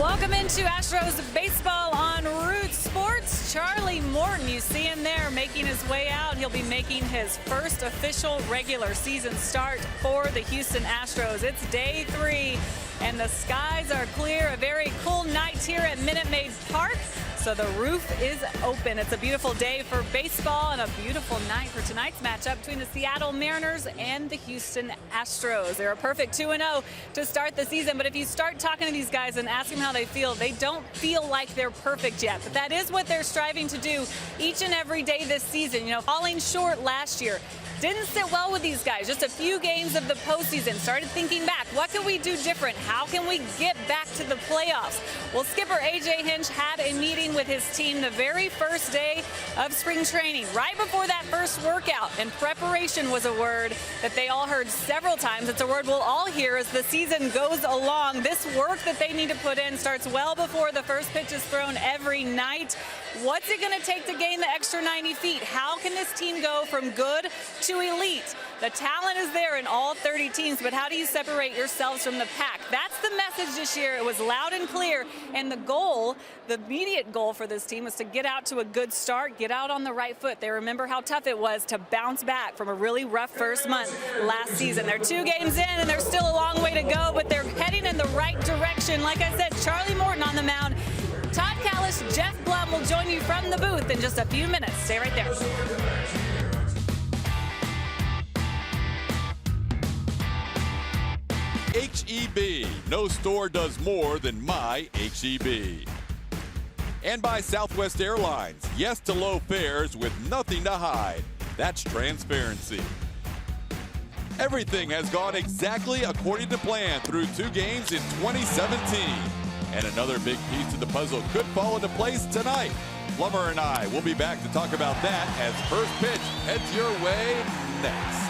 Welcome into Astros baseball on Root Sports. Charlie Morton, you see him there making his way out. He'll be making his first official regular season start for the Houston Astros. It's day 3 and the skies are clear. A very cool night here at Minute Maid Park. So the roof is open. It's a beautiful day for baseball and a beautiful night for tonight's matchup between the Seattle Mariners and the Houston Astros. They're a perfect 2-0 to start the season, but if you start talking to these guys and ask them how they feel, they don't feel like they're perfect yet. But that is what they're striving to do each and every day this season. You know, falling short last year. Didn't sit well with these guys. Just a few games of the postseason. Started thinking back. What can we do different? How can we get back to the playoffs? Well, skipper AT HOU had a meeting with his team the very first day of spring training. Right before that first workout. And preparation was a word that they all heard several times. It's a word we'll all hear as the season goes along. This work that they need to put in starts well before the first pitch is thrown every night. What's it going to take to gain the extra 90 feet? How can this team go from good to elite? The talent is there in all 30 teams, but how do you separate yourselves from the pack? That's the message this year. It was loud and clear, and the goal, the immediate goal for this team was to get out to a good start, get out on the right foot. They remember how tough it was to bounce back from a really rough first month last season. They're 2 games in, and there's still a long way to go, but they're heading in the right direction. Like I said, Charlie Morton on the mound. Todd Callis, Jeff Blum will join you from the booth in just a few minutes. Stay right there. HEB. No store does more than my HEB. And by Southwest Airlines. Yes to low fares with nothing to hide. That's transparency. Everything has gone exactly according to plan through 2 games in 2017. And another big piece to the puzzle could fall into place tonight. Plummer and I will be back to talk about that as first pitch heads your way next.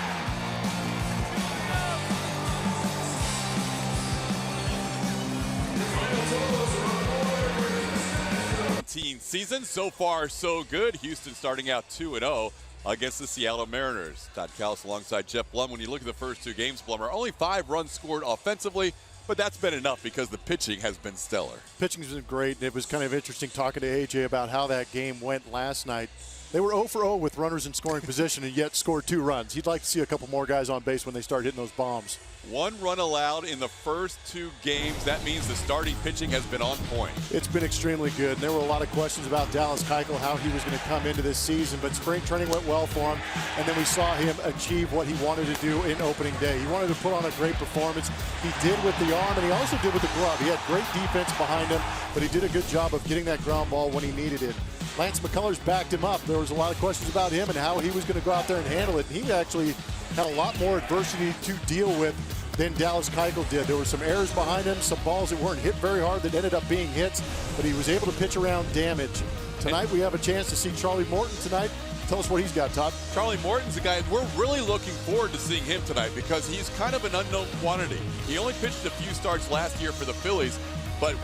Season so far so good. Houston starting out 2-0 against the Seattle Mariners. Todd Callis alongside Jeff Blum. When you look at the first 2 games, Plummer, only 5 runs scored offensively, but that's been enough because the pitching has been stellar. Pitching's been great, and it was kind of interesting talking to AJ about how that game went last night. They were 0 for 0 with runners in scoring position and yet scored 2 runs. He'd like to see a couple more guys on base when they start hitting those bombs. 1 run allowed in the first 2 games. That means the starting pitching has been on point. It's been extremely good. And there were a lot of questions about Dallas Keuchel, how he was going to come into this season, but spring training went well for him. And then we saw him achieve what he wanted to do in opening day. He wanted to put on a great performance. He did with the arm, and he also did with the glove. He had great defense behind him, but he did a good job of getting that ground ball when he needed it. Lance McCullers backed him up. There was a lot of questions about him and how he was going to go out there and handle it. And he actually had a lot more adversity to deal with than Dallas Keuchel did. There were some errors behind him, some balls that weren't hit very hard that ended up being hits, but he was able to pitch around damage. Tonight we have a chance to see Charlie Morton tonight. Tell us what he's got, Todd. Charlie Morton's a guy we're really looking forward to seeing him tonight because he's kind of an unknown quantity. He only pitched a few starts last year for the Phillies, but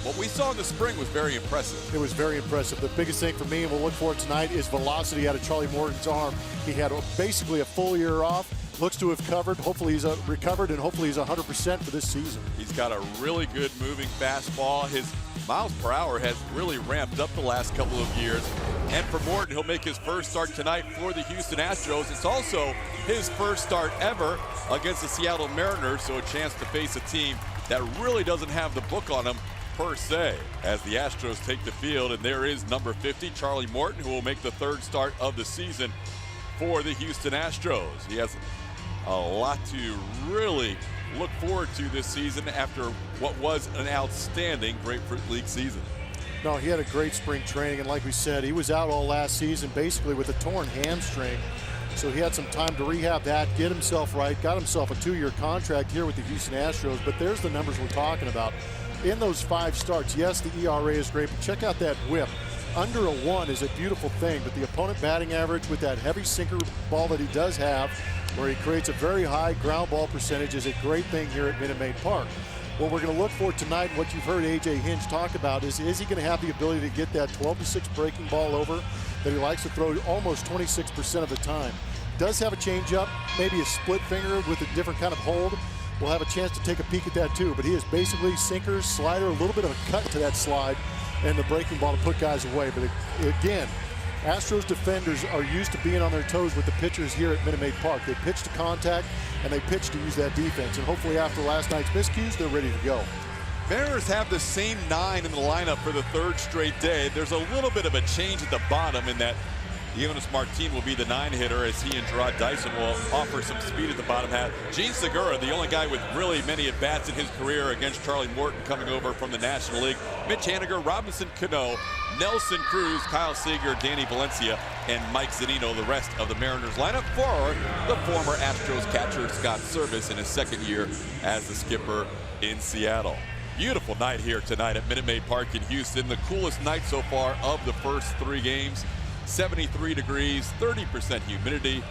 what we saw in the spring was very impressive. It was very impressive. The biggest thing for me, and we'll look for it tonight, is velocity out of Charlie Morton's arm. He had basically a full year off. Looks to have covered. Hopefully he's recovered, and hopefully he's 100% for this season. He's got a really good moving fastball. His miles per hour has really ramped up the last couple of years. And for Morton, he'll make his first start tonight for the Houston Astros. It's also his first start ever against the Seattle Mariners, so a chance to face a team that really doesn't have the book on them per se, as the Astros take the field. And there is number 50, Charlie Morton, who will make the 3rd start of the season for the Houston Astros. He has a lot to really look forward to this season after what was an outstanding Grapefruit League season. No, he had a great spring training, and like we said, he was out all last season basically with a torn hamstring. So he had some time to rehab that, get himself right, got himself a 2-year contract here with the Houston Astros. But there's the numbers we're talking about. In those 5 starts, yes, the ERA is great, but check out that whip. Under a 1 is a beautiful thing, but the opponent batting average with that heavy sinker ball that he does have, where he creates a very high ground ball percentage, is a great thing here at Minute Maid Park. What we're going to look for tonight, and what you've heard AT HOU talk about, is he going to have the ability to get that 12-6 breaking ball over that he likes to throw almost 26% of the time? Does have a changeup, maybe a split finger with a different kind of hold, We'll have a chance to take a peek at that too, but he is basically sinkers, slider, a little bit of a cut to that slide, and the breaking ball to put guys away. But again, Astros defenders are used to being on their toes with the pitchers here at Minute Maid Park. They pitch to contact, and they pitch to use that defense. And hopefully after last night's miscues, they're ready to go. Mariners have the same 9 in the lineup for the 3rd straight day. There's a little bit of a change at the bottom in that Jonas Martin will be the 9 hitter as he and Gerard Dyson will offer some speed at the bottom half. Gene Segura, the only guy with really many at-bats in his career against Charlie Morton coming over from the National League. Mitch Haniger, Robinson Cano, Nelson Cruz, Kyle Seager, Danny Valencia, and Mike Zunino, the rest of the Mariners lineup for the former Astros catcher Scott Service in his 2nd year as the skipper in Seattle. Beautiful night here tonight at Minute Maid Park in Houston. The coolest night so far of the first 3 games. 73 degrees, 30% humidity.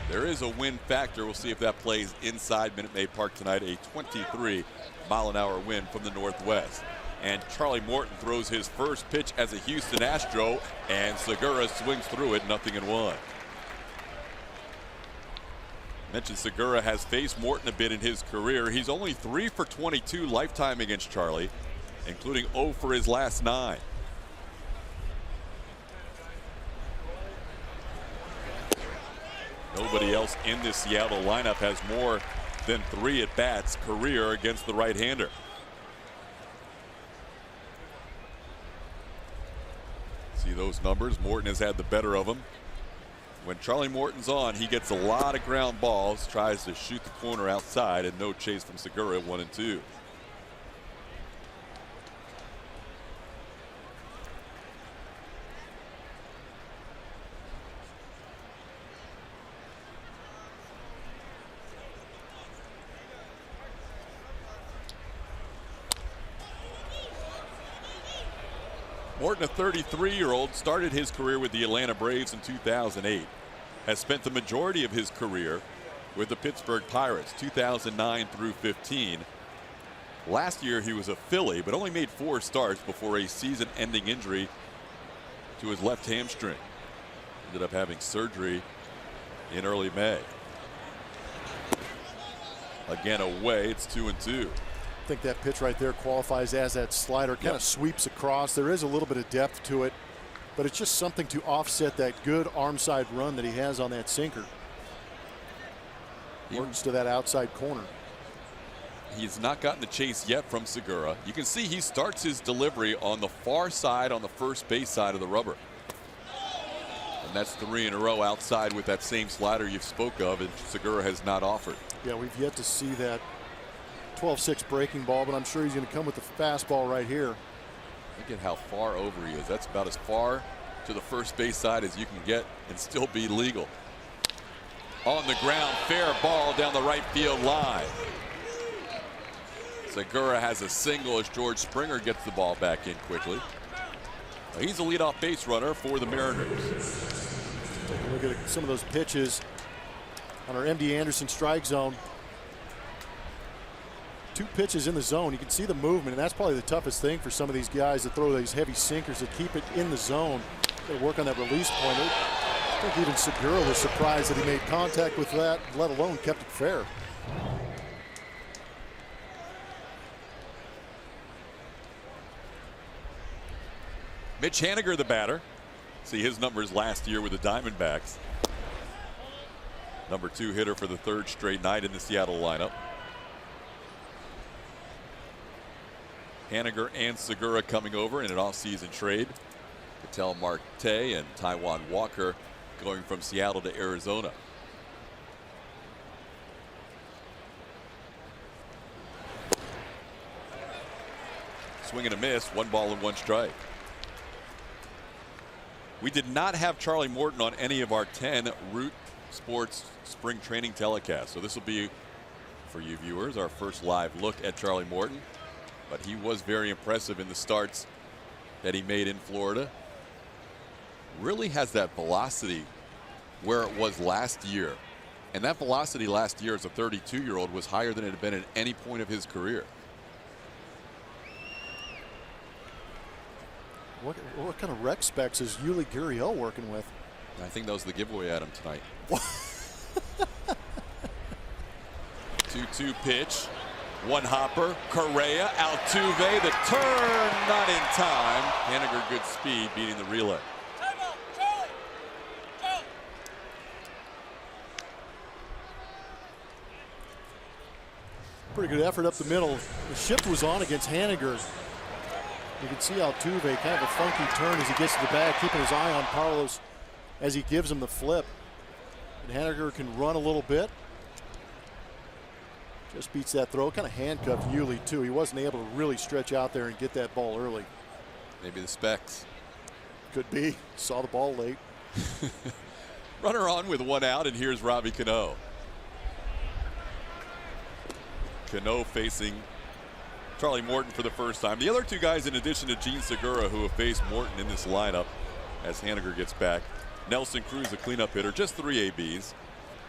There is a wind factor. We'll see if that plays inside Minute Maid Park tonight. A 23-mile-an-hour wind from the northwest. And Charlie Morton throws his first pitch as a Houston Astro, and Segura swings through it, 0-1. Mentioned Segura has faced Morton a bit in his career. He's only 3 for 22 lifetime against Charlie, including 0 for his last 9. Nobody else in this Seattle lineup has more than 3 at-bats career against the right-hander. See those numbers? Morton has had the better of them. When Charlie Morton's on, he gets a lot of ground balls, tries to shoot the corner outside, and no chase from Segura at 1 and 2. Morton, a 33-year-old, started his career with the Atlanta Braves in 2008. Has spent the majority of his career with the Pittsburgh Pirates, 2009 through 15. Last year he was a Philly, but only made 4 starts before a season-ending injury to his left hamstring. Ended up having surgery in early May. Again away, it's 2 and 2. I think that pitch right there qualifies as that slider. Kind of sweeps across. There is a little bit of depth to it, but it's just something to offset that good arm side run that he has on that sinker. Works to that outside corner. He's not gotten the chase yet from Segura. You can see he starts his delivery on the far side, on the first base side of the rubber. And that's 3 in a row outside with that same slider you spoke of, and Segura has not offered. Yeah, we've yet to see that 12-6 breaking ball, but I'm sure he's going to come with the fastball right here. Look at how far over he is. That's about as far to the first base side as you can get and still be legal. On the ground, fair ball down the right field line. Segura has a single as George Springer gets the ball back in quickly. He's a leadoff base runner for the Mariners. Take a look at some of those pitches on our MD Anderson strike zone. 2 pitches in the zone. You can see the movement, and that's probably the toughest thing for some of these guys that throw these heavy sinkers, to keep it in the zone. Got to work on that release point. I think even Segura was surprised that he made contact with that, let alone kept it fair. Mitch Haniger, the batter. See his numbers last year with the Diamondbacks. Number 2 hitter for the 3rd straight night in the Seattle lineup. Haniger and Segura coming over in an offseason trade. Ketel Marte and Taijuan Walker going from Seattle to Arizona. Swing and a miss, 1 ball and 1 strike. We did not have Charlie Morton on any of our 10 Root Sports spring training telecasts. So this will be, for you viewers, our first live look at Charlie Morton. But he was very impressive in the starts that he made in Florida. Really has that velocity where it was last year. And that velocity last year as a 32-year-old was higher than it had been at any point of his career. What kind of rec specs is Yuli Gurriel working with? I think that was the giveaway at him tonight. 2-2 pitch. One hopper, Correa, Altuve, the turn, not in time. Haniger, good speed, beating the relay. Pretty good effort up the middle. The shift was on against Haniger. You can see Altuve, kind of a funky turn as he gets to the bag, keeping his eye on Carlos as he gives him the flip. And Haniger can run a little bit. Just beats that throw. Kind of handcuffed Yuli too. He wasn't able to really stretch out there and get that ball early. Maybe the specs. Could be. Saw the ball late. Runner on with one out, and here's Robbie Cano. Cano facing Charlie Morton for the first time. The other two guys, in addition to Gene Segura, who have faced Morton in this lineup as Haniger gets back. Nelson Cruz, the cleanup hitter, just 3 ABs.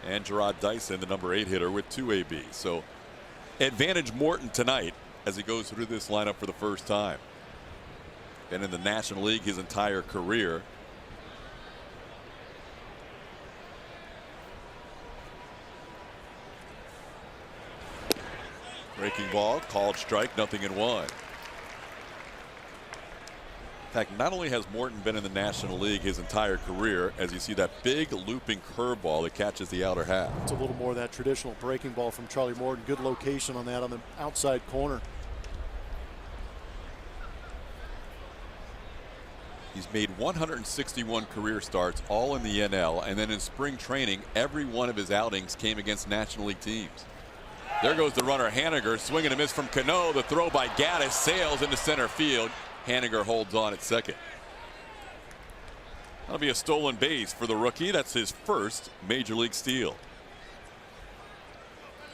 And Gerard Dyson, the number 8 hitter, with 2 ABs. So advantage Morton tonight as he goes through this lineup for the first time. Been in the National League his entire career. Breaking ball, called strike, nothing in one. In fact, not only has Morton been in the National League his entire career, as you see that big looping curveball that catches the outer half. It's a little more of that traditional breaking ball from Charlie Morton. Good location on that on the outside corner. He's made 161 career starts, all in the NL, and then in spring training, every one of his outings came against National League teams. There goes the runner, Haniger, swing and a miss from Cano. The throw by Gaddis sails into center field. Haniger holds on at second. That'll be a stolen base for the rookie. That's his first major league steal.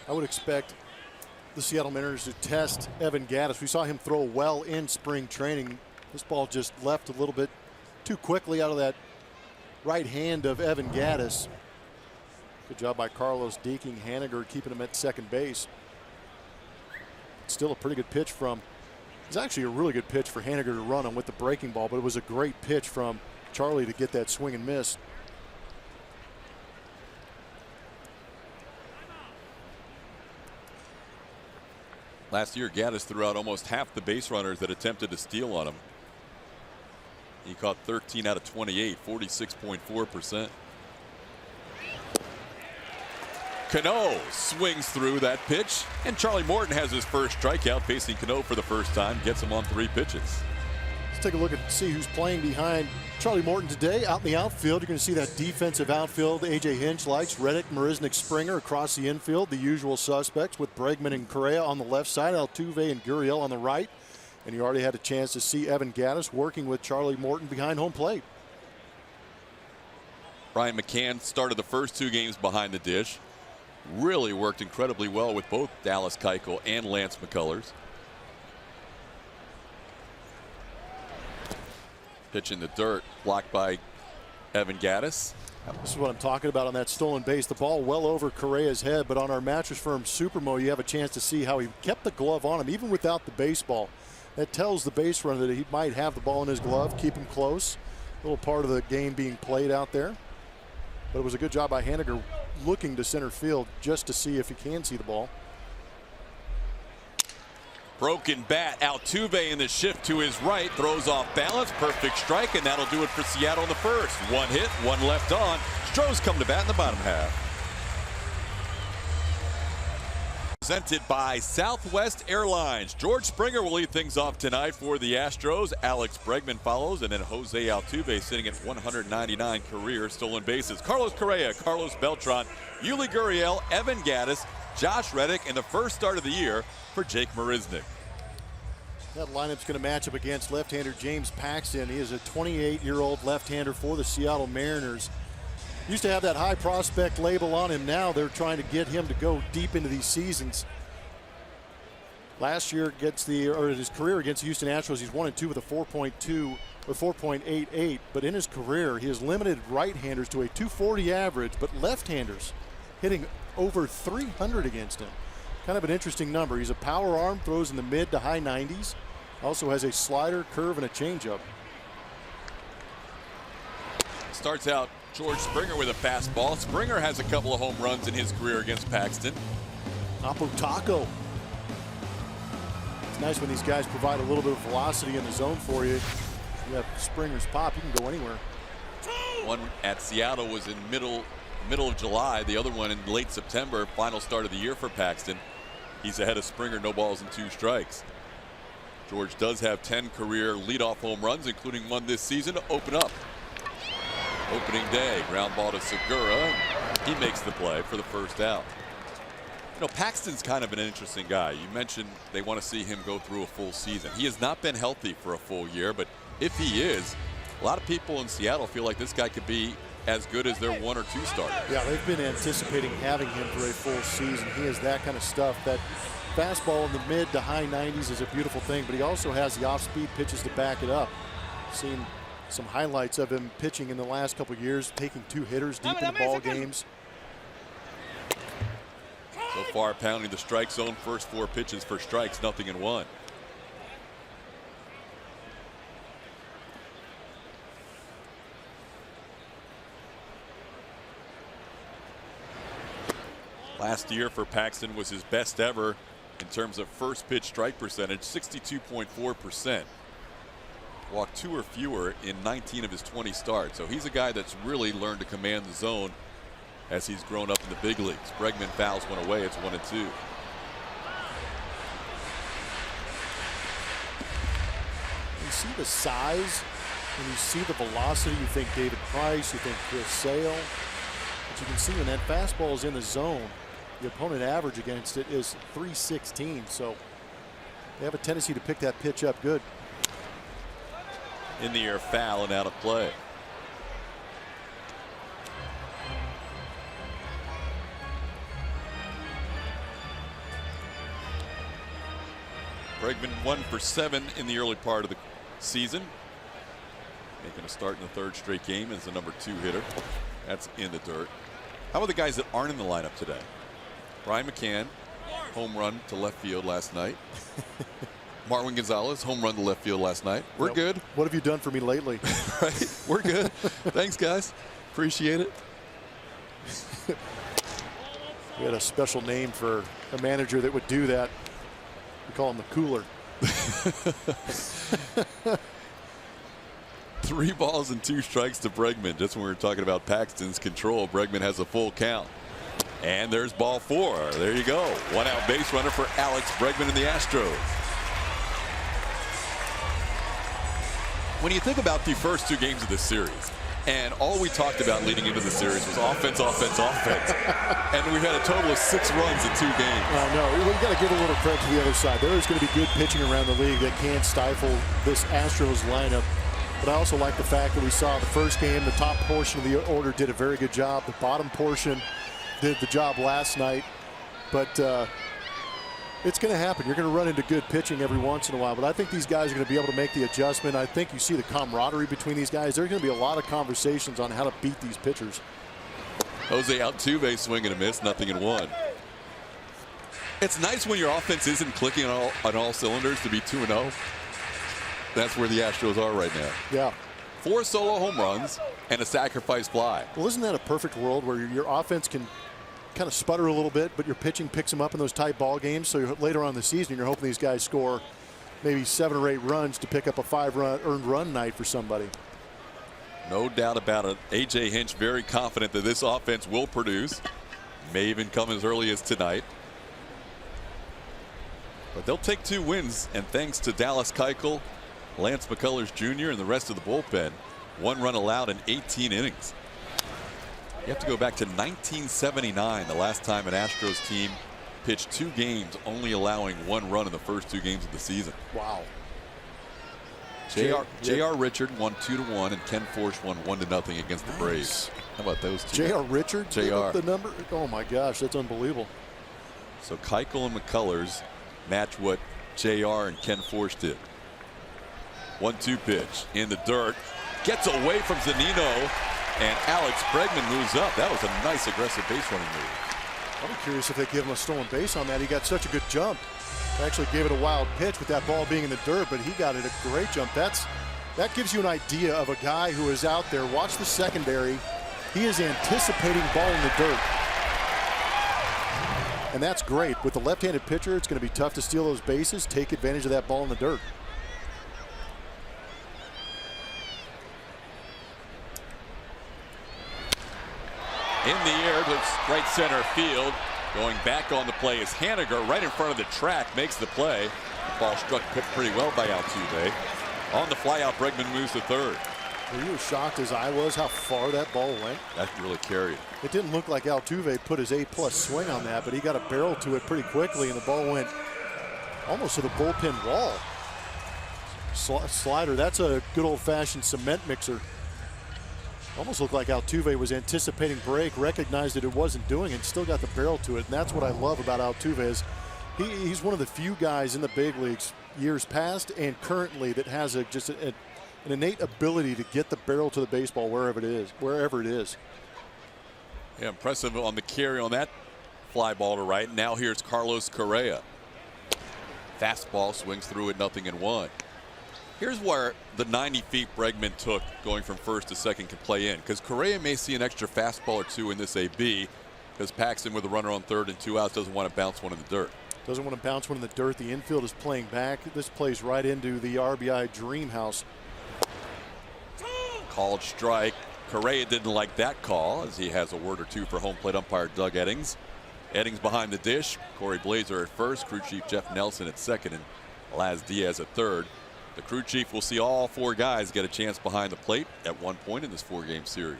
I would expect the Seattle Mariners to test Evan Gaddis. We saw him throw well in spring training. This ball just left a little bit too quickly out of that right hand of Evan Gaddis. Good job by Carlos deking Haniger, keeping him at second base. Still a pretty good pitch from. It's actually a really good pitch for Haniger to run on with the breaking ball, but it was a great pitch from Charlie to get that swing and miss. Last year, Gaddis threw out almost half the base runners that attempted to steal on him. He caught 13 out of 28, 46.4%. Cano swings through that pitch, and Charlie Morton has his first strikeout facing Cano for the first time, gets him on 3 pitches. Let's take a look and see who's playing behind Charlie Morton today. Out in the outfield, you're going to see that defensive outfield. A.J. Hinch lights, Reddick, Marisnick, Springer across the infield. The usual suspects with Bregman and Correa on the left side, Altuve and Gurriel on the right. And you already had a chance to see Evan Gaddis working with Charlie Morton behind home plate. Brian McCann started the first 2 games behind the dish. Really worked incredibly well with both Dallas Keuchel and Lance McCullers. Pitch in the dirt, blocked by Evan Gaddis. This is what I'm talking about on that stolen base. The ball well over Correa's head, but on our Mattress Firm Supermo, you have a chance to see how he kept the glove on him, even without the baseball. That tells the base runner that he might have the ball in his glove, keep him close. A little part of the game being played out there. But it was a good job by Haniger looking to center field just to see if he can see the ball. Broken bat, Altuve in the shift to his right, throws off balance, perfect strike, and that'll do it for Seattle in the first. 1 hit, 1 left on. Astros come to bat in the bottom half. Presented by Southwest Airlines. George Springer will lead things off tonight for the Astros. Alex Bregman follows, and then Jose Altuve sitting at 199 career stolen bases. Carlos Correa, Carlos Beltran, Yuli Gurriel, Evan Gaddis, Josh Reddick, and the first start of the year for Jake Marisnick. That lineup's going to match up against left-hander James Paxton. He is a 28-year-old left-hander for the Seattle Mariners. Used to have that high prospect label on him. Now they're trying to get him to go deep into these seasons. Last year against his career against the Houston Astros, he's 1-2 with a 4.2 or 4.88. But in his career, he has limited right-handers to a 240 average, but left-handers hitting over 300 against him. Kind of an interesting number. He's a power arm, throws in the mid to high 90s. Also has a slider, curve, and a changeup. Starts out George Springer with a fastball. Springer has a couple of home runs in his career against Paxton. Apo Taco nice when these guys provide a little bit of velocity in the zone for you. You have Springer's pop, you can go anywhere. One at Seattle was in middle of July. The other one in late September, final start of the year for Paxton. He's ahead of Springer, no balls and 2 strikes. George does have 10 career leadoff home runs, including one this season to open up. Opening day, ground ball to Segura. He makes the play for the first out. You know, Paxton's kind of an interesting guy. You mentioned they want to see him go through a full season. He has not been healthy for a full year, but if he is, a lot of people in Seattle feel like this guy could be as good as their 1 or 2 starters. Yeah, they've been anticipating having him for a full season. He has that kind of stuff. That fastball in the mid to high 90s is a beautiful thing, but he also has the off-speed pitches to back it up. Seen some highlights of him pitching in the last couple of years, taking 2 hitters deep in the ball games. So far, pounding the strike zone, first 4 pitches for strikes, 0-1. Last year for Paxton was his best ever in terms of first pitch strike percentage, 62.4%. Walked 2 or fewer in 19 of his 20 starts. So he's a guy that's really learned to command the zone as he's grown up in the big leagues. Bregman fouls one away. It's 1-2. You see the size and you see the velocity. You think David Price, you think Chris Sale. But you can see when that fastball is in the zone, the opponent average against it is 316. So they have a tendency to pick that pitch up good. In the air, foul and out of play. Bregman 1 for 7 in the early part of the season. Making a start in the 3rd straight game as the number 2 hitter. That's in the dirt. How about the guys that aren't in the lineup today? Brian McCann, home run to left field last night. Marwin Gonzalez, home run to left field last night. We're good. What have you done for me lately? Right, we're good. Thanks, guys. Appreciate it. We had a special name for a manager that would do that. We call him the cooler. 3 balls and 2 strikes to Bregman. Just when we were talking about Paxton's control, Bregman has a full count. And there's ball 4. There you go. 1 out base runner for Alex Bregman and the Astros. When you think about the first 2 games of this series, and all we talked about leading into the series was offense, offense, offense. And we had a total of 6 runs in 2 games. No, we got to give a little credit to the other side. There is going to be good pitching around the league that can't stifle this Astros lineup. But I also like the fact that we saw the first game, the top portion of the order did a very good job. The bottom portion did the job last night. But it's going to happen. You're going to run into good pitching every once in a while. But I think these guys are going to be able to make the adjustment. I think you see the camaraderie between these guys. There's going to be a lot of conversations on how to beat these pitchers. Jose Altuve swing and a miss, 0-1. It's nice when your offense isn't clicking on all cylinders to be 2-0. That's where the Astros are right now. Yeah. 4 solo home runs and a sacrifice fly. Well, isn't that a perfect world where your offense can kind of sputter a little bit, but your pitching picks them up in those tight ball games? So later on in the season, you're hoping these guys score maybe 7 or 8 runs to pick up a 5-run earned run night for somebody. No doubt about it. A.J. Hinch very confident that this offense will produce. May even come as early as tonight. But they'll take 2 wins, and thanks to Dallas Keuchel, Lance McCullers Jr. and the rest of the bullpen. 1 run allowed in 18 innings. You have to go back to 1979, the last time an Astros team pitched 2 games, only allowing 1 run in the first 2 games of the season. Wow. J.R. Richard won 2-1, and Ken Forsch won 1-0 against the Braves. How about those 2? J.R. Richard? J.R. The number? Oh my gosh, that's unbelievable. So Keuchel and McCullers match what J.R. and Ken Forsch did. 1-2 pitch in the dirt, gets away from Zunino, and Alex Bregman moves up. That was a nice aggressive base running move. I'll be curious if they give him a stolen base on that. He got such a good jump. They actually gave it a wild pitch with that ball being in the dirt, but he got it a great jump. That gives you an idea of a guy who is out there. Watch the secondary. He is anticipating ball in the dirt. And that's great. With the left-handed pitcher, it's going to be tough to steal those bases, take advantage of that ball in the dirt. In the air to right center field. Going back on the play is Haniger, right in front of the track, makes the play. The ball struck pretty well by Altuve. On the flyout, Bregman moves to third. Were you as shocked as I was how far that ball went? That really carried. It didn't look like Altuve put his A+ swing on that, but he got a barrel to it pretty quickly, and the ball went almost to the bullpen wall. Slider, that's a good old-fashioned cement mixer. Almost looked like Altuve was anticipating break, recognized that it wasn't doing it, still got the barrel to it. And that's what I love about Altuve is he's one of the few guys in the big leagues years past and currently that has an innate ability to get the barrel to the baseball wherever it is. Yeah, impressive on the carry on that fly ball to right. Now here's Carlos Correa. Fastball swings through it, 0-1. Here's where the 90 feet Bregman took going from first to second can play in, because Correa may see an extra fastball or two in this AB because Paxton with a runner on third and 2 outs doesn't want to bounce one in the dirt. Doesn't want to bounce one in the dirt. The infield is playing back. This plays right into the RBI dream house. Called strike. Correa didn't like that call as he has a word or two for home plate umpire Doug Eddings. Eddings behind the dish. Corey Blazer at first. Crew chief Jeff Nelson at second and Laz Diaz at third. The crew chief will see all 4 guys get a chance behind the plate at one point in this 4-game series.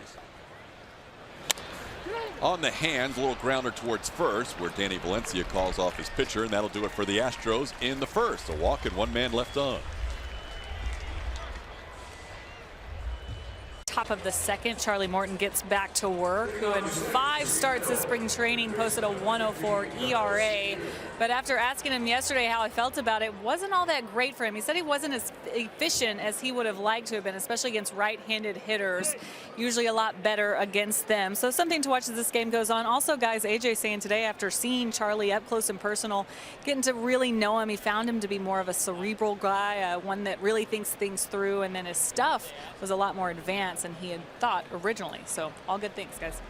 On the hands, a little grounder towards first where Danny Valencia calls off his pitcher, and that'll do it for the Astros in the first. A walk and 1 man left on. Top of the second, Charlie Morton gets back to work, who in 5 starts this spring training posted a 1.04 ERA. But after asking him yesterday how he felt about it, wasn't all that great for him. He said he wasn't as efficient as he would have liked to have been, especially against right-handed hitters. Usually a lot better against them. So something to watch as this game goes on. Also, guys, AJ saying today after seeing Charlie up close and personal, getting to really know him, he found him to be more of a cerebral guy, one that really thinks things through, and then his stuff was a lot more advanced than he had thought originally. So all good things, guys.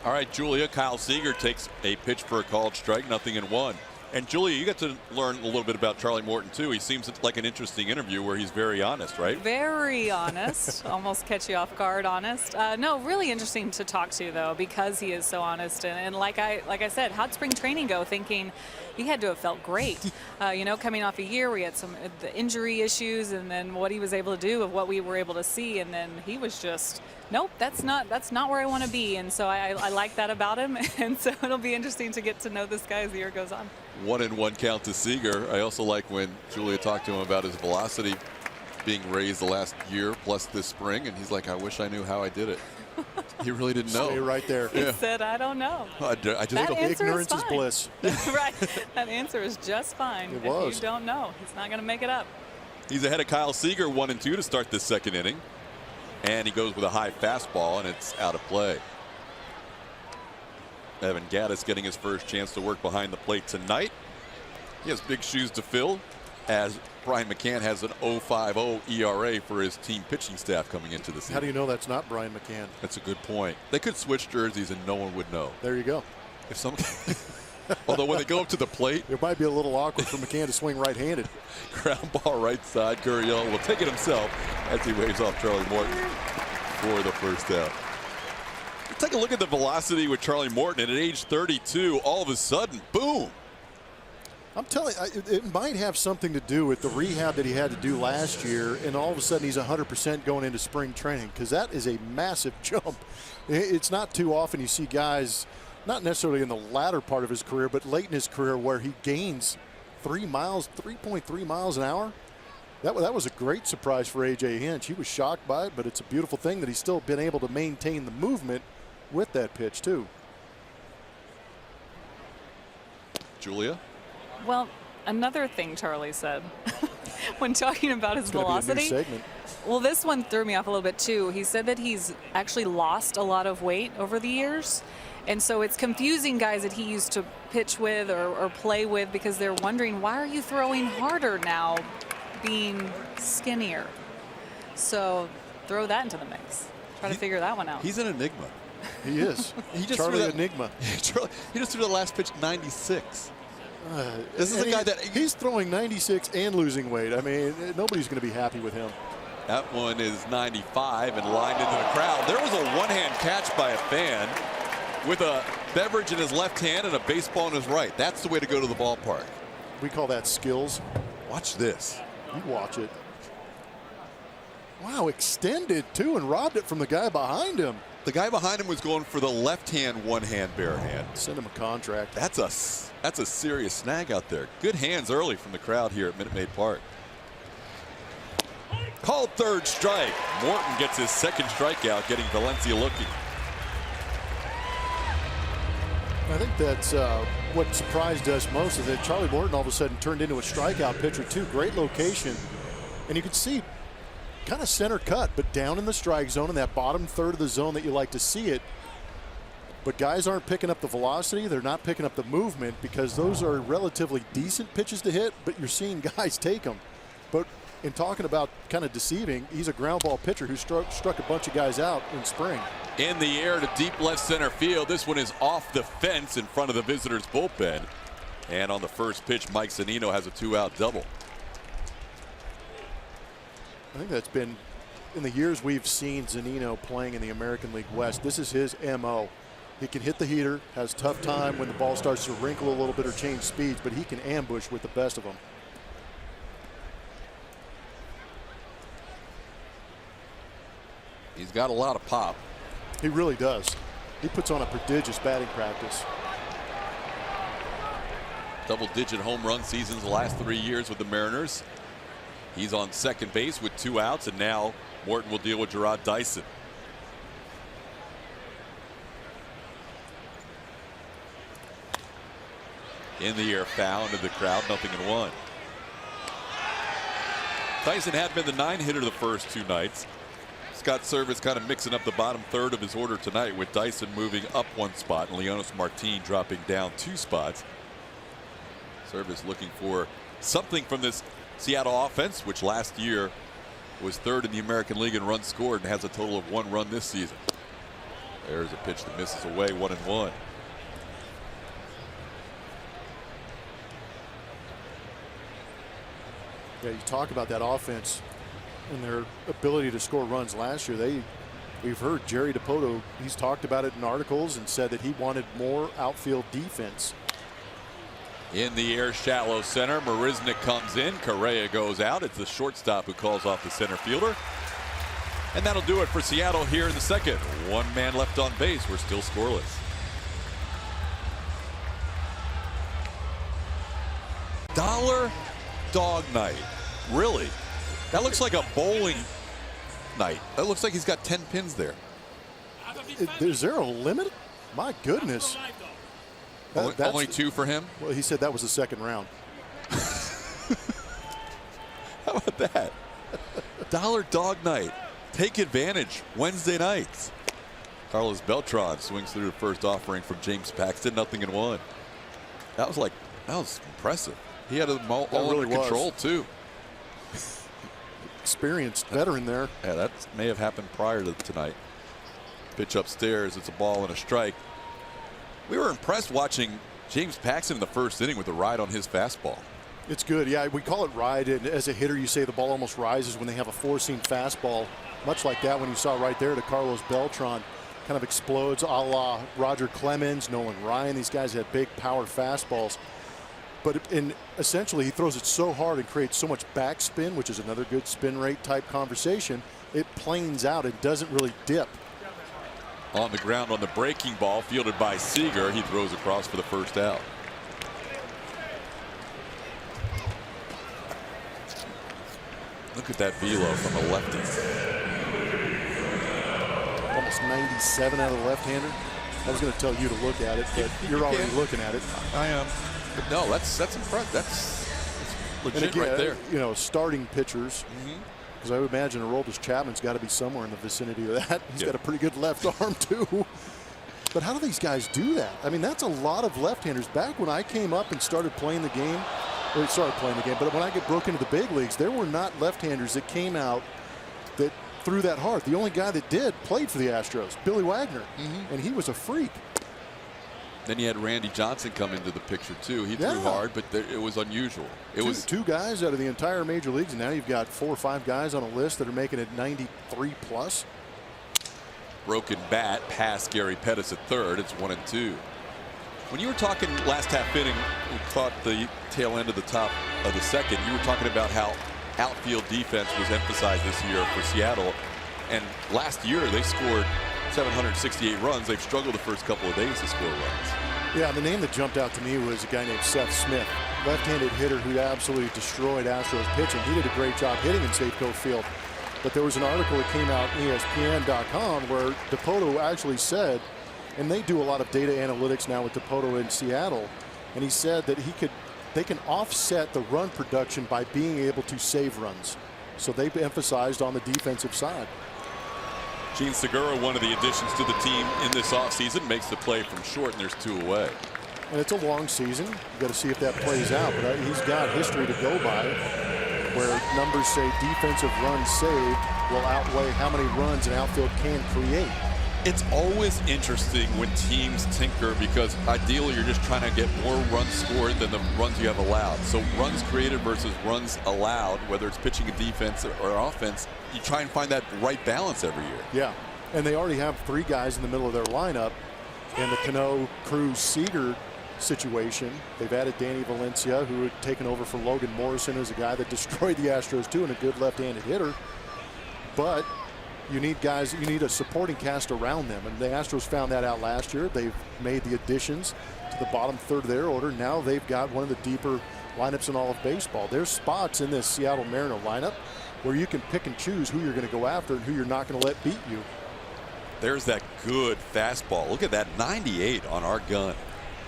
All right, Julia, Kyle Seager takes a pitch for a called strike, 0-1. And Julia, you got to learn a little bit about Charlie Morton too. He seems like an interesting interview where he's very honest, right? Very honest. Almost catch you off guard honest. No, really interesting to talk to though, because he is so honest. And like I said, how'd spring training go? Thinking he had to have felt great. You know, coming off a year, we had some the injury issues, and then what he was able to do of what we were able to see, and then he was just, nope, that's not where I want to be. And so I like that about him. And so it'll be interesting to get to know this guy as the year goes on. 1-1 count to Seager. I also like when Julia talked to him about his velocity being raised the last year plus this spring, and he's like, I wish I knew how I did it. He really didn't know. Stay right there. He said, I don't know. I just that answer ignorance is is bliss. Right. That answer is just fine. It was. If you don't know, he's not going to make it up. He's ahead of Kyle Seager, 1-2 to start this second inning. And he goes with a high fastball, and it's out of play. Evan Gattis getting his first chance to work behind the plate tonight. He has big shoes to fill, as Brian McCann has an 0.50 ERA for his team pitching staff coming into the season. How do you know that's not Brian McCann? That's a good point. They could switch jerseys and no one would know. There you go. If some, although when they go up to the plate, it might be a little awkward for McCann to swing right-handed. Ground ball right side. Gurriel will take it himself as he waves off Charlie Morton for the first out. Take a look at the velocity with Charlie Morton, and at age 32, all of a sudden, boom. I'm telling you, it might have something to do with the rehab that he had to do last year, and all of a sudden he's 100% going into spring training, because that is a massive jump. It's not too often you see guys, not necessarily in the latter part of his career, but late in his career, where he gains 3.3 miles an hour. That was a great surprise for A.J. Hinch. He was shocked by it, but it's a beautiful thing that he's still been able to maintain the movement with that pitch, too. Julia? Well, another thing Charlie said when talking about his velocity. Be a new segment. Well, this one threw me off a little bit too. He said that he's actually lost a lot of weight over the years. And so it's confusing guys that he used to pitch with or play with, because they're wondering, why are you throwing harder now being skinnier? So throw that into the mix. Try to figure that one out. He's an enigma. He is. He just Charlie threw that, Enigma. He just threw the last pitch 96. This is a guy that he's throwing 96 and losing weight. I mean, nobody's going to be happy with him. That one is 95 and lined into the crowd. There was a one-hand catch by a fan with a beverage in his left hand and a baseball in his right. That's the way to go to the ballpark. We call that skills. Watch this. You watch it. Wow, extended too, and robbed it from the guy behind him. The guy behind him was going for the left-hand one-hand bare hand. Send him a contract. That's a serious snag out there. Good hands early from the crowd here at Minute Maid Park. Called third strike. Morton gets his second strikeout, getting Valencia looking. I think that's what surprised us most, is that Charlie Morton all of a sudden turned into a strikeout pitcher too. Great location, and you can see kind of center cut, but down in the strike zone, in that bottom third of the zone that you like to see it. But guys aren't picking up the velocity. They're not picking up the movement, because those are relatively decent pitches to hit, but you're seeing guys take them. But in talking about kind of deceiving, he's a ground ball pitcher who struck a bunch of guys out in spring. In the air to deep left center field. This one is off the fence in front of the visitors' bullpen. And on the first pitch, Mike Zunino has a 2-out double. I think that's been, in the years we've seen Zunino playing in the American League West, this is his MO. He can hit the heater, has tough time when the ball starts to wrinkle a little bit or change speeds, but he can ambush with the best of them. He's got a lot of pop. He really does. He puts on a prodigious batting practice. Double-digit home run seasons the last 3 years with the Mariners. He's on second base with 2 outs, and now Morton will deal with Gerard Dyson. In the air, foul into the crowd, 0-1. Dyson had been the 9-hitter the first 2 nights. Scott Service kind of mixing up the bottom third of his order tonight, with Dyson moving up 1 spot and Leonis Martin dropping down 2 spots. Service looking for something from this Seattle offense, which last year was 3rd in the American League in runs scored and has a total of 1 run this season. There's a pitch that misses away, 1-1. Yeah, you talk about that offense and their ability to score runs last year. We've heard Jerry DiPoto, he's talked about it in articles and said that he wanted more outfield defense. In the air, shallow center. Marisnik comes in. Correa goes out. It's the shortstop who calls off the center fielder. And that'll do it for Seattle here in the second. 1 man left on base. We're still scoreless. Dollar Dog Night. Really? That looks like a bowling night. That looks like he's got 10 pins there. Is there a limit? My goodness. Only 2 for him? Well, he said that was the second round. How about that? Dollar Dog Night. Take advantage Wednesday nights. Carlos Beltran swings through the first offering from James Paxton, 0-1. That was impressive. He had them all really under control too. Experienced veteran there. Yeah, that may have happened prior to tonight. Pitch upstairs. It's a ball and a strike. We were impressed watching James Paxton in the first inning with a ride on his fastball. It's good. Yeah, we call it ride. And as a hitter, you say the ball almost rises when they have a 4-seam fastball. Much like that one you saw right there to Carlos Beltran. Kind of explodes a la Roger Clemens, Nolan Ryan. These guys had big power fastballs. But essentially, he throws it so hard and creates so much backspin, which is another good spin rate type conversation. It planes out. It doesn't really dip. On the ground on the breaking ball, fielded by Seager. He throws across for the first out. Look at that velo from a lefty. Almost 97 out of the left-hander. I was going to tell you to look at it, but you're already looking at it. I am. But no, that's impressive. That's legit and again, right there. You know, starting pitchers. Because I would imagine Aroldis Chapman's got to be somewhere in the vicinity of that. He's got a pretty good left arm, too. But how do these guys do that? I mean, that's a lot of left-handers. Back when I came up and started playing the game, but when I broke into the big leagues, there were not left-handers that came out that threw that hard. The only guy that did played for the Astros, Billy Wagner, and he was a freak. Then you had Randy Johnson come into the picture too. He threw hard, but it was unusual. It was two guys out of the entire major leagues, and now you've got 4 or 5 guys on a list that are making it 93 plus. Broken bat past Gary Pettis at third. It's 1-2. When you were talking last half inning, we caught the tail end of the top of the second. You were talking about how outfield defense was emphasized this year for Seattle, and last year they scored 768 runs. They've struggled the first couple of days to score runs. Yeah, the name that jumped out to me was a guy named Seth Smith, left-handed hitter who absolutely destroyed Astros pitching. He did a great job hitting in Safeco Field. But there was an article that came out on ESPN.com where Dipoto actually said, and they do a lot of data analytics now with Dipoto in Seattle, and he said that they can offset the run production by being able to save runs. So they've emphasized on the defensive side. Gene Segura, one of the additions to the team in this offseason, makes the play from short, and there's 2 away. And it's a long season. You've got to see if that plays out, but he's got history to go by where numbers say defensive runs saved will outweigh how many runs an outfield can create. It's always interesting when teams tinker because ideally you're just trying to get more runs scored than the runs you have allowed. So runs created versus runs allowed, whether it's pitching a defense or offense, you try and find that right balance every year. Yeah, and they already have 3 guys in the middle of their lineup in the Cano, Cruz, Seager situation. They've added Danny Valencia, who had taken over for Logan Morrison, who's a guy that destroyed the Astros too and a good left-handed hitter. But you need guys, you need a supporting cast around them, and the Astros found that out last year. They've made the additions to the bottom third of their order. Now they've got one of the deeper lineups in all of baseball. There's spots in this Seattle Mariner lineup where you can pick and choose who you're going to go after and who you're not going to let beat you. There's that good fastball. Look at that 98 on our gun.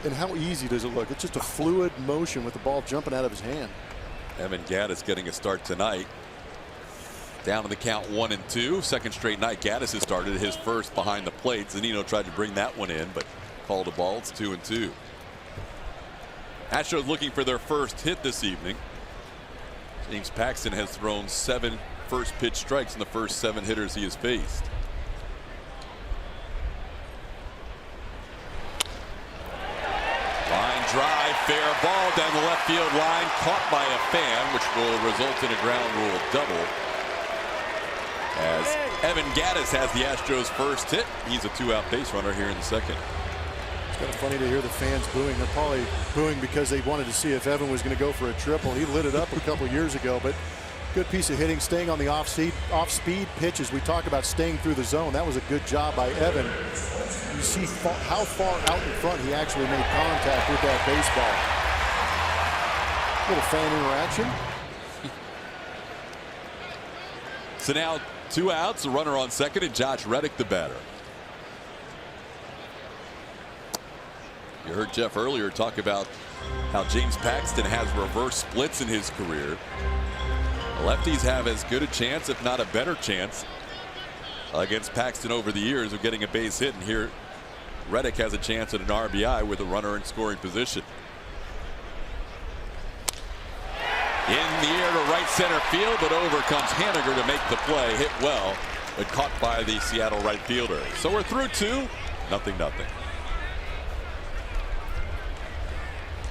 And how easy does it look? It's just a fluid motion with the ball jumping out of his hand. Evan Gattis getting a start tonight. Down to the count 1-2. Second straight night Gattis has started his first behind the plate. Zunino tried to bring that one in, but called a ball. It's 2-2. Astros looking for their first hit this evening. James Paxton has thrown 7 first pitch strikes in the first 7 hitters he has faced. Line drive, fair ball down the left field line, caught by a fan, which will result in a ground rule double. As Evan Gattis has the Astros' first hit. He's a 2-out base runner here in the second. It's kind of funny to hear the fans booing. They're probably booing because they wanted to see if Evan was going to go for a triple. He lit it up a couple years ago, but good piece of hitting, staying on the off-speed pitches. We talk about staying through the zone. That was a good job by Evan. You see how far out in front he actually made contact with that baseball. Little fan interaction. So now 2 outs, a runner on second, and Josh Reddick the batter. You heard Jeff earlier talk about how James Paxton has reverse splits in his career. The lefties have as good a chance, if not a better chance, against Paxton over the years of getting a base hit, and here Reddick has a chance at an RBI with a runner in scoring position. In the air to right center field, but over comes Haniger to make the play. Hit well, but caught by the Seattle right fielder. So we're through 2, 0-0.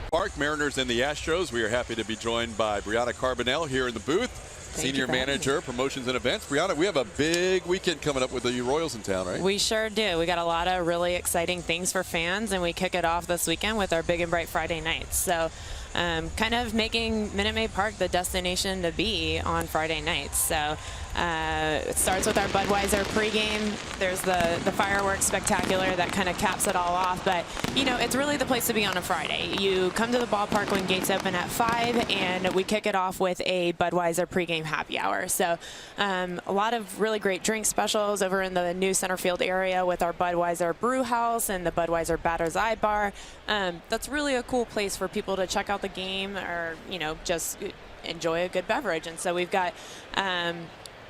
Park, Mariners and the Astros. We are happy to be joined by Brianna Carbonell here in the booth. Senior Manager, Promotions and Events. Brianna, we have a big weekend coming up with the Royals in town, right? We sure do. We got a lot of really exciting things for fans, and we kick it off this weekend with our Big and Bright Friday nights. So kind of making Minute Maid Park the destination to be on Friday nights. So it starts with our Budweiser pregame. There's the fireworks spectacular that kind of caps it all off. But, you know, it's really the place to be on a Friday. You come to the ballpark when gates open at 5, and we kick it off with a Budweiser pregame happy hour. So a lot of really great drink specials over in the new center field area with our Budweiser Brew House and the Budweiser Batter's Eye Bar. That's really a cool place for people to check out the game or, you know, just enjoy a good beverage. And so we've got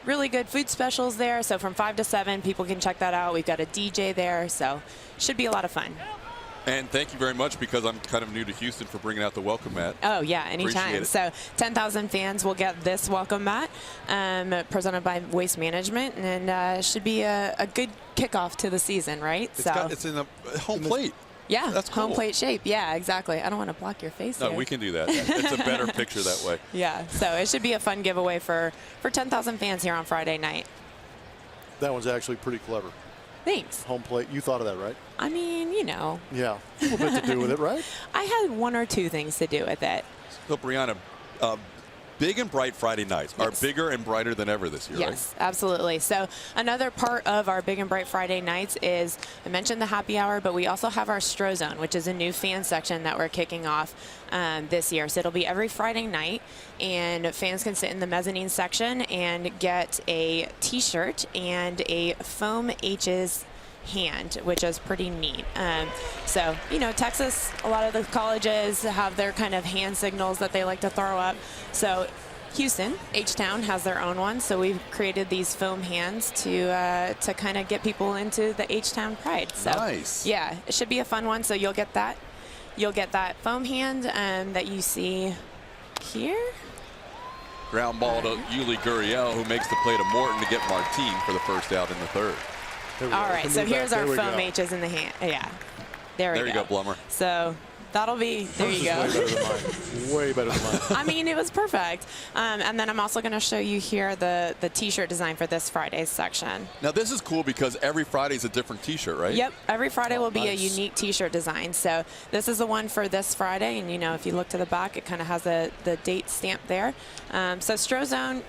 really good food specials there. So from 5 to 7, people can check that out. We've got a DJ there, so should be a lot of fun. And thank you very much, because I'm kind of new to Houston, for bringing out the welcome mat. Oh, yeah, anytime. Appreciate it. So 10,000 fans will get this welcome mat presented by Waste Management, and it should be a good kickoff to the season, right? It's in a home plate. Yeah, that's cool. Home plate shape. Yeah, exactly. I don't want to block your face No, here. we can do that. It's a better picture that way. Yeah, so it should be a fun giveaway for 10,000 fans here on Friday night. That one's actually pretty clever. Thanks. Home plate. You thought of that, right? I mean, you know. Yeah, a little bit to do with it, right? I had one or two things to do with it. So, Brianna, big and bright Friday nights are bigger and brighter than ever this year, Yes, absolutely. So another part of our Big and Bright Friday nights is, I mentioned the happy hour, but we also have our Stro Zone, which is a new fan section that we're kicking off this year. So it'll be every Friday night, and fans can sit in the mezzanine section and get a T-shirt and a foam H's hand, which is pretty neat. So, you know, Texas, a lot of the colleges have their kind of hand signals that they like to throw up. So Houston, H-Town has their own one. So we've created these foam hands to kind of get people into the H-Town pride. So, nice. Yeah, it should be a fun one. So you'll get that. You'll get that foam hand that you see here. Ground ball to Yuli Gurriel, who makes the play to Morton to get Martin for the first out in the third. All right, so here's our foam H's in the hand. Yeah, there we go. There you go, Blummer. So that'll be, there you go. Way better than mine. Way better than mine. I mean, it was perfect. And then I'm also going to show you here the T-shirt design for this Friday's section. Now, this is cool because every Friday is a different T-shirt, right? Yep, every Friday will be nice. a unique T-shirt design. So this is the one for this Friday, and you know, if you look to the back, it kind of has the date stamp there. So Stro Zone,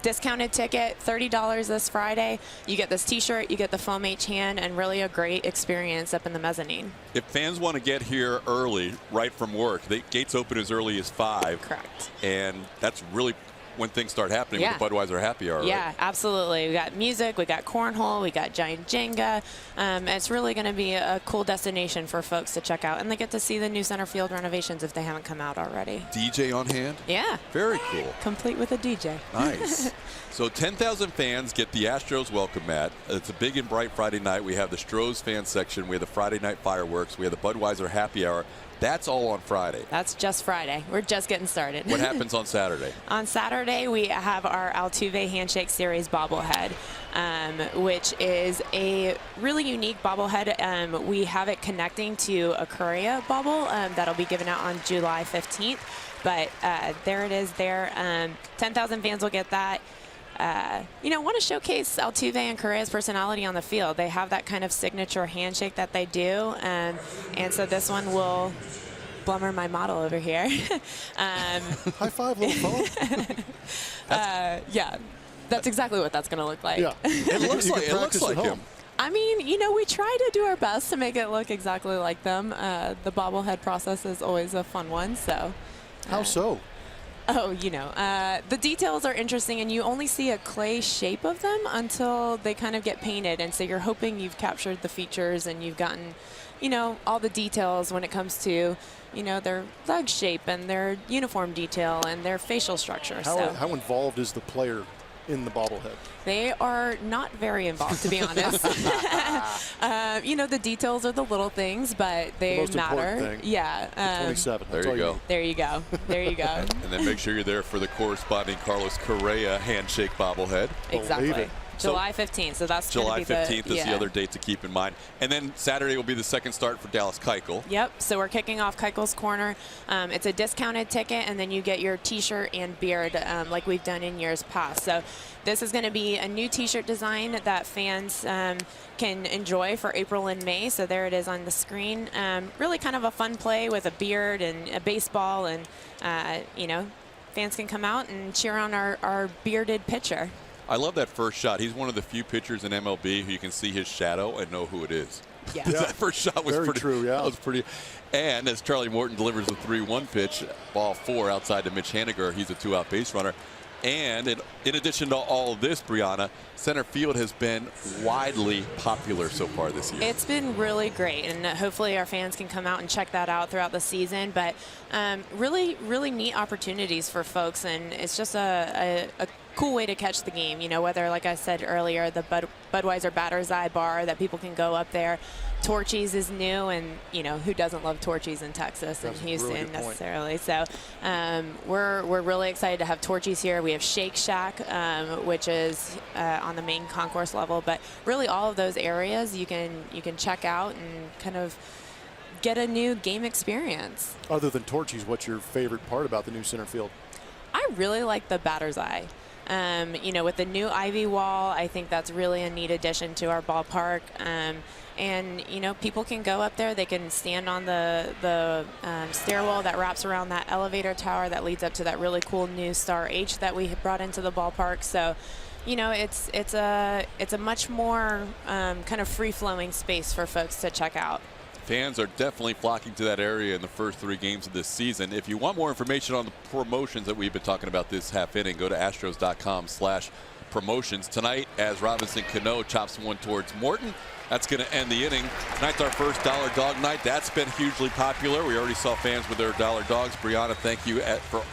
discounted ticket, $30 this Friday. You get this T-shirt, you get the foam H hand, and really a great experience up in the mezzanine. If fans want to get here early, right from work, the gates open as early as 5. Correct. And that's really when things start happening with the Budweiser happy hour. Yeah, right? absolutely. We got music, we got cornhole, we got giant Jenga. It's really going to be a cool destination for folks to check out, and they get to see the new center field renovations if they haven't come out already. DJ on hand? Yeah. Very cool. Complete with a DJ. Nice. So 10,000 fans get the Astros welcome mat. It's a big and bright Friday night. We have the Stros fan section. We have the Friday night fireworks. We have the Budweiser happy hour. That's all on Friday. That's just Friday. We're just getting started. What happens on Saturday? On Saturday, we have our Altuve Handshake Series bobblehead, which is a really unique bobblehead. We have it connecting to a Correa bobble that'll be given out on July 15th. But there it is there. 10,000 fans will get that. You know, want to showcase Altuve and Correa's personality on the field. They have that kind of signature handshake that they do, and so this one will Blummer, my model over here. High five, little fella. Yeah, that's exactly what that's going to look like. Yeah, It looks like him. I mean, you know, we try to do our best to make it look exactly like them. The bobblehead process is always a fun one. So. How so? Oh, you know, the details are interesting, and you only see a clay shape of them until they kind of get painted. And so you're hoping you've captured the features and you've gotten, you know, all the details when it comes to, you know, their leg shape and their uniform detail and their facial structure. How involved is the player in the bobblehead? They are not very involved, to be honest. You know, the details are the little things, but they the most matter. Important thing. Yeah. 27. There you go. There you go. There you go. And then make sure you're there for the corresponding Carlos Correa handshake bobblehead. Exactly. it. July 15th. So that's July gonna be 15th is the other date to keep in mind. And then Saturday will be the second start for Dallas Keuchel. Yep. So we're kicking off Keuchel's Corner. It's a discounted ticket, and then you get your T-shirt and beard like we've done in years past. So this is going to be a new T-shirt design that fans can enjoy for April and May. So there it is on the screen. Really kind of a fun play with a beard and a baseball, and you know, fans can come out and cheer on our bearded pitcher. I love that first shot. He's one of the few pitchers in MLB who you can see his shadow and know who it is. Yeah. That first shot was Very pretty true, yeah. That was pretty. And as Charlie Morton delivers the 3-1 pitch, ball 4 outside to Mitch Haniger, he's a 2-out base runner. And in addition to all of this, Brianna, center field has been widely popular so far this year. It's been really great, and hopefully our fans can come out and check that out throughout the season. But really, really neat opportunities for folks, and it's just a cool way to catch the game. You know, whether, like I said earlier, the Budweiser Batter's Eye bar that people can go up there. Torchies is new, and you know, who doesn't love Torchies in Texas and Houston really necessarily? So we're really excited to have Torchies here. We have Shake Shack, which is on the main concourse level, but really all of those areas you can check out and kind of get a new game experience. Other than Torchies, what's your favorite part about the new center field? I really like the Batter's Eye. You know, with the new ivy wall, I think that's really a neat addition to our ballpark. And you know, people can go up there. They can stand on the stairwell that wraps around that elevator tower that leads up to that really cool new Star H that we brought into the ballpark. So, you know, it's a much more kind of free-flowing space for folks to check out. Fans are definitely flocking to that area in the first 3 games of this season. If you want more information on the promotions that we've been talking about this half inning, go to astros.com/promotions. Tonight, as Robinson Cano chops one towards Morton, that's going to end the inning. Tonight's our first dollar dog night. That's been hugely popular. We already saw fans with their dollar dogs. Brianna, thank you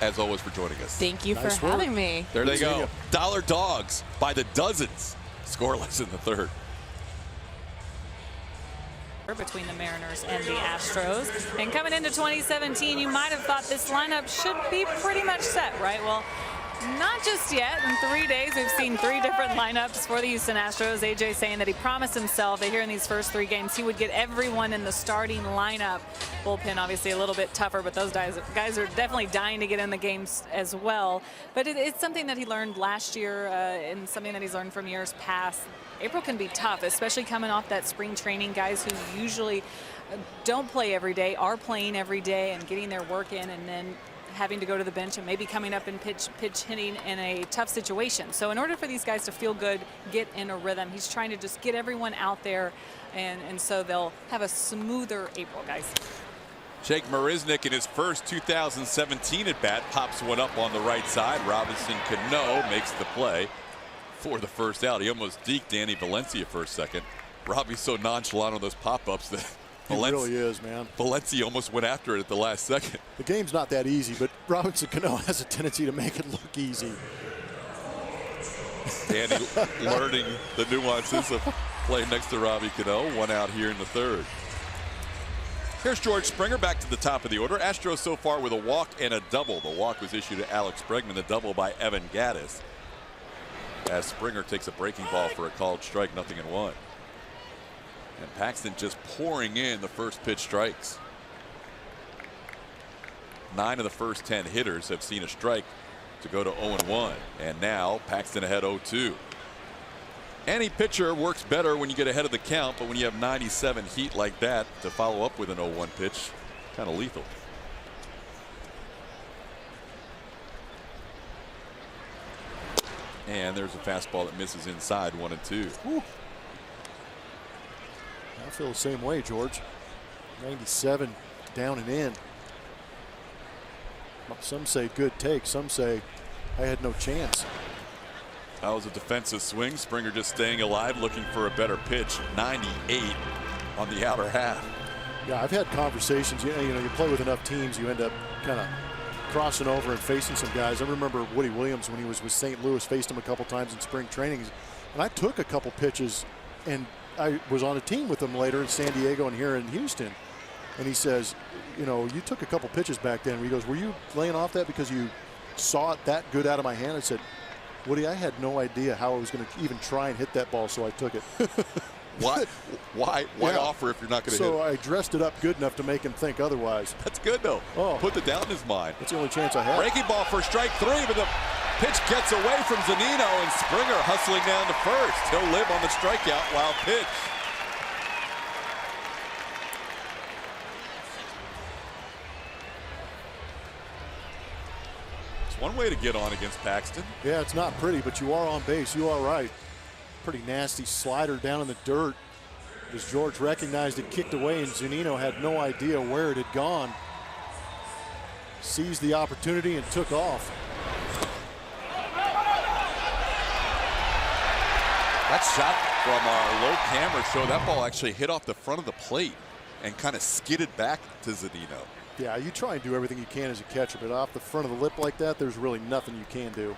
as always for joining us. Thank you for having me. There they go. Dollar dogs by the dozens. Scoreless in the third. Between the Mariners and the Astros. And coming into 2017, you might have thought this lineup should be pretty much set, right? Well, not just yet. In 3 days, we've seen 3 different lineups for the Houston Astros. AJ saying that he promised himself that here in these first 3 games, he would get everyone in the starting lineup. Bullpen obviously a little bit tougher, but those guys are definitely dying to get in the games as well. But it's something that he learned last year and something that he's learned from years past. April can be tough, especially coming off that spring training. Guys who usually don't play every day are playing every day and getting their work in, and then having to go to the bench and maybe coming up and pitch hitting in a tough situation. So in order for these guys to feel good, get in a rhythm, he's trying to just get everyone out there, and so they'll have a smoother April, guys. Jake Marisnick in his first 2017 at bat pops one up on the right side. Robinson Cano makes the play for the first out. He almost deked Danny Valencia for a second. Robbie's so nonchalant on those pop-ups that He really is, man. Valencia almost went after it at the last second. The game's not that easy, but Robinson Cano has a tendency to make it look easy. Danny learning the nuances of playing next to Robbie Cano. One out here in the third. Here's George Springer back to the top of the order. Astros so far with a walk and a double. The walk was issued to Alex Bregman, the double by Evan Gattis. As Springer takes a breaking ball for a called strike, 0-1. And Paxton just pouring in the first pitch strikes. 9 of the first 10 hitters have seen a strike to go to 0-1. And now Paxton ahead 0-2. Any pitcher works better when you get ahead of the count, but when you have 97 heat like that to follow up with an 0-1 pitch, kind of lethal. And there's a fastball that misses inside, 1-2. Whew. I feel the same way, George. 97 down and in. Some say good take. Some say I had no chance. That was a defensive swing. Springer just staying alive, looking for a better pitch. 98 on the outer half. Yeah, I've had conversations. You know, you play with enough teams, you end up kind of crossing over and facing some guys. I remember Woody Williams when he was with St. Louis, faced him a couple times in spring training, and I took a couple pitches, and I was on a team with him later in San Diego and here in Houston. And he says, you know, you took a couple pitches back then. He goes, were you laying off that because you saw it that good out of my hand? I said, Woody, I had no idea how I was going to even try and hit that ball, so I took it. Why offer if you're not going to hit it? So I dressed it up good enough to make him think otherwise. That's good, though. Oh. Put the doubt in his mind. That's the only chance I had. Breaking ball for strike 3, but the pitch gets away from Zunino, and Springer hustling down to first. He'll live on the strikeout. Wild pitch. It's one way to get on against Paxton. Yeah, it's not pretty, but you are on base. You are right. Pretty nasty slider down in the dirt. As George recognized it, kicked away, and Zunino had no idea where it had gone. Seized the opportunity and took off. That shot from our low camera showed that ball actually hit off the front of the plate and kind of skidded back to Zunino. Yeah, you try and do everything you can as a catcher, but off the front of the lip like that, there's really nothing you can do.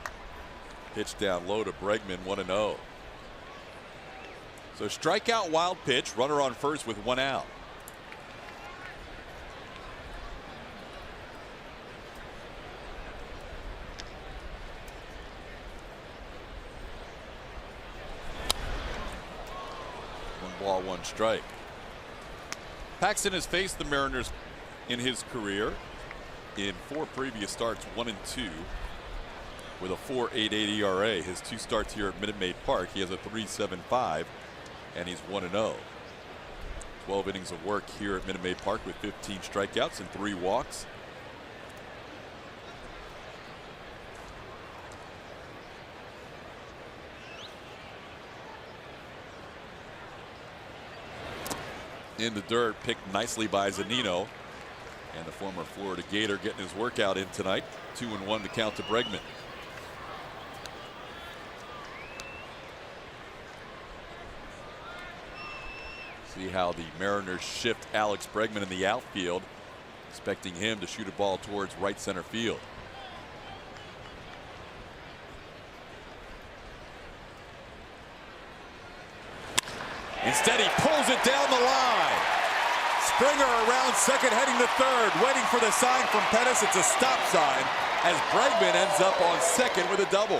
Pitch down low to Bregman, 1-0. So strikeout, wild pitch, runner on first with 1 out. Ball, 1 strike. Paxton has faced the Mariners in his career in 4 previous starts, 1 and 2, with a 4.88 ERA. His 2 starts here at Minute Maid Park, he has a 3.75, and he's 1-0. 12 innings of work here at Minute Maid Park with 15 strikeouts and 3 walks. In the dirt, picked nicely by Zunino, and the former Florida Gator getting his workout in tonight. 2-1 to count to Bregman. See how the Mariners shift Alex Bregman in the outfield, expecting him to shoot a ball towards right center field. Instead, he pulls it down the line. Springer around second, heading to third, waiting for the sign from Pettis. It's a stop sign as Bregman ends up on second with a double.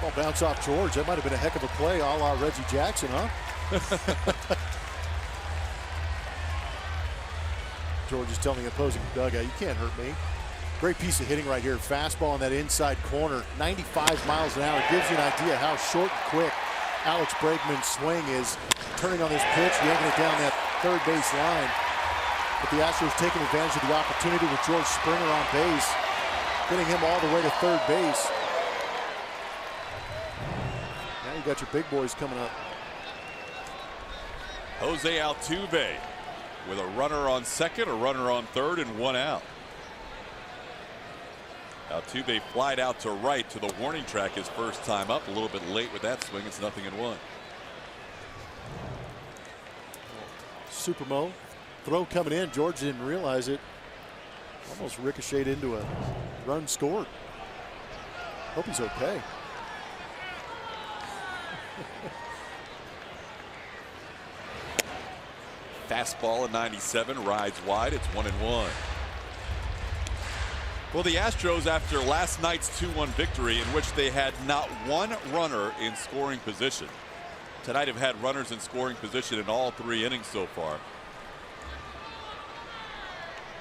Ball bounce off George. That might have been a heck of a play, a la Reggie Jackson, huh? George is telling the opposing dugout, you can't hurt me. Great piece of hitting right here. Fastball in that inside corner, 95 miles an hour. Gives you an idea how short and quick Alex Bregman's swing is. Turning on this pitch, yanking it down that third base line. But the Astros taking advantage of the opportunity with George Springer on base, getting him all the way to third base. Now you got your big boys coming up. Jose Altuve with a runner on second, a runner on third, and 1 out. Altuve flied out to right to the warning track his first time up. A little bit late with that swing. It's 0-1. Supermo throw coming in. George didn't realize it. Almost ricocheted into a run scored. Hope he's okay. Fastball at 97, rides wide. It's 1-1. Well, the Astros, after last night's 2-1 victory in which they had not one runner in scoring position, tonight have had runners in scoring position in all 3 innings so far.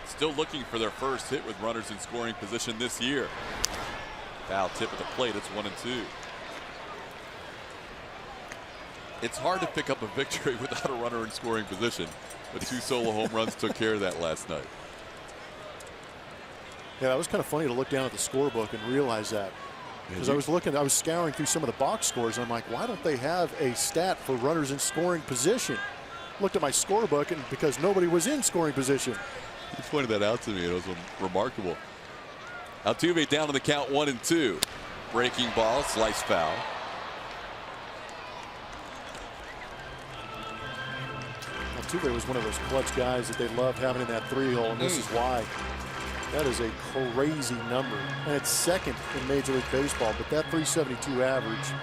Still looking for their first hit with runners in scoring position this year. Foul tip at the plate. It's 1-2. It's hard to pick up a victory without a runner in scoring position, but 2 solo home runs took care of that last night. Yeah, it was kind of funny to look down at the scorebook and realize that. Because I was scouring through some of the box scores, and I'm like, why don't they have a stat for runners in scoring position? Looked at my scorebook, and because nobody was in scoring position. You pointed that out to me. It was remarkable. Altuve down to the count, 1-2. Breaking ball, slice foul. Altuve was one of those clutch guys that they loved having in that 3-hole, and this is why. That is a crazy number, and it's second in Major League Baseball, but that 372 average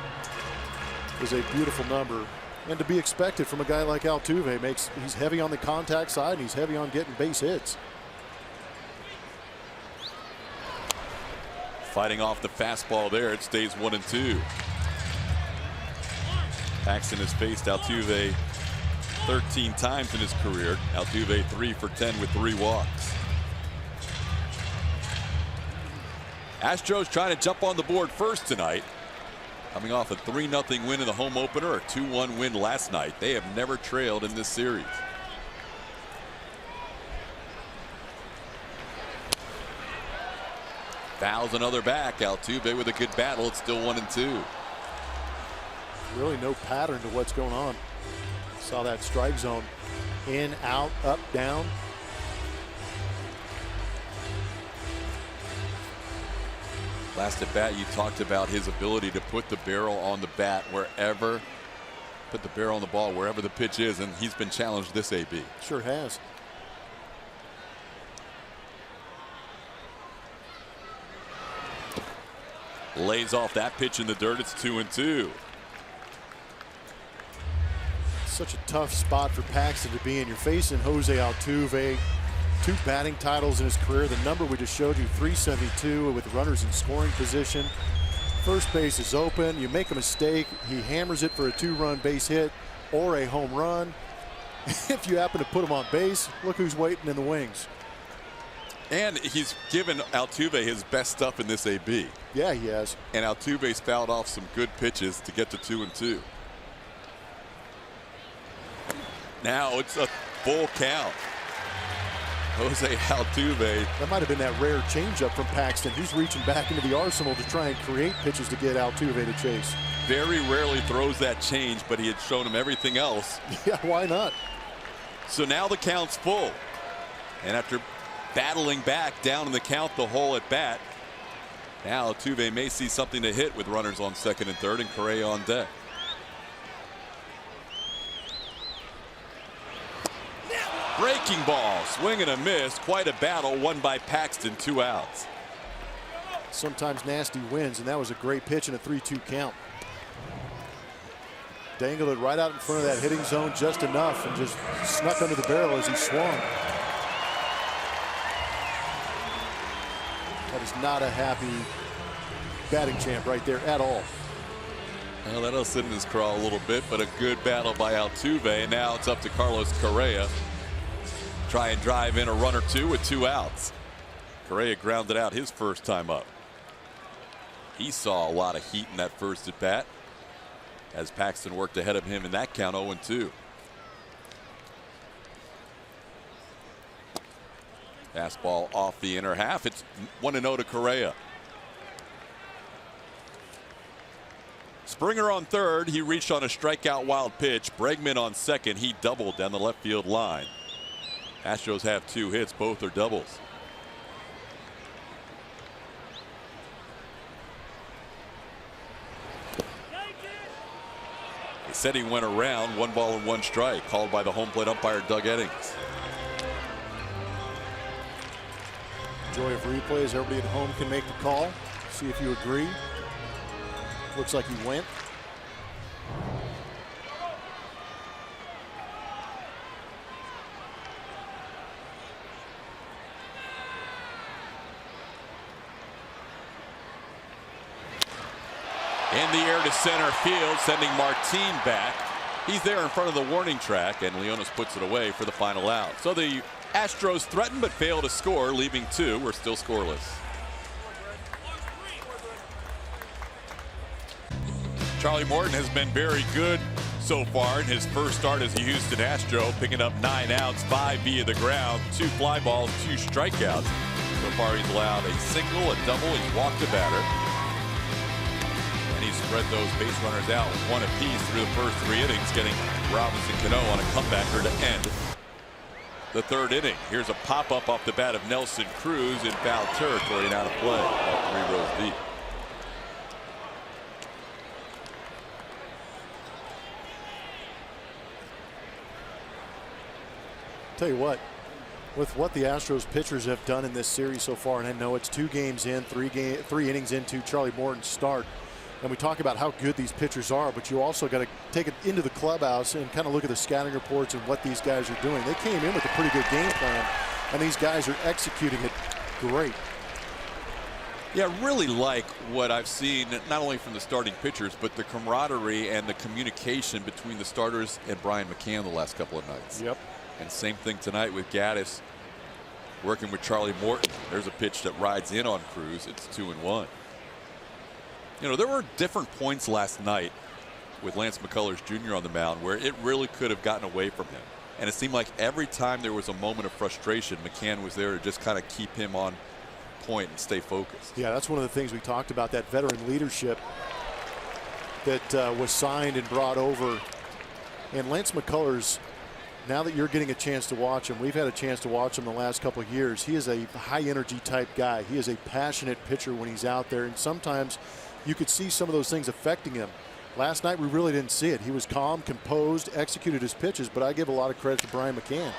is a beautiful number, and to be expected from a guy like Altuve. He's heavy on the contact side, and he's heavy on getting base hits. Fighting off the fastball there. It stays 1-2. Paxton has faced Altuve 13 times in his career. Altuve 3 for 10 with 3 walks. Astros trying to jump on the board first tonight. Coming off a 3-0 win in the home opener, a 2-1 win last night. They have never trailed in this series. Fouls another back. Altuve with a good battle. It's still 1-2. Really no pattern to what's going on. Saw that strike zone. In, out, up, down. Last at bat, you talked about his ability to put the barrel on the bat wherever, put the barrel on the ball wherever the pitch is, and he's been challenged this AB. Sure has. Lays off that pitch in the dirt. It's 2-2. Such a tough spot for Paxton to be in. You're facing Jose Altuve, 2 batting titles in his career. The number we just showed you, 372 with runners in scoring position. First base is open. You make a mistake, he hammers it for a 2-run base hit or a home run. If you happen to put him on base, look who's waiting in the wings. And he's given Altuve his best stuff in this AB. Yeah, he has. And Altuve's fouled off some good pitches to get to 2-2. Now it's a full count. Jose Altuve. That might have been that rare changeup from Paxton. He's reaching back into the arsenal to try and create pitches to get Altuve to chase. Very rarely throws that change, but he had shown him everything else. Yeah, why not? So now the count's full. And after battling back down in the count the whole at bat, now Altuve may see something to hit with runners on second and third and Correa on deck. Breaking ball, swing and a miss. Quite a battle won by Paxton. 2 outs. Sometimes nasty wins, and that was a great pitch in a 3-2 count. Dangled it right out in front of that hitting zone just enough and just snuck under the barrel as he swung. That is not a happy batting champ right there at all. Well, that'll sit in his craw a little bit, but a good battle by Altuve. And now it's up to Carlos Correa. Try and drive in a run or 2 with 2 outs. Correa grounded out his first time up. He saw a lot of heat in that first at bat as Paxton worked ahead of him in that count. 0-2. Fastball off the inner half. It's 1-0 to Correa. Springer on third. He reached on a strikeout wild pitch. Bregman on second. He doubled down the left field line. Astros have 2 hits. Both are doubles. They said he went around. 1 ball and 1 strike. Called by the home plate umpire Doug Eddings. Joy of replays. Everybody at home can make the call. See if you agree. Looks like he went. In the air to center field, sending Martin back. He's there in front of the warning track, and Leonis puts it away for the final out. So the Astros threaten but fail to score, leaving 2. We're still scoreless. Charlie Morton has been very good so far in his first start as a Houston Astro, picking up 9 outs, 5 via the ground, 2 fly balls, 2 strikeouts. So far he's allowed a single, a double, he's walked a batter. And he's spread those base runners out 1 apiece through the first 3 innings, getting Robinson Cano on a comebacker to end the 3rd inning. Here's a pop-up off the bat of Nelson Cruz in foul territory and out of play. 3 rows deep. Tell you what, with what the Astros pitchers have done in this series so far, and I know it's 2 games in, 3 innings into Charlie Morton's start, and we talk about how good these pitchers are, but you also got to take it into the clubhouse and kind of look at the scouting reports and what these guys are doing. They came in with a pretty good game plan, and these guys are executing it great. Yeah, really like what I've seen, not only from the starting pitchers, but the camaraderie and the communication between the starters and Brian McCann the last couple of nights. Yep. And same thing tonight with Gaddis working with Charlie Morton. There's a pitch that rides in on Cruz. It's 2-1. You know, there were different points last night with Lance McCullers Jr. on the mound where it really could have gotten away from him. And it seemed like every time there was a moment of frustration, McCann was there to just kind of keep him on point and stay focused. Yeah, that's one of the things we talked about, that veteran leadership that was signed and brought over. And Lance McCullers, now that you're getting a chance to watch him, we've had a chance to watch him the last couple of years. He is a high energy type guy. He is a passionate pitcher when he's out there, and sometimes you could see some of those things affecting him. Last night we really didn't see it. He was calm, composed, executed his pitches, but I give a lot of credit to Brian McCann.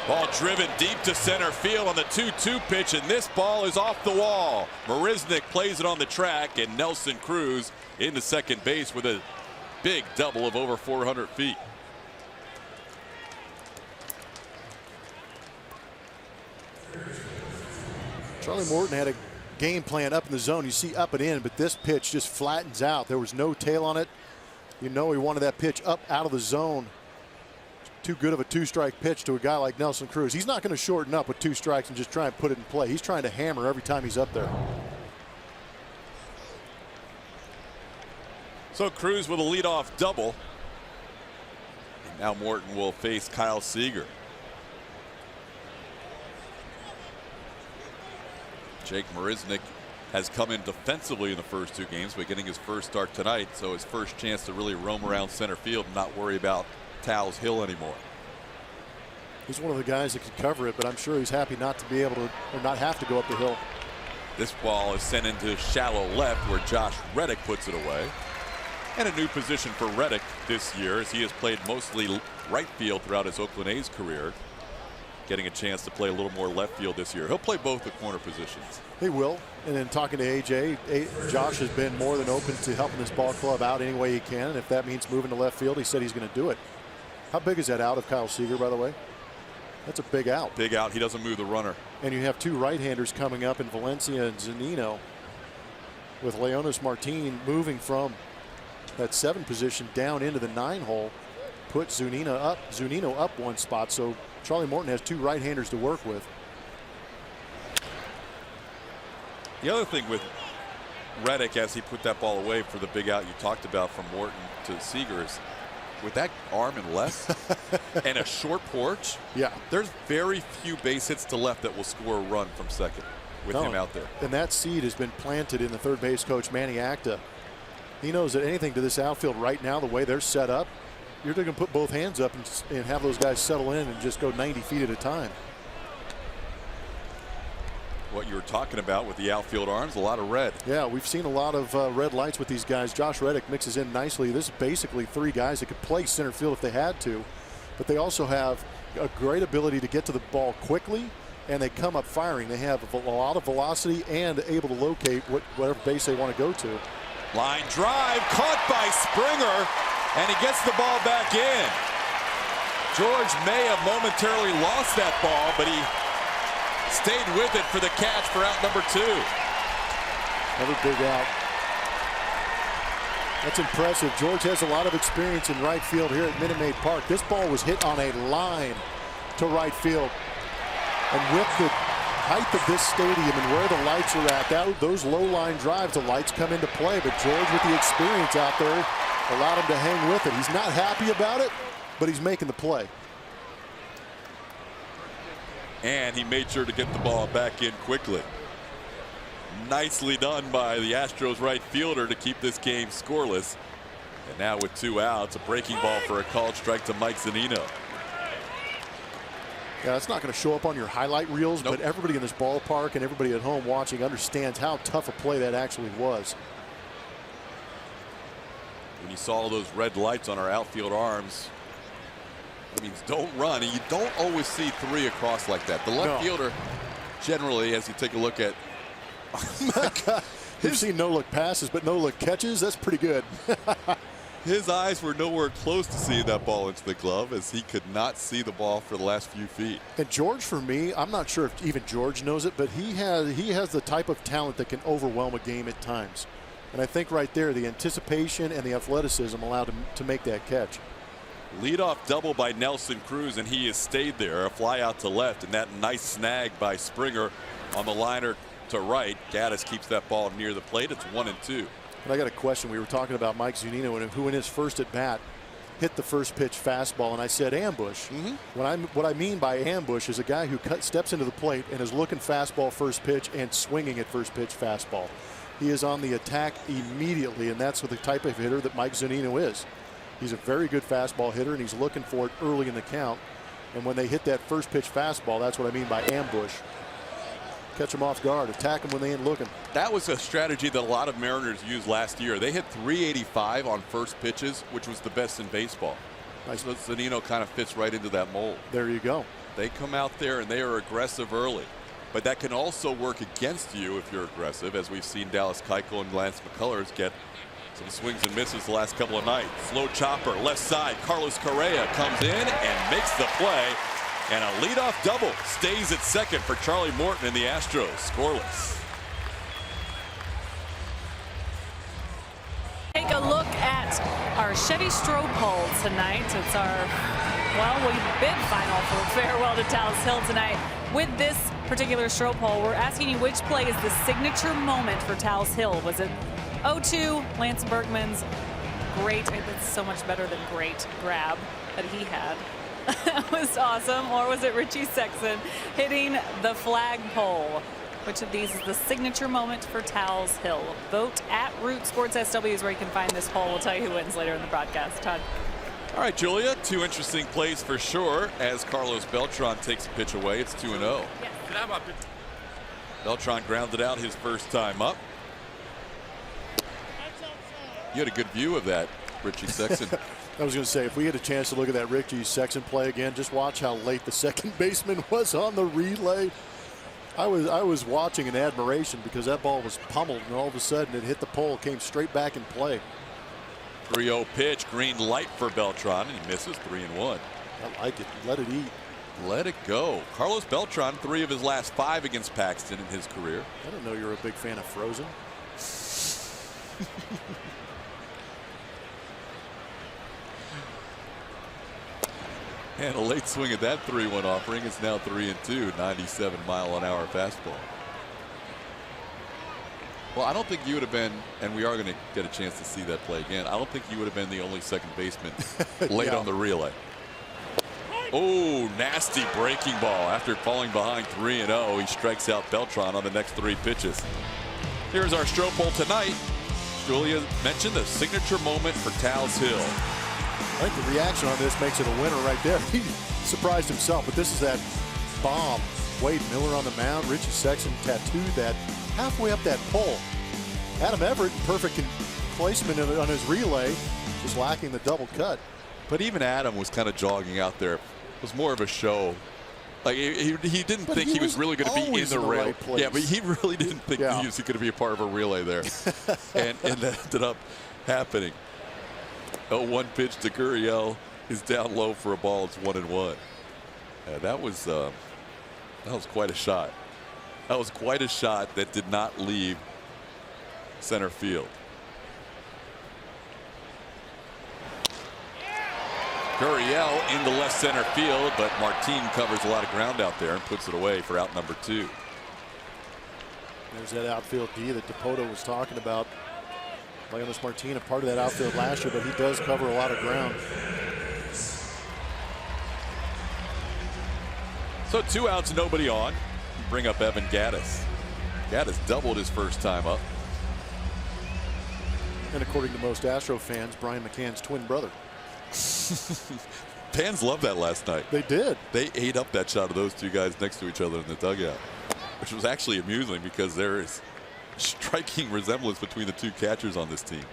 Ball driven deep to center field on the 2-2 pitch, and this ball is off the wall. Marisnick plays it on the track, and Nelson Cruz into second base with a big double of over 400 feet. Charlie Morton had a game plan up in the zone. You see up and in, but this pitch just flattens out. There was no tail on it. You know he wanted that pitch up out of the zone. Too good of a two-strike pitch to a guy like Nelson Cruz. He's not going to shorten up with 2 strikes and just try and put it in play. He's trying to hammer every time he's up there. So Cruz with a leadoff double. And now Morton will face Kyle Seager. Jake Marisnick has come in defensively in the first 2 games, but getting his first start tonight, so his first chance to really roam around center field and not worry about Towles Hill anymore. He's one of the guys that can cover it, but I'm sure he's happy not to be able to, or not have to go up the hill. This ball is sent into shallow left where Josh Reddick puts it away. And a new position for Reddick this year, as he has played mostly right field throughout his Oakland A's career. Getting a chance to play a little more left field this year. He'll play both the corner positions. He will. And then talking to AJ, Josh has been more than open to helping this ball club out any way he can. And if that means moving to left field, he said he's going to do it. How big is that out of Kyle Seager, by the way? That's a big out. Big out. He doesn't move the runner. And you have 2 right-handers coming up in Valencia and Zunino, with Leonis Martin moving from that 7 position down into the 9 hole. Put Zunino up 1 spot. So Charlie Morton has 2 right-handers to work with. The other thing with Reddick, as he put that ball away for the big out you talked about from Morton to Seager, is with that arm and left and a short porch, yeah, there's very few base hits to left that will score a run from second with him out there. And that seed has been planted in the third base coach Manny Acta. He knows that anything to this outfield right now, the way they're set up, you're going to put both hands up and have those guys settle in and just go 90 feet at a time. What you were talking about with the outfield arms, a lot of red. Yeah, we've seen a lot of red lights with these guys. Josh Reddick mixes in nicely. This is basically 3 guys that could play center field if they had to, but they also have a great ability to get to the ball quickly, and they come up firing. They have a lot of velocity and able to locate whatever base they want to go to. Line drive caught by Springer, and he gets the ball back in. George may have momentarily lost that ball, but he stayed with it for the catch for out number 2. Another big out. That's impressive. George has a lot of experience in right field here at Minute Maid Park. This ball was hit on a line to right field. And with the height of this stadium and where the lights are at, those low line drives, the lights come into play. But George, with the experience out there, allowed him to hang with it. He's not happy about it, but he's making the play. And he made sure to get the ball back in quickly. Nicely done by the Astros right fielder to keep this game scoreless. And now with 2 outs, a breaking ball for a called strike to Mike Zunino. Yeah, it's not going to show up on your highlight reels, but everybody in this ballpark and everybody at home watching understands how tough a play that actually was. When you saw those red lights on our outfield arms, that means don't run, and you don't always see 3 across like that. The left fielder generally, as you take a look at, you've seen no-look passes, but no-look catches. That's pretty good. His eyes were nowhere close to seeing that ball into the glove, as he could not see the ball for the last few feet. And George, for me, I'm not sure if even George knows it, but he has the type of talent that can overwhelm a game at times. And I think right there, the anticipation and the athleticism allowed him to make that catch. Leadoff double by Nelson Cruz, and he has stayed there. A fly out to left, and that nice snag by Springer on the liner to right. Gaddis keeps that ball near the plate. It's 1-2. And I got a question. We were talking about Mike Zunino, who in his first at bat hit the first pitch fastball, and I said ambush. What I mean by ambush is a guy who steps into the plate and is looking fastball first pitch and swinging at first pitch fastball. He is on the attack immediately, and that's what the type of hitter that Mike Zunino is. He's a very good fastball hitter, and he's looking for it early in the count. And when they hit that first pitch fastball, that's what I mean by ambush. Catch them off guard, attack them when they ain't looking. That was a strategy that a lot of Mariners used last year. They hit 385 on first pitches, which was the best in baseball. Nice. So Zunino kind of fits right into that mold. There you go. They come out there and they are aggressive early. But that can also work against you if you're aggressive, as we've seen Dallas Keuchel and Lance McCullers get some swings and misses the last couple of nights. Slow chopper, left side. Carlos Correa comes in and makes the play. And a leadoff double stays at second for Charlie Morton and the Astros. Scoreless. Take a look at our Chevy Stroh poll tonight. It's our, well, we've been final for farewell to Talus Hill tonight. With this particular Stroh poll, we're asking you which play is the signature moment for Talus Hill. Was it 0-2, Lance Bergman's great, it's so much better than great, grab that he had? That was awesome. Or was it Richie Sexson hitting the flagpole? Which of these is the signature moment for Talus Hill? Vote at Root Sports SW is where you can find this poll. We'll tell you who wins later in the broadcast. Todd. All right, Julia, two interesting plays for sure as Carlos Beltran takes a pitch away. It's 2-0. Yes. Beltran grounded out his first time up. You had a good view of that, Richie Sexson. I was going to say, if we had a chance to look at that Richie Sexson play again, just watch how late the second baseman was on the relay. I was watching in admiration because that ball was pummeled, and all of a sudden it hit the pole, came straight back in play. 3-0 pitch, green light for Beltran, and he misses. 3-1. I like it. Let it eat. Let it go. Carlos Beltran, 3 of his last 5 against Paxton in his career. I don't know you're a big fan of Frozen. And a late swing at that 3-1 offering. It's now 3-2, 97-mile-an-hour fastball. Well, I don't think you would have been, and we are going to get a chance to see that play again. I don't think you would have been the only second baseman late on the relay. Oh, nasty breaking ball. After falling behind 3-0, he strikes out Beltran on the next 3 pitches. Here's our Stroh poll tonight. Julia mentioned the signature moment for Talus Hill. I think the reaction on this makes it a winner right there. He surprised himself, but this is that bomb. Wade Miller on the mound. Richie Sexson tattooed that halfway up that pole. Adam Everett, perfect placement on his relay, just lacking the double cut. But even Adam was kind of jogging out there. It was more of a show. Like he didn't think he was really going to be in the rail. Right place. Yeah, but he really didn't think he was going to be a part of a relay there. and that ended up happening. 0-1 pitch to Gurriel is down low for a ball. It's 1-1. That was quite a shot. That was quite a shot that did not leave center field. Gurriel into left center field, but Martin covers a lot of ground out there and puts it away for out number 2. There's that outfield D that DePoto was talking about. Leonis Martin, a part of that outfield last year, but he does cover a lot of ground. So 2 outs, nobody on. Bring up Evan Gaddis. Gaddis doubled his first time up. And according to most Astro fans, Brian McCann's twin brother. Fans loved that last night. They did. They ate up that shot of those 2 guys next to each other in the dugout, which was actually amusing because there is striking resemblance between the 2 catchers on this team.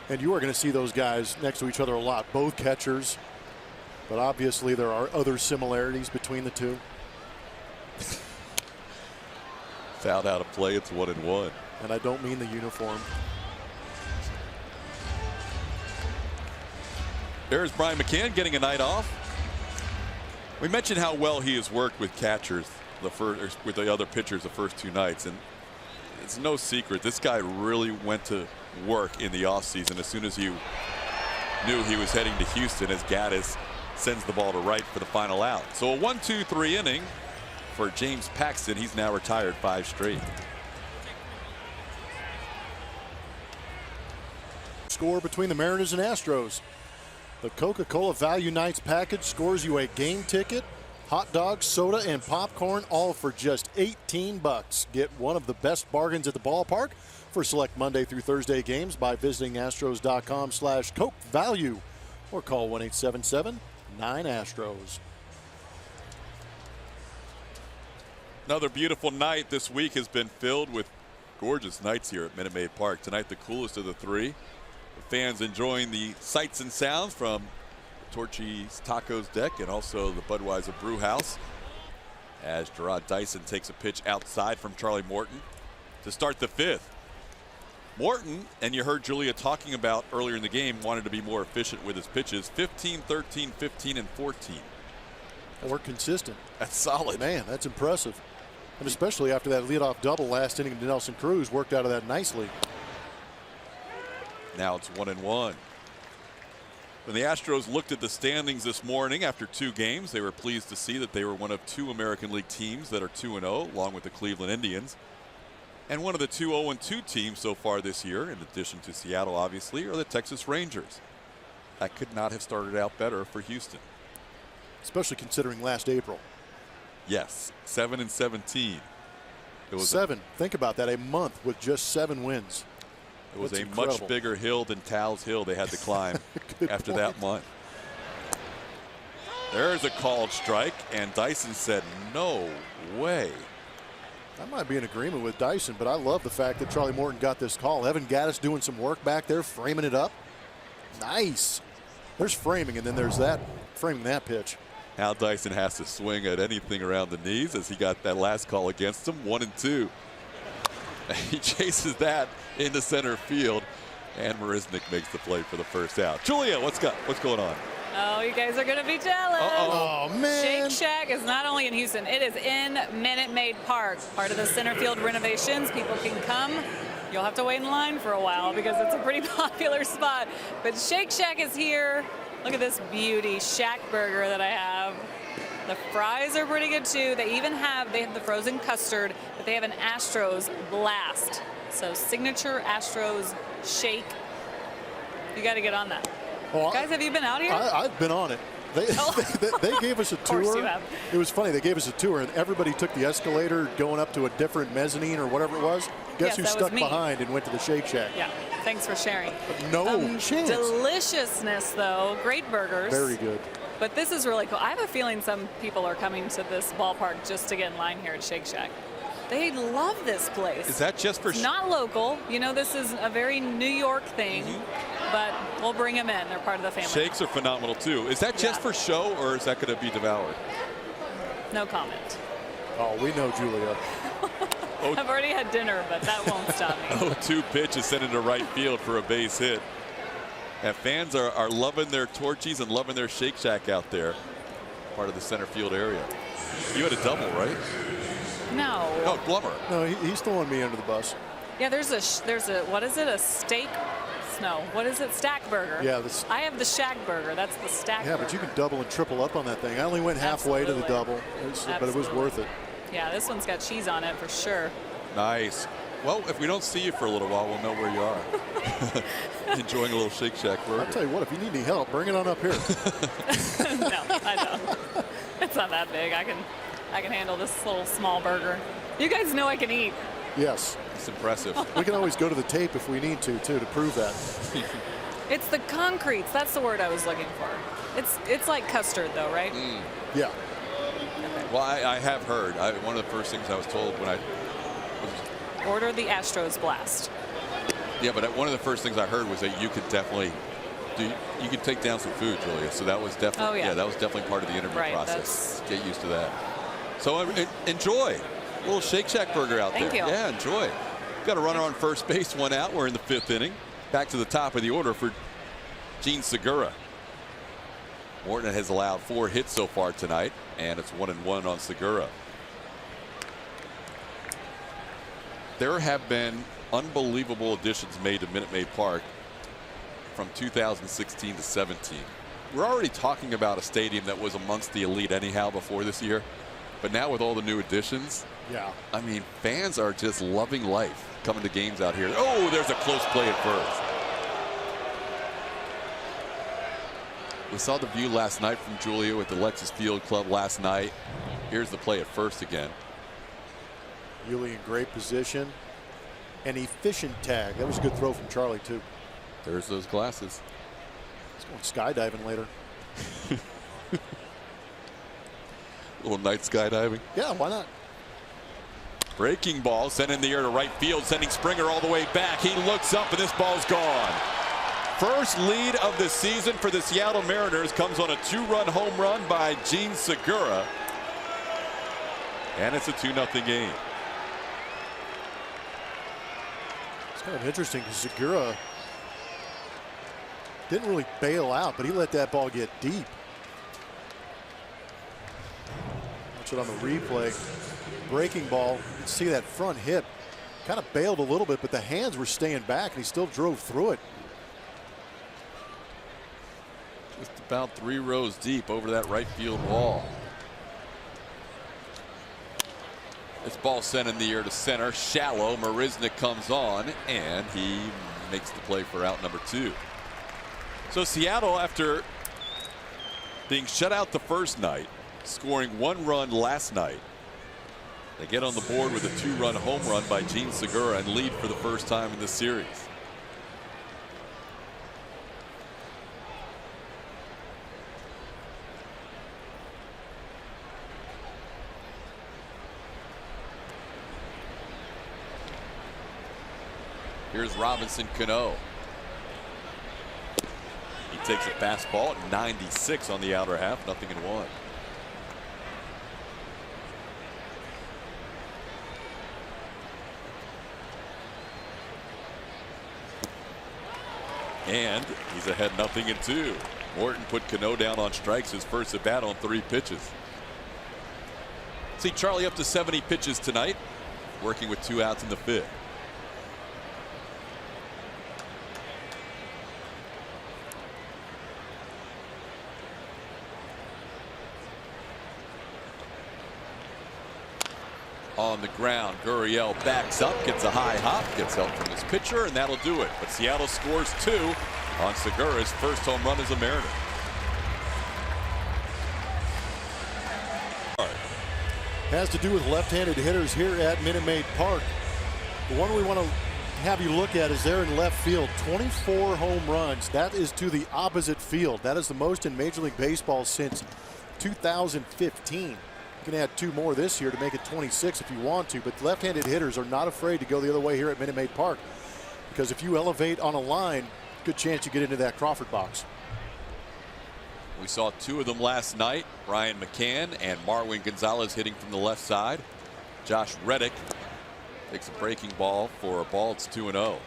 And you are going to see those guys next to each other a lot, both catchers. But obviously there are other similarities between the 2. Fouled out of play. It's 1-1. And I don't mean the uniform. There's Brian McCann getting a night off. We mentioned how well he has worked with catchers with the other pitchers the first 2 nights, and it's no secret this guy really went to work in the offseason as soon as he knew he was heading to Houston, as Gaddis sends the ball to right for the final out. So a 1-2-3 inning for James Paxton. He's now retired 5 straight. Score between the Mariners and Astros. The Coca-Cola Value Nights package scores you a game ticket, hot dogs, soda, and popcorn, all for just $18. Get one of the best bargains at the ballpark for select Monday through Thursday games by visiting Astros.com/Coke Value or call 1-877-9-ASTROS. Another beautiful night this week has been filled with gorgeous nights here at Minute Maid Park. Tonight, the coolest of the 3. The fans enjoying the sights and sounds from Torchy's Tacos deck and also the Budweiser Brew House. as Gerard Dyson takes a pitch outside from Charlie Morton to start the 5th. Morton, and you heard Julia talking about earlier in the game, wanted to be more efficient with his pitches. 15, 13, 15, and 14. We're consistent. That's solid. Man, that's impressive. And especially after that leadoff double last inning to Nelson Cruz, worked out of that nicely. Now it's 1-1. When the Astros looked at the standings this morning after 2 games, they were pleased to see that they were one of 2 American League teams that are 2-0, along with the Cleveland Indians. And one of the 2 0-2 teams so far this year, in addition to Seattle, obviously, are the Texas Rangers. That could not have started out better for Houston. Especially considering last April. Yes, 7-17. It was 7. Think about that. A month with just 7 wins. It was That's a incredible. much bigger hill than Taos Hill they had to climb after that month. There's a called strike, and Dyson said, no way. I might be in agreement with Dyson, but I love the fact that Charlie Morton got this call. Evan Gattis doing some work back there, framing it up. Nice. There's framing, and then there's that, framing that pitch. Now Dyson has to swing at anything around the knees as he got that last call against him, 1-2. He chases that into center field, and Marisnik makes the play for the first out. Julia, what's going on? Oh, you guys are going to be jealous. Oh, man. Shake Shack is not only in Houston, it is in Minute Maid Park, part of the center field renovations. People can come. You'll have to wait in line for a while because it's a pretty popular spot. But Shake Shack is here. Look at this beauty Shack burger that I have. The fries are pretty good too. They have the frozen custard, but they have an Astros blast. So signature Astros shake. You got to get on that. Oh, Guys, have you been out here? I've been on it. They gave us a tour. Of course you have. It was funny. They gave us a tour, and everybody took the escalator going up to a different mezzanine or whatever it was. Guess Yes, who that was stuck me. behind and went to the Shake Shack? Yeah, thanks for sharing. No chance. Deliciousness, though. Great burgers. Very good. But this is really cool. I have a feeling some people are coming to this ballpark just to get in line here at Shake Shack. They love this place. Is that just for It's not local. You know, this is a very New York thing, but we'll bring them in. They're part of the family. Shakes are phenomenal too. Is that just for show, or is that going to be devoured? No comment. Oh, we know Julia. I've already had dinner, but that won't stop me. 0-2 pitch is sent into right field for a base hit. And fans are loving their Torchies and loving their Shake Shack out there, part of the center field area. You had a double, right? No. No, Blummer. No, he's throwing me under the bus. Yeah, there's a what is it? A steak? No, what is it? Stack burger. Yeah, I have the Shack burger. That's the stack burger. but you can double and triple up on that thing. I only went halfway to the double, but it was worth it. Yeah, this one's got cheese on it for sure. Nice. Well, if we don't see you for a little while, we'll know where you are. Enjoying a little Shake Shack burger. I'll tell you what, if you need any help, bring it on up here. No, I don't. It's not that big. I can handle this little small burger. You guys know I can eat. Yes. It's impressive. We can always go to the tape if we need to, too, to prove that. It's the concretes. That's the word I was looking for. It's like custard, though, right? Yeah. Well, I have heard. One of the first things I was told when I was Order the Astros blast. Yeah, but one of the first things I heard was that you could definitely you could take down some food, Julia. So that was definitely that was definitely part of the interview process. Get used to that. So enjoy a little Shake Shack burger out Thank there. you. Yeah, enjoy. Got a runner on first base, 1 out. We're in the 5th inning. Back to the top of the order for Gene Segura. Morton has allowed 4 hits so far tonight, and it's 1-1 on Segura. There have been unbelievable additions made to Minute Maid Park from 2016 to 17. We're already talking about a stadium that was amongst the elite anyhow before this year, but now with all the new additions, I mean, fans are just loving life coming to games out here. Oh, there's a close play at first. We saw the view last night from Julia with the Lexus Field Club last night. Here's the play at first again. Yuli in great position. An efficient tag. That was a good throw from Charlie, too. There's those glasses. He's going skydiving later. A little night skydiving. Yeah, why not? Breaking ball sent in the air to right field, sending Springer all the way back. He looks up and this ball's gone. First lead of the season for the Seattle Mariners comes on a 2-run home run by Gene Segura. And it's a 2-0 game. It's kind of interesting because Segura didn't really bail out, but he let that ball get deep. Watch it on the replay. Breaking ball. You can see that front hip kind of bailed a little bit, but the hands were staying back, and he still drove through it. Just about 3 rows deep over that right field wall. This ball sent in the air to center. Shallow. Marisnik comes on, and he makes the play for out number 2. So Seattle, after being shut out the first night, scoring 1 run last night, they get on the board with a 2-run home run by Jean Segura and lead for the first time in this series. Here's Robinson Cano. He takes a fastball at 96 on the outer half, 0-1. And he's ahead 0-2. Morton put Cano down on strikes, his first at bat on 3 pitches. See Charlie up to 70 pitches tonight, working with 2 outs in the 5th. On the ground, Gurriel backs up, gets a high hop, gets help from his pitcher, and that'll do it. But Seattle scores 2 on Segura's first home run as a Mariner. Has to do with left-handed hitters here at Minute Maid Park. The one we want to have you look at is there in left field. 24 home runs. That is to the opposite field. That is the most in Major League Baseball since 2015. You can add 2 more this year to make it 26 if you want to, but left-handed hitters are not afraid to go the other way here at Minute Maid Park, because if you elevate on a line, good chance you get into that Crawford box. We saw 2 of them last night. Brian McCann and Marwin Gonzalez hitting from the left side. Josh Reddick takes a breaking ball for a ball. It's 2-0.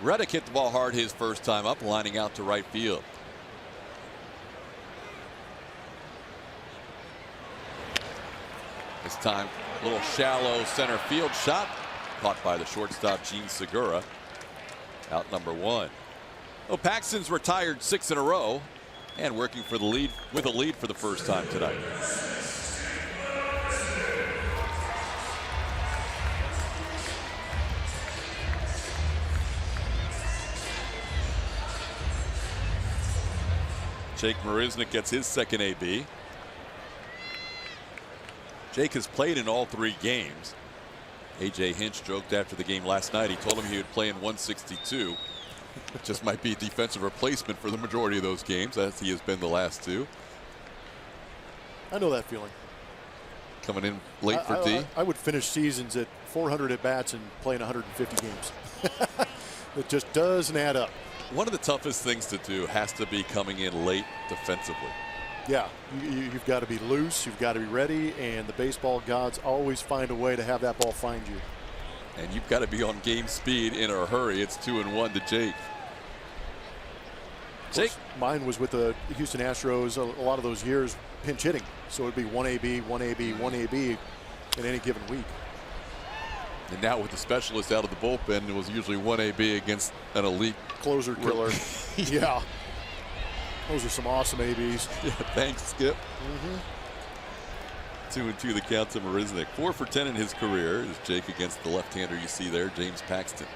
Reddick hit the ball hard his first time up, lining out to right field. This time, a little shallow center field shot, caught by the shortstop Jean Segura. Out number 1. Well, Paxton's retired 6 in a row and working for the lead with a lead for the first time tonight. Jake Marisnik gets his second AB. Jake has played in all 3 games. A.J. Hinch joked after the game last night. He told him he would play in 162. It just might be a defensive replacement for the majority of those games, as he has been the last 2. I know that feeling. Coming in late for D. I would finish seasons at 400 at-bats and playing 150 games. It just doesn't add up. One of the toughest things to do has to be coming in late defensively. Yeah, you've got to be loose, you've got to be ready, and the baseball gods always find a way to have that ball find you. And you've got to be on game speed in a hurry. It's 2-1 to Jake. Jake, mine was with the Houston Astros a lot of those years, pinch hitting. So it'd be 1 AB, 1 AB, 1 AB in any given week. And now with the specialist out of the bullpen, it was usually 1 AB against an elite closer killer. Yeah. Those are some awesome ABs. Yeah, thanks, Skip. 2-2 the count to Marisnik. 4 for 10 in his career is Jake against the left-hander you see there, James Paxton.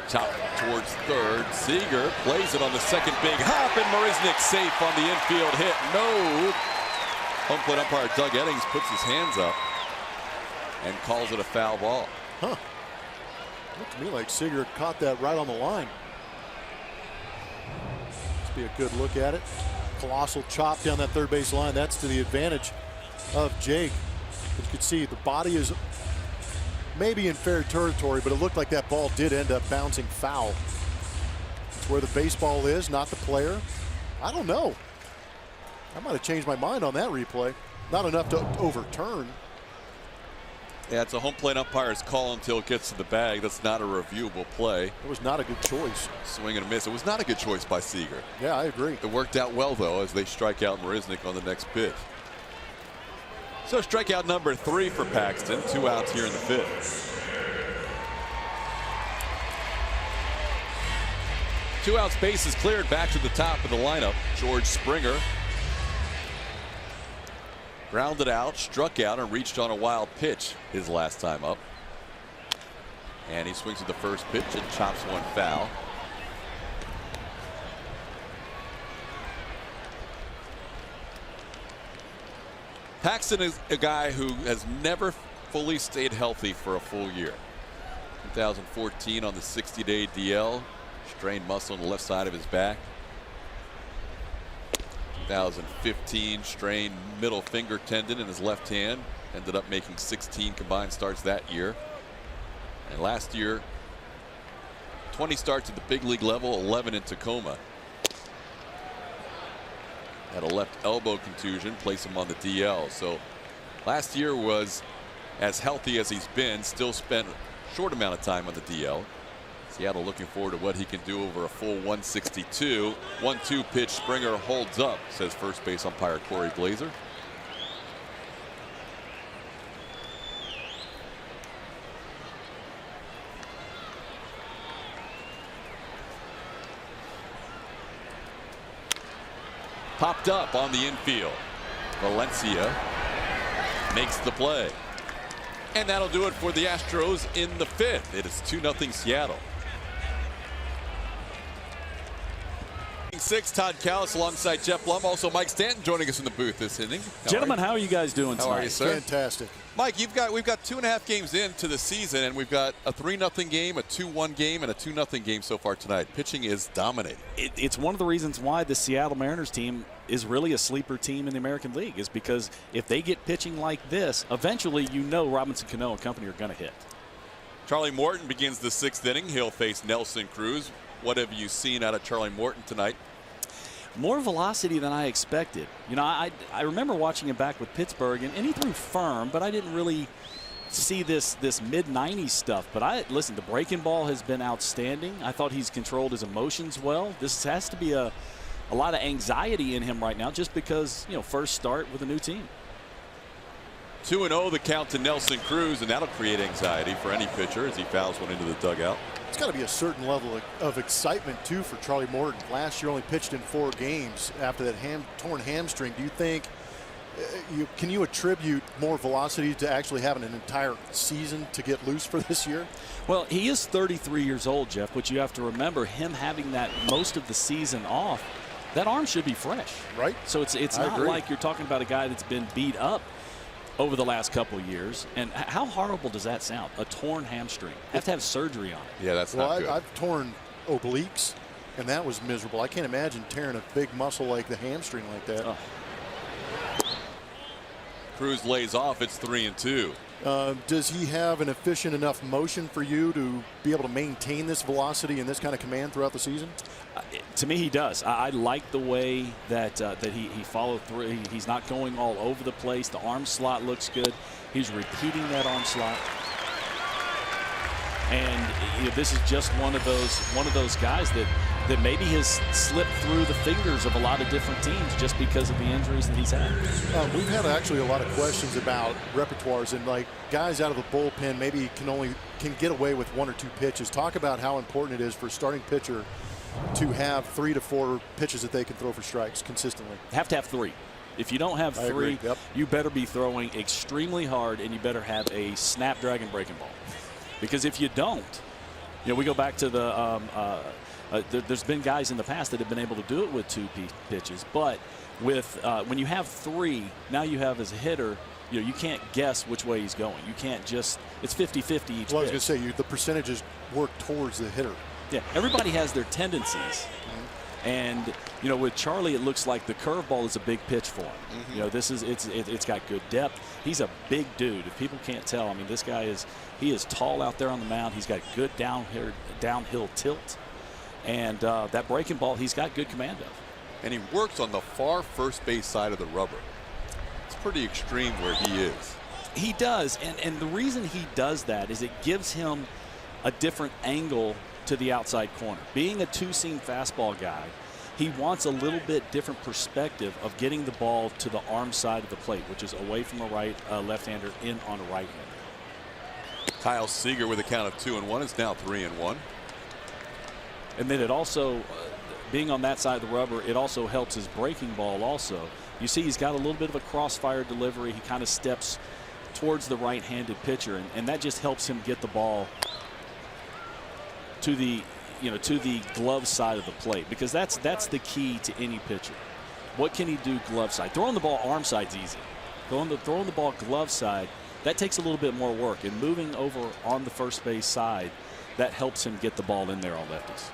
Chop towards third. Seager plays it on the second big hop, and Marisnik safe on the infield hit. No. Home plate umpire Doug Eddings puts his hands up and calls it a foul ball. Huh. Looked to me like Seager caught that right on the line. Be a good look at it. Colossal chop down that third base line. That's to the advantage of Jake. As you can see, the body is maybe in fair territory, but it looked like that ball did end up bouncing foul. It's where the baseball is, not the player. I don't know. I might have changed my mind on that replay. Not enough to overturn. Yeah, it's a home plate umpire's call until it gets to the bag. That's not a reviewable play. It was not a good choice. Swing and a miss. It was not a good choice by Seager. Yeah, I agree. It worked out well, though, as they strike out Marisnick on the next pitch. So strikeout number 3 for Paxton. 2 outs here in the 5th. 2 outs, bases cleared. Back to the top of the lineup. George Springer grounded out, struck out, and reached on a wild pitch his last time up. And he swings at the first pitch and chops one foul. Paxton is a guy who has never fully stayed healthy for a full year. 2014 on the 60-day DL, strained muscle on the left side of his back. 2015 strained middle finger tendon in his left hand. Ended up making 16 combined starts that year. And last year, 20 starts at the big league level, 11 in Tacoma. Had a left elbow contusion, placed him on the DL. So last year was as healthy as he's been, still spent a short amount of time on the DL. Seattle looking forward to what he can do over a full 162. 1-2 pitch. Springer holds up, says first base umpire Corey Glazer. Popped up on the infield. Valencia makes the play. And that'll do it for the Astros in the 5th. It is 2-0 Seattle. 6, Todd Callis alongside Jeff Blum. Also Mike Stanton joining us in the booth this inning. Gentlemen, how are you guys doing tonight? How are you, sir? Fantastic. Mike, we've got 2.5 games into the season, and we've got a 3-0 game, a 2-1 game, and a 2-0 game so far tonight. Pitching is dominating. It's one of the reasons why the Seattle Mariners team is really a sleeper team in the American League, is because if they get pitching like this, eventually you know Robinson Cano and company are going to hit. Charlie Morton begins the 6th inning. He'll face Nelson Cruz. What have you seen out of Charlie Morton tonight? More velocity than I expected. You know, I remember watching him back with Pittsburgh, and he threw firm, but I didn't really see this mid-90s stuff. But listen, the breaking ball has been outstanding. I thought he's controlled his emotions well. This has to be a lot of anxiety in him right now, just because, you know, first start with a new team. 2-0 the count to Nelson Cruz, and that'll create anxiety for any pitcher as he fouls one into the dugout. It's got to be a certain level of excitement, too, for Charlie Morton. Last year only pitched in 4 games after that torn hamstring. Do you think can you attribute more velocity to actually having an entire season to get loose for this year? Well, he is 33 years old, Jeff, but you have to remember him having that most of the season off. That arm should be fresh. Right. So it's not like you're talking about a guy that's been beat up over the last couple years. And how horrible does that sound? A torn hamstring. Have to have surgery on it. Yeah, that's not good. I've torn obliques, and that was miserable. I can't imagine tearing a big muscle like the hamstring like that. Oh. Cruz lays off. It's 3-2. Does he have an efficient enough motion for you to be able to maintain this velocity and this kind of command throughout the season? To me, he does. I like the way that he followed through. He's not going all over the place. The arm slot looks good. He's repeating that arm slot. And you know, this is just one of those guys that maybe has slipped through the fingers of a lot of different teams just because of the injuries that he's had. We've had actually a lot of questions about repertoires and like guys out of the bullpen maybe can get away with 1 or 2 pitches. Talk about how important it is for a starting pitcher to have 3 to 4 pitches that they can throw for strikes consistently. Have to have 3. If you don't have 3, Yep. you better be throwing extremely hard, and you better have a snapdragon breaking ball. Because if you don't, you know, we go back to there's been guys in the past that have been able to do it with 2 pitches, but with when you have 3, now you have as a hitter, you know, you can't guess which way he's going. You can't just, it's 50-50 each Well, I was pitch. going to say the percentages work towards the hitter. Yeah, everybody has their tendencies. And you know, with Charlie, it looks like the curveball is a big pitch for him. You know, it's got good depth. He's a big dude. If people can't tell, I mean, this guy is tall out there on the mound. He's got good downhill tilt, and that breaking ball he's got good command of. and he works on the far first base side of the rubber. It's pretty extreme where he is. He does, and the reason he does that is it gives him a different angle to the outside corner. Being a two-seam fastball guy, he wants a little bit different perspective of getting the ball to the arm side of the plate, which is away from a left-hander, in on a right-hander. Kyle Seager with a count of 2-1 is now 3-1. And then it also, being on that side of the rubber, it also helps his breaking ball also. You see he's got a little bit of a crossfire delivery. He kind of steps towards the right-handed pitcher, and that just helps him get the ball to the glove side of the plate, because that's the key to any pitcher. What can he do glove side? Throwing the ball arm side's easy. Throwing the ball glove side, that takes a little bit more work, and moving over on the first base side, that helps him get the ball in there on lefties.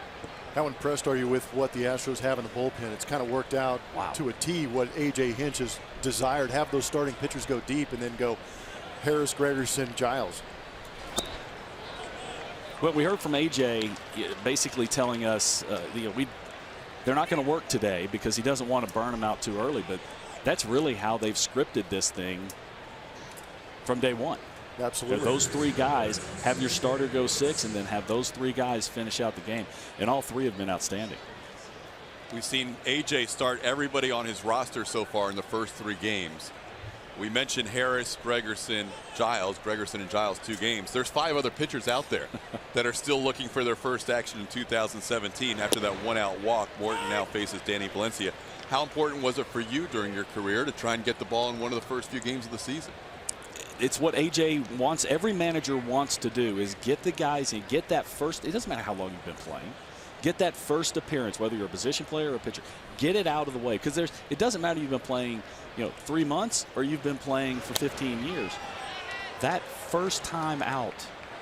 How impressed are you with what the Astros have in the bullpen? It's kind of worked out to a T what A.J. Hinch has desired. Have those starting pitchers go deep and then go Harris, Gregerson, Giles. Well, we heard from A.J. basically telling us they're not going to work today because he doesn't want to burn them out too early. But that's really how they've scripted this thing from day one. Absolutely. Those three guys, have your starter go 6 and then have those three guys finish out the game. And all three have been outstanding. We've seen A.J. start everybody on his roster so far in the first 3 games. We mentioned Harris, Gregerson, Giles. Gregerson and Giles 2 games. There's 5 other pitchers out there that are still looking for their first action in 2017 after that 1-out walk. Morton now faces Danny Valencia. How important was it for you during your career to try and get the ball in one of the first few games of the season? It's what A.J. wants. Every manager wants to do is get the guys and get that first. It doesn't matter how long you've been playing. Get that first appearance, whether you're a position player or a pitcher. Get it out of the way, because it doesn't matter you've been playing 3 months or you've been playing for 15 years. That first time out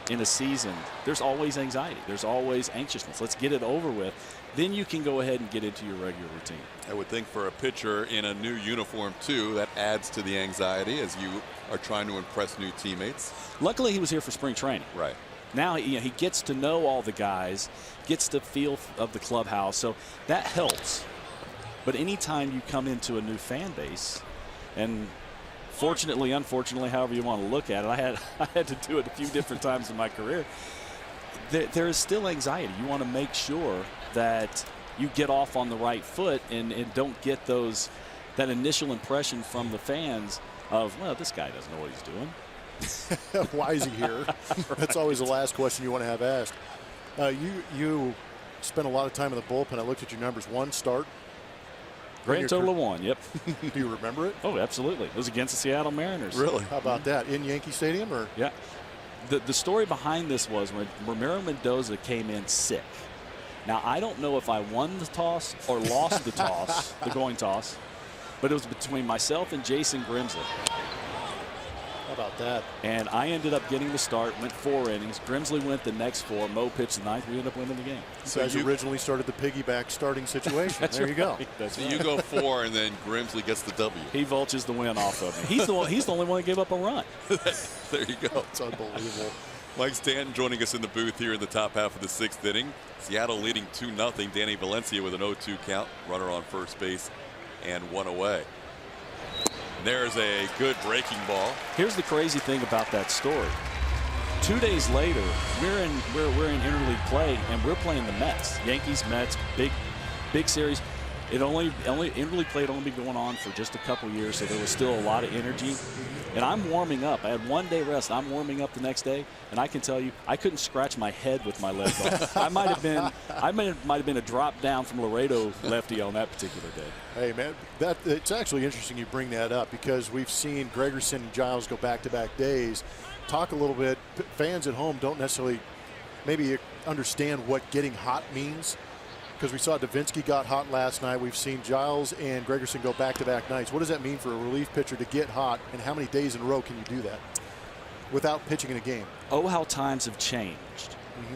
in a season, there's always anxiety. There's always anxiousness. Let's get it over with. Then you can go ahead and get into your regular routine. I would think for a pitcher in a new uniform too, that adds to the anxiety as you are trying to impress new teammates. Luckily, he was here for spring training. Right. Now he gets to know all the guys, gets the feel of the clubhouse, so that helps. But anytime you come into a new fan base, and fortunately, unfortunately, however you want to look at it, I had to do it a few different times in my career. There is still anxiety. You want to make sure that you get off on the right foot and don't get that initial impression from the fans of, well, this guy doesn't know what he's doing. Why is he here? That's always the last question you want to have asked. You spent a lot of time in the bullpen. I looked at your numbers. 1 start. Grand total of 1, yep. Do you remember it? Oh, absolutely. It was against the Seattle Mariners. Really? How about that? In Yankee Stadium? Or? Yeah. The story behind this was when Ramiro Mendoza came in sick. Now, I don't know if I won the toss or lost the toss, the going toss, but it was between myself and Jason Grimsley. How about that? And I ended up getting the start, went 4 innings. Grimsley went the next 4. Mo pitched the 9th. We ended up winning the game. So you guys originally started the piggyback starting situation. There right. You go. That's so right. you go 4, and then Grimsley gets the W. He vultures the win off of me. He's the only one that gave up a run. There you go. It's unbelievable. Mike Stanton joining us in the booth here in the top half of the 6th inning. Seattle leading 2-0. Danny Valencia with an 0-2 count. Runner on first base and 1 away. And there's a good breaking ball. Here's the crazy thing about that story. 2 days later, we're in interleague play, and we're playing the Mets. Yankees, Mets, big series. Interleague play had only been going on for just a couple years, so there was still a lot of energy. And I'm warming up. I had 1 day rest. I'm warming up the next day, and I can tell you, I couldn't scratch my head with my left arm. I might have been a drop down from Laredo lefty on that particular day. Hey man, it's actually interesting you bring that up, because we've seen Gregerson and Giles go back-to-back days. Talk a little bit. Fans at home don't necessarily maybe understand what getting hot means, because we saw Davinsky got hot last night. We've seen Giles and Gregerson go back-to-back nights. What does that mean for a relief pitcher to get hot, and how many days in a row can you do that without pitching in a game? Oh, how times have changed.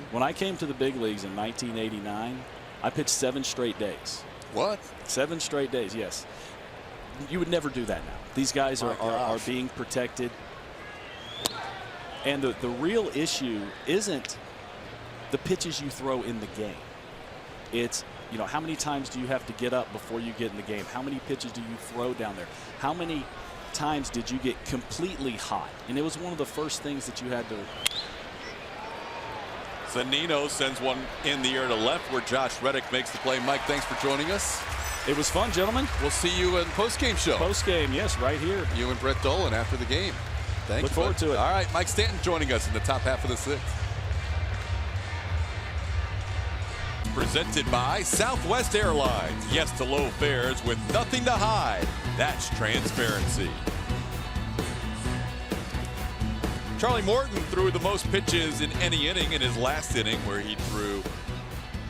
When I came to the big leagues in 1989, I pitched 7 straight days. What? 7 straight days, yes. You would never do that now. These guys are being protected. And the real issue isn't the pitches you throw in the game. It's You know, how many times do you have to get up before you get in the game? How many pitches do you throw down there? How many times did you get completely hot? And it was one of the first things that you had to. Zunino sends one in the air to left where Josh Reddick makes the play. Mike, thanks for joining us. It was fun, gentlemen. We'll see you in post-game show. Post-game, yes, right here. You and Brett Dolan after the game. Thank you. Look forward to it. All right, Mike Stanton joining us in the top half of the sixth. Presented by Southwest Airlines. Yes to low fares with nothing to hide. That's transparency. Charlie Morton threw the most pitches in any inning in his last inning, where he threw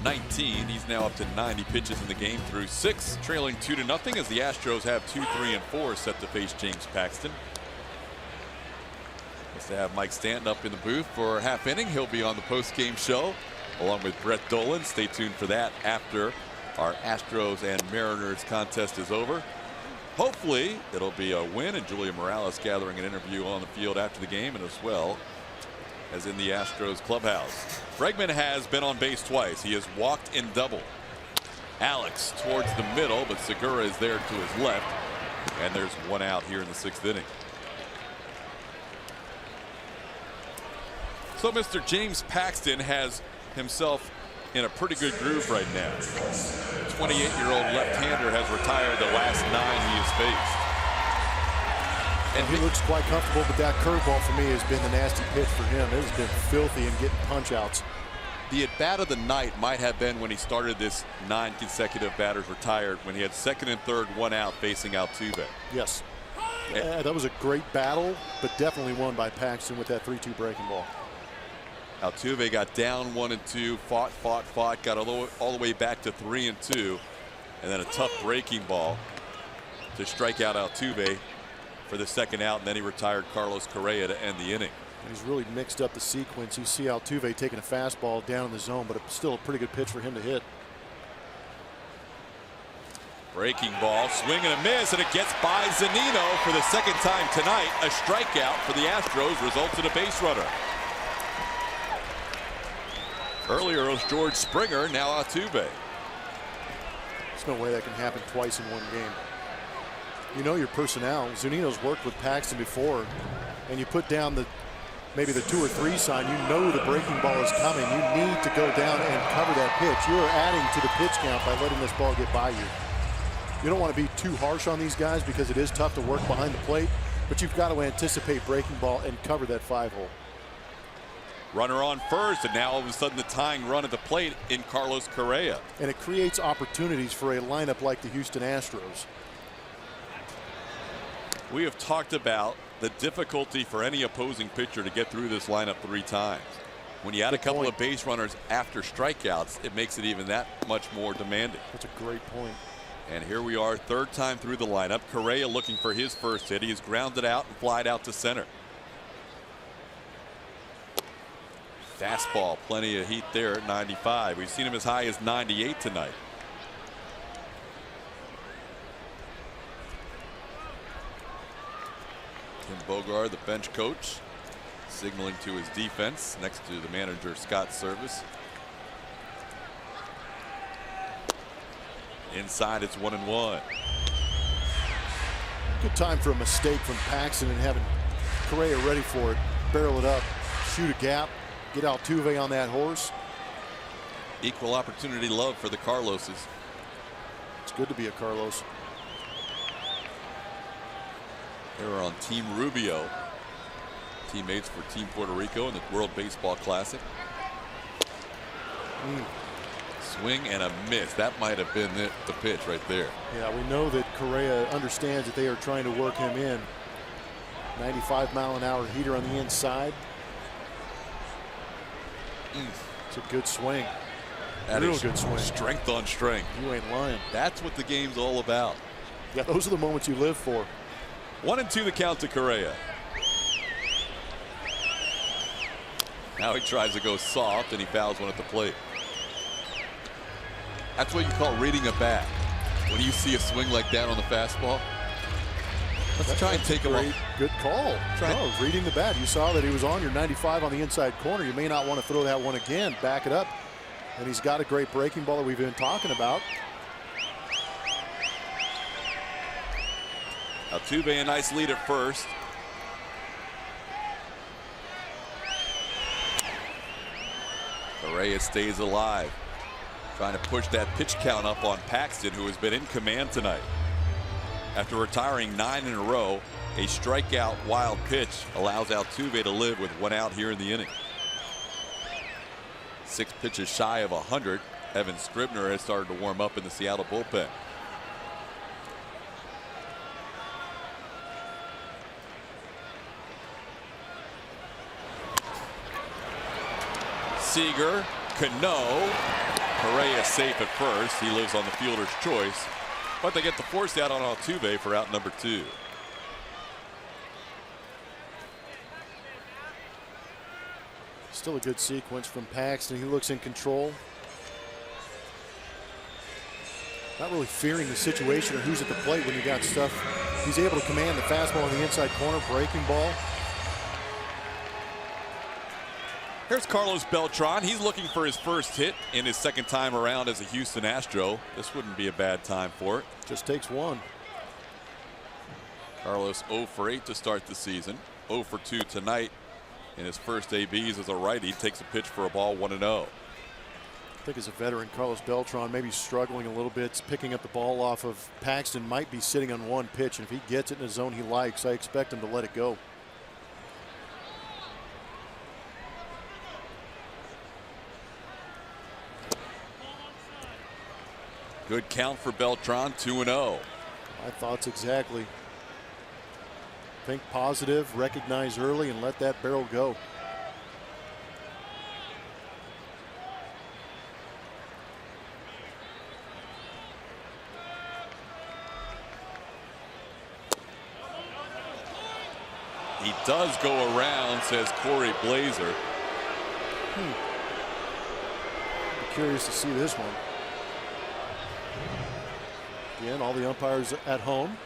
19. He's now up to 90 pitches in the game through 6, trailing 2-0 as the Astros have 2, 3, and 4 set to face James Paxton. Let's have Mike Stanton up in the booth for a half inning. He'll be on the post-game show along with Brett Dolan. Stay tuned for that after our Astros and Mariners contest is over. Hopefully it'll be a win, and Julia Morales gathering an interview on the field after the game, and as well as in the Astros clubhouse. Bregman has been on base twice. He has walked in double. Alex towards the middle, but Segura is there to his left, and there's one out here in the 6th inning. So Mr. James Paxton has himself in a pretty good groove right now. The 28-year-old left-hander has retired the last 9 he has faced. And he looks quite comfortable, but that curveball for me has been the nasty pitch for him. It has been filthy and getting punch-outs. The at-bat of the night might have been when he started this 9 consecutive batters retired, when he had 2nd and 3rd, 1 out facing Altuve. Yes. That was a great battle, but definitely won by Paxton with that 3-2 breaking ball. Altuve got down 1 and 2, fought, got all the way back to 3 and 2, and then a tough breaking ball to strike out Altuve for the 2nd out, and then he retired Carlos Correa to end the inning. And he's really mixed up the sequence. You see Altuve taking a fastball down in the zone, but it's still a pretty good pitch for him to hit. Breaking ball, swing and a miss, and it gets by Zunino for the 2nd time tonight. A strikeout for the Astros results in a base runner. Earlier it was George Springer, now Altuve. There's no way that can happen twice in one game. You know your personnel. Zunino's worked with Paxton before, and you put down maybe the 2 or 3 sign. You know the breaking ball is coming. You need to go down and cover that pitch. You are adding to the pitch count by letting this ball get by you. You don't want to be too harsh on these guys because it is tough to work behind the plate, but you've got to anticipate breaking ball and cover that 5-hole. Runner on first, and now all of a sudden the tying run at the plate in Carlos Correa. And it creates opportunities for a lineup like the Houston Astros. We have talked about the difficulty for any opposing pitcher to get through this lineup 3 times. When you add a couple of base runners after strikeouts, it makes it even that much more demanding. That's a great point. And here we are, 3rd time through the lineup. Correa looking for his first hit. He is grounded out and flied out to center. Fastball, plenty of heat there at 95. We've seen him as high as 98 tonight. Tim Bogard, the bench coach, signaling to his defense next to the manager, Scott Service. Inside, it's 1-1. Good time for a mistake from Paxton and having Correa ready for it. Barrel it up, shoot a gap, get Altuve on that horse. Equal opportunity love for the Carloses. It's good to be a Carlos. They were on Team Rubio, teammates for Team Puerto Rico in the World Baseball Classic. Swing and a miss. That might have been the pitch right there. Yeah, we know that Correa understands that they are trying to work him in. 95-mile-an-hour heater on the inside. It's a good swing. That Real is good swing. Strength on strength. You ain't lying. That's what the game's all about. Yeah, those are the moments you live for. 1-2 the count to Correa. Now he tries to go soft and he fouls one at the plate. That's what you call reading a bat. When you see a swing like that on the fastball, let's try and take him off. Good call. No, reading the bat. You saw that he was on your 95 on the inside corner. You may not want to throw that one again. Back it up. And he's got a great breaking ball that we've been talking about. Altuve a nice lead at first. Correa stays alive, trying to push that pitch count up on Paxton, who has been in command tonight. After retiring 9 in a row, a strikeout wild pitch allows Altuve to live with 1 out here in the inning. 6 pitches shy of 100. Evan Scribner has started to warm up in the Seattle bullpen. Seager, Cano, Correa safe at first. He lives on the fielder's choice, but they get the force out on Altuve for out number 2. Still a good sequence from Paxton. He looks in control. Not really fearing the situation or who's at the plate when you got stuff. He's able to command the fastball on the inside corner, breaking ball. Here's Carlos Beltran. He's looking for his first hit in his second time around as a Houston Astro. This wouldn't be a bad time for it. Just takes one. Carlos 0 for 8 to start the season. 0 for 2 tonight in his first ABs as a righty. Takes a pitch for a ball, 1-0. I think as a veteran, Carlos Beltran maybe struggling a little bit, picking up the ball off of Paxton, might be sitting on one pitch, and if he gets it in a zone he likes, I expect him to let it go. Good count for Beltran, 2-0. My thoughts exactly. Think positive, recognize early, and let that barrel go. He does go around, says Corey Blazer. Curious to see this one. Again, all the umpires at home.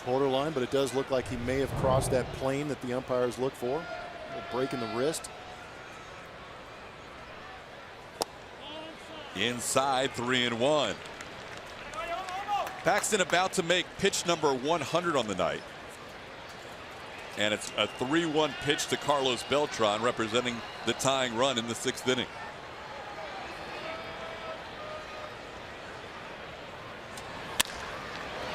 Borderline, but it does look like he may have crossed that plane that the umpires look for. A break in the wrist. Inside, 3-1. Paxton about to make pitch number 100 on the night. And it's a 3-1 pitch to Carlos Beltran, representing the tying run in the 6th inning.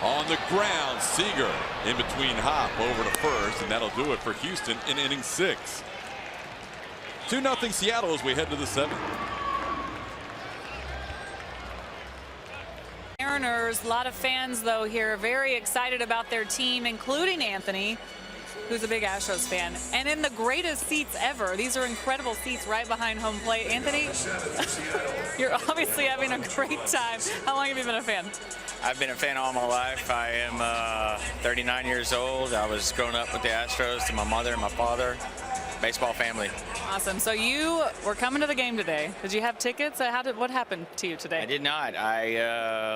On the ground, Seager in between Hop over to first, and that'll do it for Houston in inning 6. 2-0 Seattle as we head to the 7th. Mariners, a lot of fans though here very excited about their team, including Anthony, who's a big Astros fan, and in the greatest seats ever. These are incredible seats right behind home plate. Anthony, you're obviously having a great time. How long have you been a fan? I've been a fan all my life. I am 39 years old. I was growing up with the Astros to my mother and my father. Baseball family. Awesome. So you were coming to the game today. Did you have tickets? What happened to you today? I did not.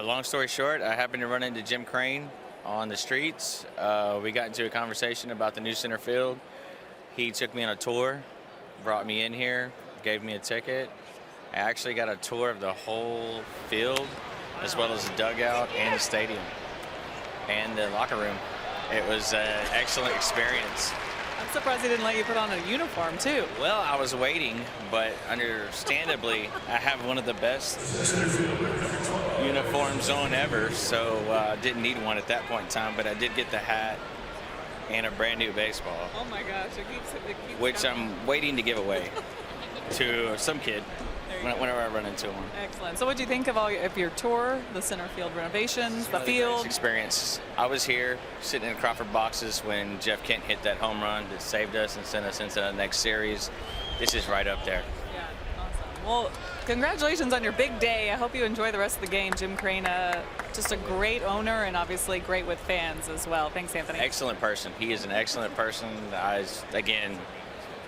Long story short, I happened to run into Jim Crane on the streets. We got into a conversation about the new center field. He took me on a tour, brought me in here, gave me a ticket. I actually got a tour of the whole field, as well as the dugout and the stadium and the locker room. It was an excellent experience. I'm surprised he didn't let you put on a uniform too. Well, I was waiting, but understandably, I have one of the best uniforms on ever, so I didn't need one at that point in time, but I did get the hat and a brand new baseball. Oh my gosh, it keeps which coming. I'm waiting to give away to some kid whenever I run into one. Excellent. So what do you think of your tour, the center field renovations, the One of field? greatest experience. I was here sitting in Crawford boxes when Jeff Kent hit that home run that saved us and sent us into the next series. This is right up there. Yeah, awesome. Well, congratulations on your big day. I hope you enjoy the rest of the game. Jim Crane, just a great owner and obviously great with fans as well. Thanks, Anthony. Excellent person. He is an excellent person. Again,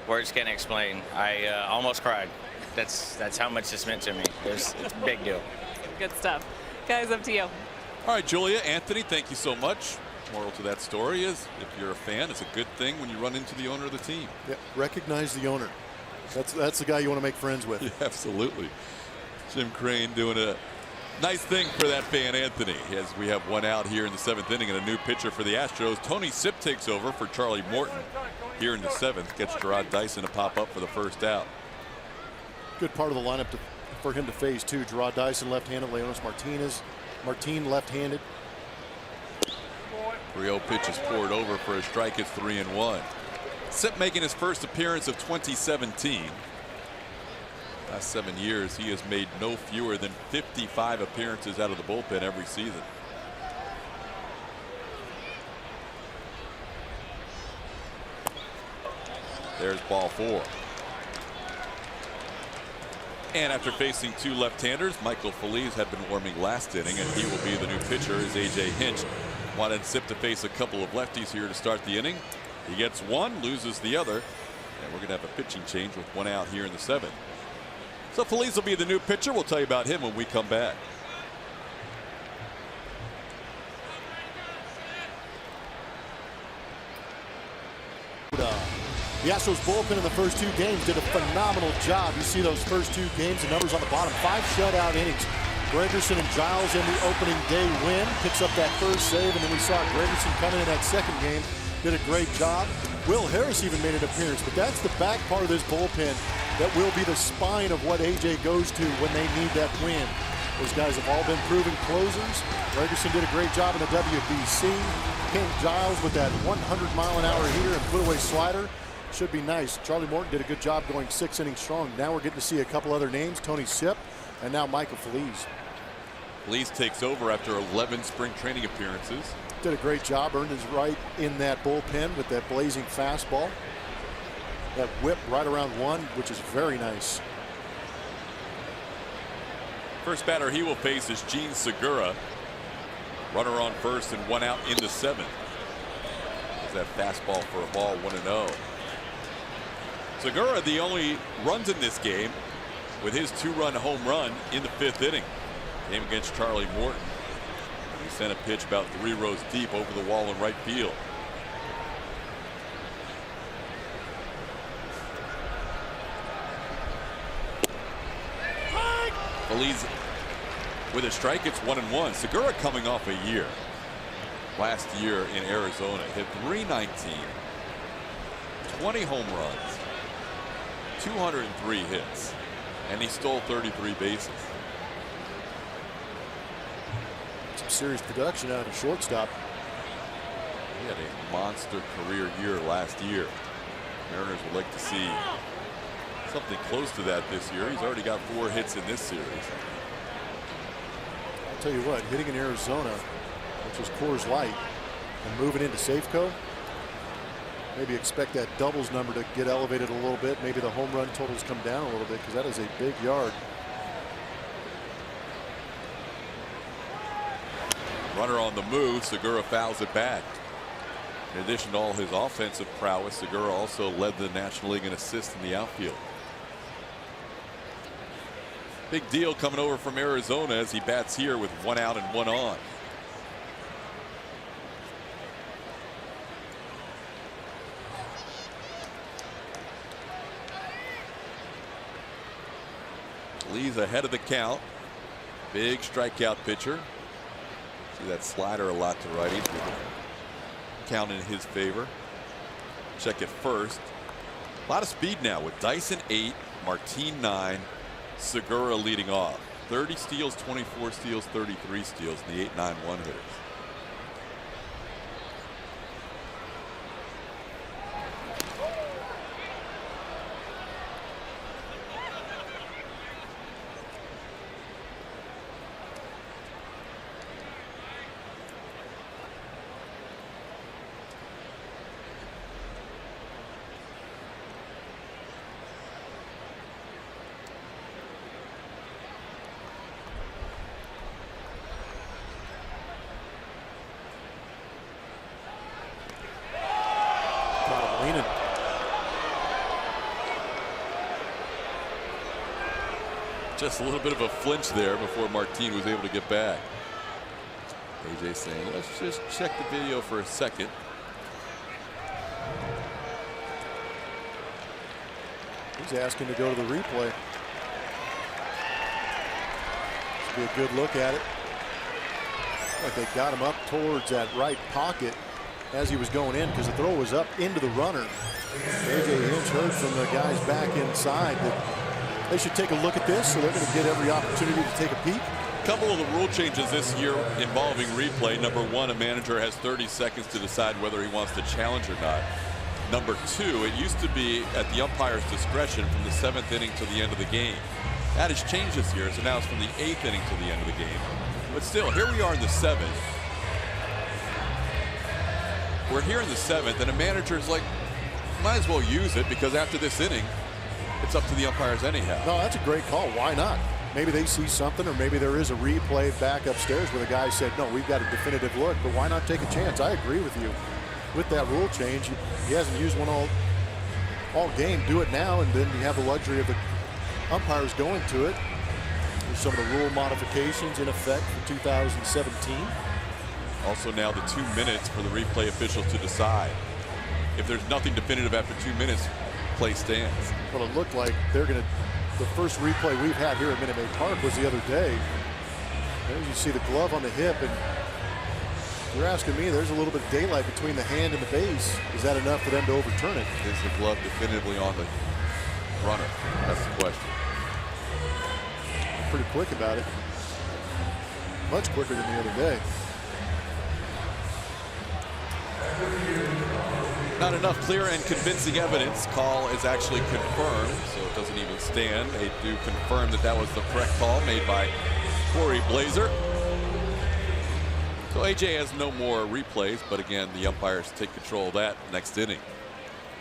words can't explain. I almost cried. That's how much this meant to me. It's a big deal. Good stuff. Guys, up to you. All right, Julia, Anthony, thank you so much. Moral to that story is, if you're a fan, it's a good thing when you run into the owner of the team. Yeah, recognize the owner. That's the guy you want to make friends with. Yeah, absolutely. Jim Crane doing a nice thing for that fan, Anthony, as we have one out here in the 7th inning and a new pitcher for the Astros. Tony Sipp takes over for Charlie Morton here in the 7th. Gets Gerard Dyson to pop up for the first out. Good part of the lineup for him to face, too. Gerard Dyson left-handed, Leonis Martin left-handed. 3-0 pitch is poured over for a strike. It's 3-1. Sipp making his first appearance of 2017. Last 7 years, he has made no fewer than 55 appearances out of the bullpen every season. There's ball 4. And after facing 2 left-handers, Michael Feliz had been warming last inning, and he will be the new pitcher as A.J. Hinch wanted Sipp to face a couple of lefties here to start the inning. He gets one, loses the other, and we're going to have a pitching change with one out here in the 7th. So Feliz will be the new pitcher. We'll tell you about him when we come back. The Astros bullpen in the first 2 games did a phenomenal job. You see those first 2 games, the numbers on the bottom. 5 shutout innings. Gregerson and Giles in the opening day win. Picks up that first save, and then we saw Gregerson coming in that second game. Did a great job. Will Harris even made an appearance, but that's the back part of this bullpen that will be the spine of what AJ goes to when they need that win. Those guys have all been proven closers. Gregerson did a great job in the WBC. Ken Giles with that 100-mile-an-hour heater and put-away slider. Should be nice. Charlie Morton did a good job going 6 innings strong. Now we're getting to see a couple other names. Tony Sipp and now Michael Feliz. Feliz takes over after 11 spring training appearances. Did a great job, earned his right in that bullpen with that blazing fastball. That whip right around 1, which is very nice. First batter he will face is Gene Segura. Runner on first and 1 out in the 7th. There's that fastball for a ball, 1-0. Segura the only runs in this game with his 2-run home run in the 5th inning. Game against Charlie Morton. He sent a pitch about 3 rows deep over the wall in right field. Feliz with a strike. It's 1-1. Segura coming off a year. Last year in Arizona, hit .319, 20 home runs, 203 hits, and he stole 33 bases. Some serious production out of the shortstop. He had a monster career year last year. Mariners would like to see something close to that this year. He's already got 4 hits in this series. I'll tell you what, hitting in Arizona, which is Coors Light, and moving into Safeco, maybe expect that doubles number to get elevated a little bit. Maybe the home run totals come down a little bit because that is a big yard. Runner on the move. Segura fouls it back. In addition to all his offensive prowess, Segura also led the National League in assists in the outfield. Big deal coming over from Arizona as he bats here with 1 out and 1 on. Lee's ahead of the count. Big strikeout pitcher. See that slider a lot to righties with the count in his favor. Check it first. A lot of speed now with Dyson 8, Martin 9, Segura leading off. 30 steals, 24 steals, 33 steals in the 8-9-1 hitters. Just a little bit of a flinch there before Martin was able to get back. AJ saying, let's just check the video for a second. He's asking to go to the replay. This will be a good look at it. Like they got him up towards that right pocket as he was going in, because the throw was up into the runner. AJ Hinch heard from the guys back inside that they should take a look at this, so they're going to get every opportunity to take a peek. A couple of the rule changes this year involving replay. Number one, a manager has 30 seconds to decide whether he wants to challenge or not. Number two, it used to be at the umpire's discretion from the 7th inning to the end of the game. That has changed this year, so now it's from the 8th inning to the end of the game. But still, here we are in the 7th. We're here in the 7th, and a manager's like, might as well use it, because after this inning, it's up to the umpires anyhow. No, that's a great call. Why not? Maybe they see something, or maybe there is a replay back upstairs where the guy said, no, we've got a definitive look, but why not take a chance? I agree with you. With that rule change, he hasn't used one all game. Do it now, and then you have the luxury of the umpires going to it. There's some of the rule modifications in effect for 2017. Also now the 2 minutes for the replay officials to decide. If there's nothing definitive after 2 minutes, play stands. Well, it looked like they're going to. The first replay we've had here at Minute Maid Park was the other day. There you see the glove on the hip, and you're asking me, there's a little bit of daylight between the hand and the base. Is that enough for them to overturn it? Is the glove definitively on the runner? That's the question. Pretty quick about it. Much quicker than the other day. Not enough clear and convincing evidence. Call is actually confirmed, so it doesn't even stand. They do confirm that that was the correct call made by Corey Blazer. So AJ has no more replays, but again, the umpires take control of that next inning.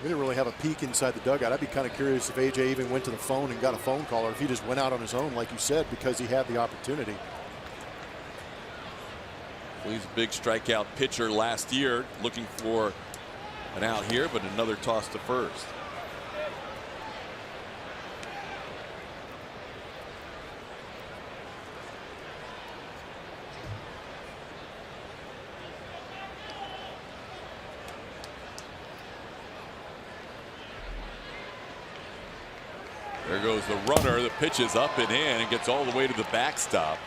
We didn't really have a peek inside the dugout. I'd be kind of curious if AJ even went to the phone and got a phone call, or if he just went out on his own, like you said, because he had the opportunity. Well, he's a big strikeout pitcher last year, looking for an out here, but another toss to first. There goes the runner. The pitch is up and in and gets all the way to the backstop.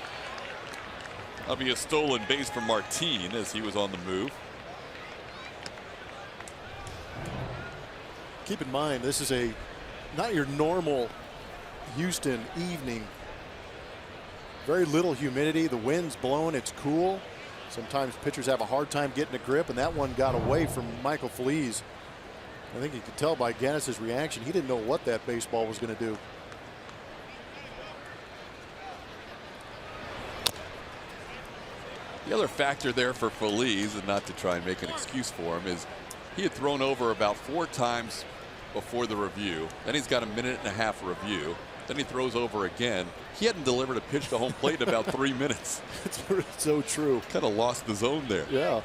That'll be a stolen base for Martin as he was on the move. Keep in mind, this is not your normal Houston evening. Very little humidity. The wind's blowing. It's cool. Sometimes pitchers have a hard time getting a grip, and that one got away from Michael Feliz. I think you could tell by Gannis's reaction, he didn't know what that baseball was going to do. The other factor there for Feliz, and not to try and make an excuse for him, is he had thrown over about 4 times before the review. Then he's got a 1.5 minute review. Then he throws over again. He hadn't delivered a pitch to home plate in about 3 minutes. It's so true. Kind of lost the zone there. Yeah.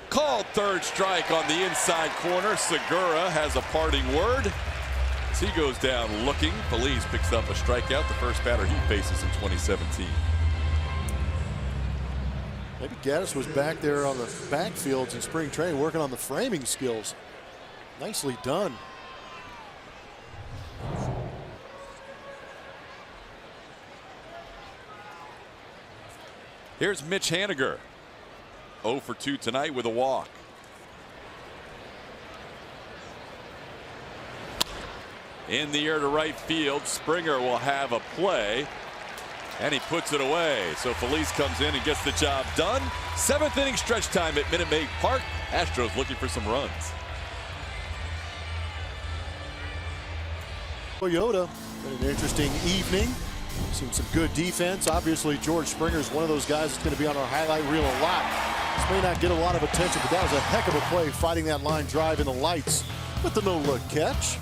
Called third strike on the inside corner. Segura has a parting word. As he goes down looking, Feliz picks up a strikeout, the first batter he faces in 2017. Maybe Gaddis was back there on the backfields in spring training working on the framing skills. Nicely done. Here's Mitch Haniger. 0 for 2 tonight with a walk. In the air to right field, Springer will have a play, and he puts it away. So Feliz comes in and gets the job done. 7th inning stretch time at Minute Maid Park. Astros looking for some runs. Toyota, an interesting evening. Seen some good defense. Obviously, George Springer is one of those guys that's going to be on our highlight reel a lot. This may not get a lot of attention, but that was a heck of a play fighting that line drive in the lights with the no-look catch.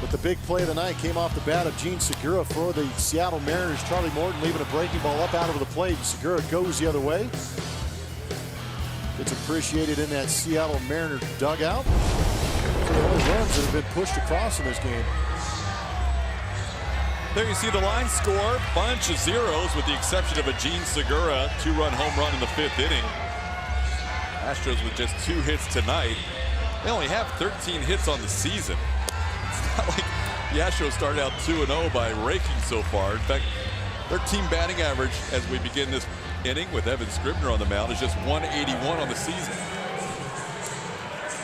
But the big play of the night came off the bat of Gene Segura for the Seattle Mariners. Charlie Morton leaving a breaking ball up out over the plate. Segura goes the other way. It's appreciated in that Seattle Mariners dugout. So the only runs that have been pushed across in this game. There you see the line score. Bunch of zeros with the exception of a Gene Segura 2-run home run in the 5th inning. Astros with just 2 hits tonight. They only have 13 hits on the season. It's not like the Astros started out 2-0 by raking so far. In fact, their team batting average as we begin this inning with Evan Scribner on the mound is just 181 on the season.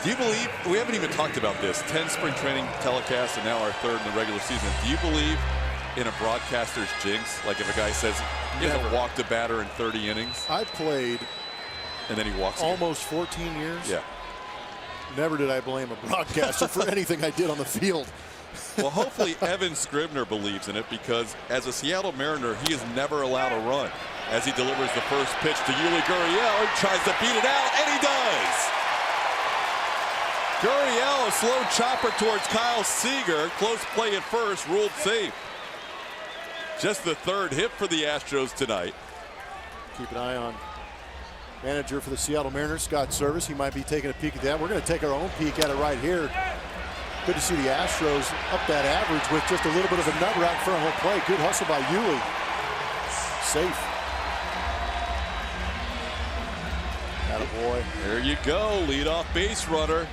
Do you believe, we haven't even talked about this, 10 spring training telecasts and now our 3rd in the regular season. Do you believe in a broadcaster's jinx? Like if a guy says, you haven't walked a batter in 30 innings? I played and then he walks almost 14 years. Yeah. Never did I blame a broadcaster for anything I did on the field. Well, hopefully Evan Scribner believes in it, because as a Seattle Mariner, he is never allowed a run. As he delivers the first pitch to Yuli Gurriel, he tries to beat it out, and he does. Gurriel, a slow chopper towards Kyle Seager. Close play at first, ruled safe. Just the 3rd hit for the Astros tonight. Keep an eye on manager for the Seattle Mariners, Scott Service. He might be taking a peek at that. We're going to take our own peek at it right here. Good to see the Astros up that average with just a little bit of a nut right in front of home plate. Good hustle by Yuli. Safe. Attaboy. There you go, leadoff base runner.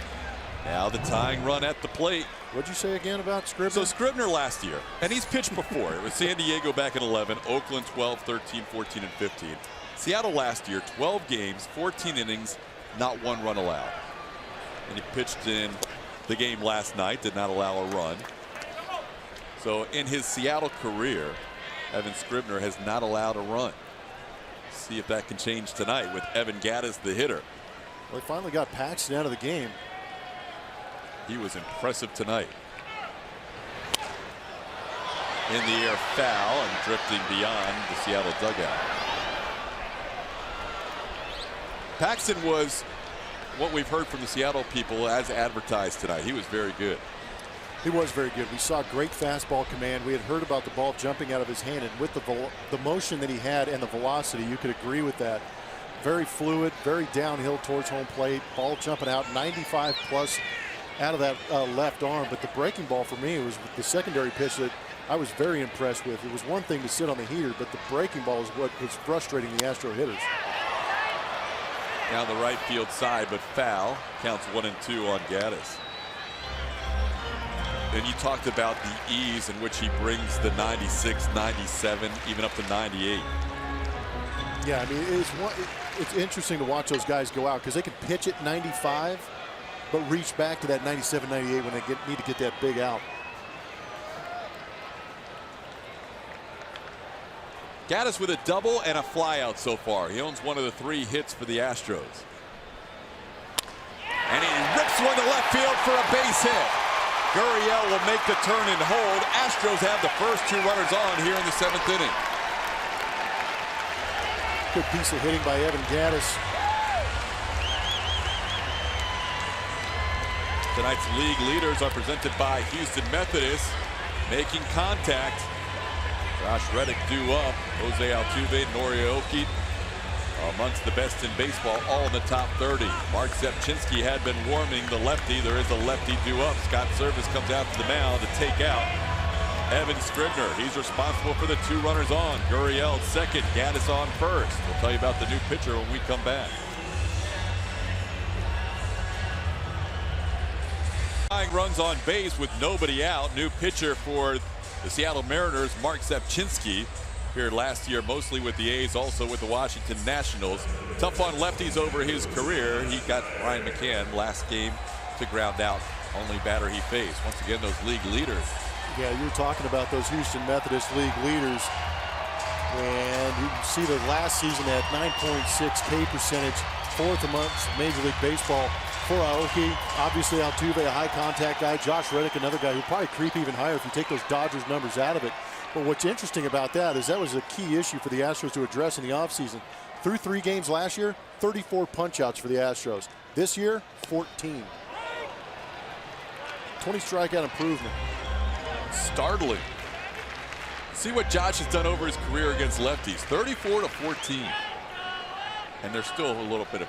Now the tying run at the plate. What'd you say again about Scribner? So Scribner last year, and he's pitched before. It was San Diego back in 11, Oakland 12, 13, 14, and 15. Seattle last year, 12 games, 14 innings, not 1 run allowed. And he pitched in the game last night, did not allow a run. So in his Seattle career, Evan Scribner has not allowed a run. See if that can change tonight with Evan Gattis, the hitter. Well, they finally got Paxton out of the game. He was impressive tonight. In the air, foul, and drifting beyond the Seattle dugout. Paxton was what we've heard from the Seattle people as advertised tonight. He was very good. He was very good. We saw great fastball command. We had heard about the ball jumping out of his hand, and with the motion that he had and the velocity, you could agree with that. Very fluid, very downhill towards home plate. Ball jumping out 95 plus out of that left arm. But the breaking ball for me was the secondary pitch that I was very impressed with. It was one thing to sit on the heater, but the breaking ball is what was frustrating the Astro hitters. Down the right field side, but foul. Counts 1-2 on Gattis. And you talked about the ease in which he brings the 96, 97, even up to 98. Yeah, I mean, it's interesting to watch those guys go out because they can pitch at 95, but reach back to that 97, 98 when they need to get that big out. Gattis with a double and a flyout so far. He owns one of the 3 hits for the Astros. And he rips one to left field for a base hit. Gurriel will make the turn and hold. Astros have the first 2 runners on here in the 7th inning. Good piece of hitting by Evan Gattis. Tonight's league leaders are presented by Houston Methodist. Making contact. Josh Reddick due up. Jose Altuve, Norioki amongst the best in baseball, all in the top 30. Mark Zepchinski had been warming the lefty. There is a lefty due up. Scott Service comes out to the mound to take out Evan Scribner. He's responsible for the 2 runners on. Gurriel second, Gattis on first. We'll tell you about the new pitcher when we come back. Runs on base with nobody out. New pitcher for the Seattle Mariners, Mark Zepchinski, here last year mostly with the A's, also with the Washington Nationals. Tough on lefties over his career. He got Ryan McCann last game to ground out. Only batter he faced. Once again, those league leaders. Yeah, you're talking about those Houston Methodist League leaders. And you can see that last season they had 9.6 K percentage, 4th amongst Major League Baseball for Aoki. Obviously Altuve, a high contact guy. Josh Reddick, another guy who probably creep even higher if you take those Dodgers numbers out of it. But what's interesting about that is that was a key issue for the Astros to address in the offseason. Through 3 games last year, 34 punch-outs for the Astros. This year, 14. 20 strikeout improvement. Startling. See what Josh has done over his career against lefties. 34-14. And there's still a little bit of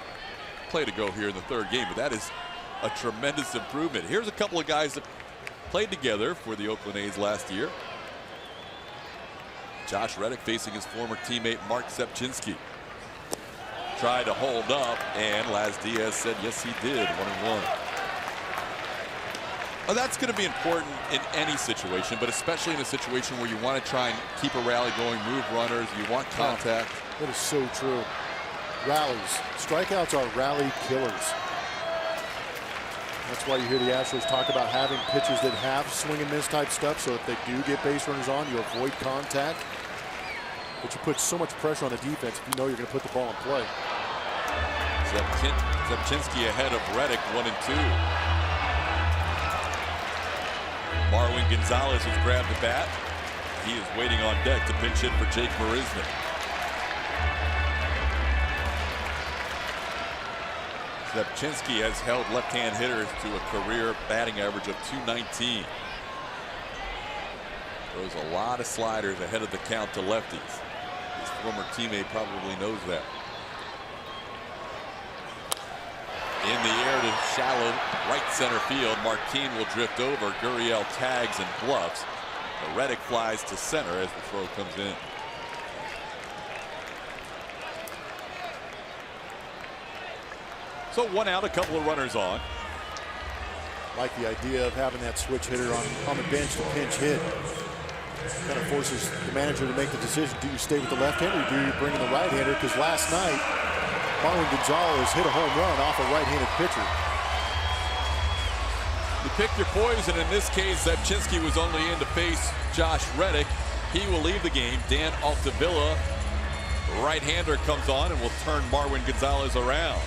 play to go here in the 3rd game, but that is a tremendous improvement. Here's a couple of guys that played together for the Oakland A's last year. Josh Reddick facing his former teammate Mark Sepchinski. Tried to hold up, and Laz Diaz said yes he did. 1-1. Well, that's going to be important in any situation, but especially in a situation where you want to try and keep a rally going, move runners, you want contact. That is so true. Rallies. Strikeouts are rally killers. That's why you hear the Astros talk about having pitchers that have swing and miss type stuff, so if they do get base runners on, you avoid contact. But you put so much pressure on the defense if you know you're going to put the ball in play. Sepchinski ahead of Reddick, 1-2. Marwin Gonzalez has grabbed the bat. He is waiting on deck to pinch hit for Jake Marisnick. Sepchinski has held left-hand hitters to a career batting average of .219. Throws a lot of sliders ahead of the count to lefties. His former teammate probably knows that. In the air to shallow right center field. Martin will drift over. Gurriel tags and bluffs. The Reddick flies to center as the throw comes in. So 1 out, a couple of runners on. Like the idea of having that switch hitter on the bench to pinch hit. Kind of forces the manager to make the decision. Do you stay with the left-hander or do you bring in the right-hander? Because last night, Marwin Gonzalez hit a home run off a right-handed pitcher. You pick your poison. In this case, Sepchinski was only in to face Josh Reddick. He will leave the game. Dan Altavilla, right-hander, comes on and will turn Marwin Gonzalez around.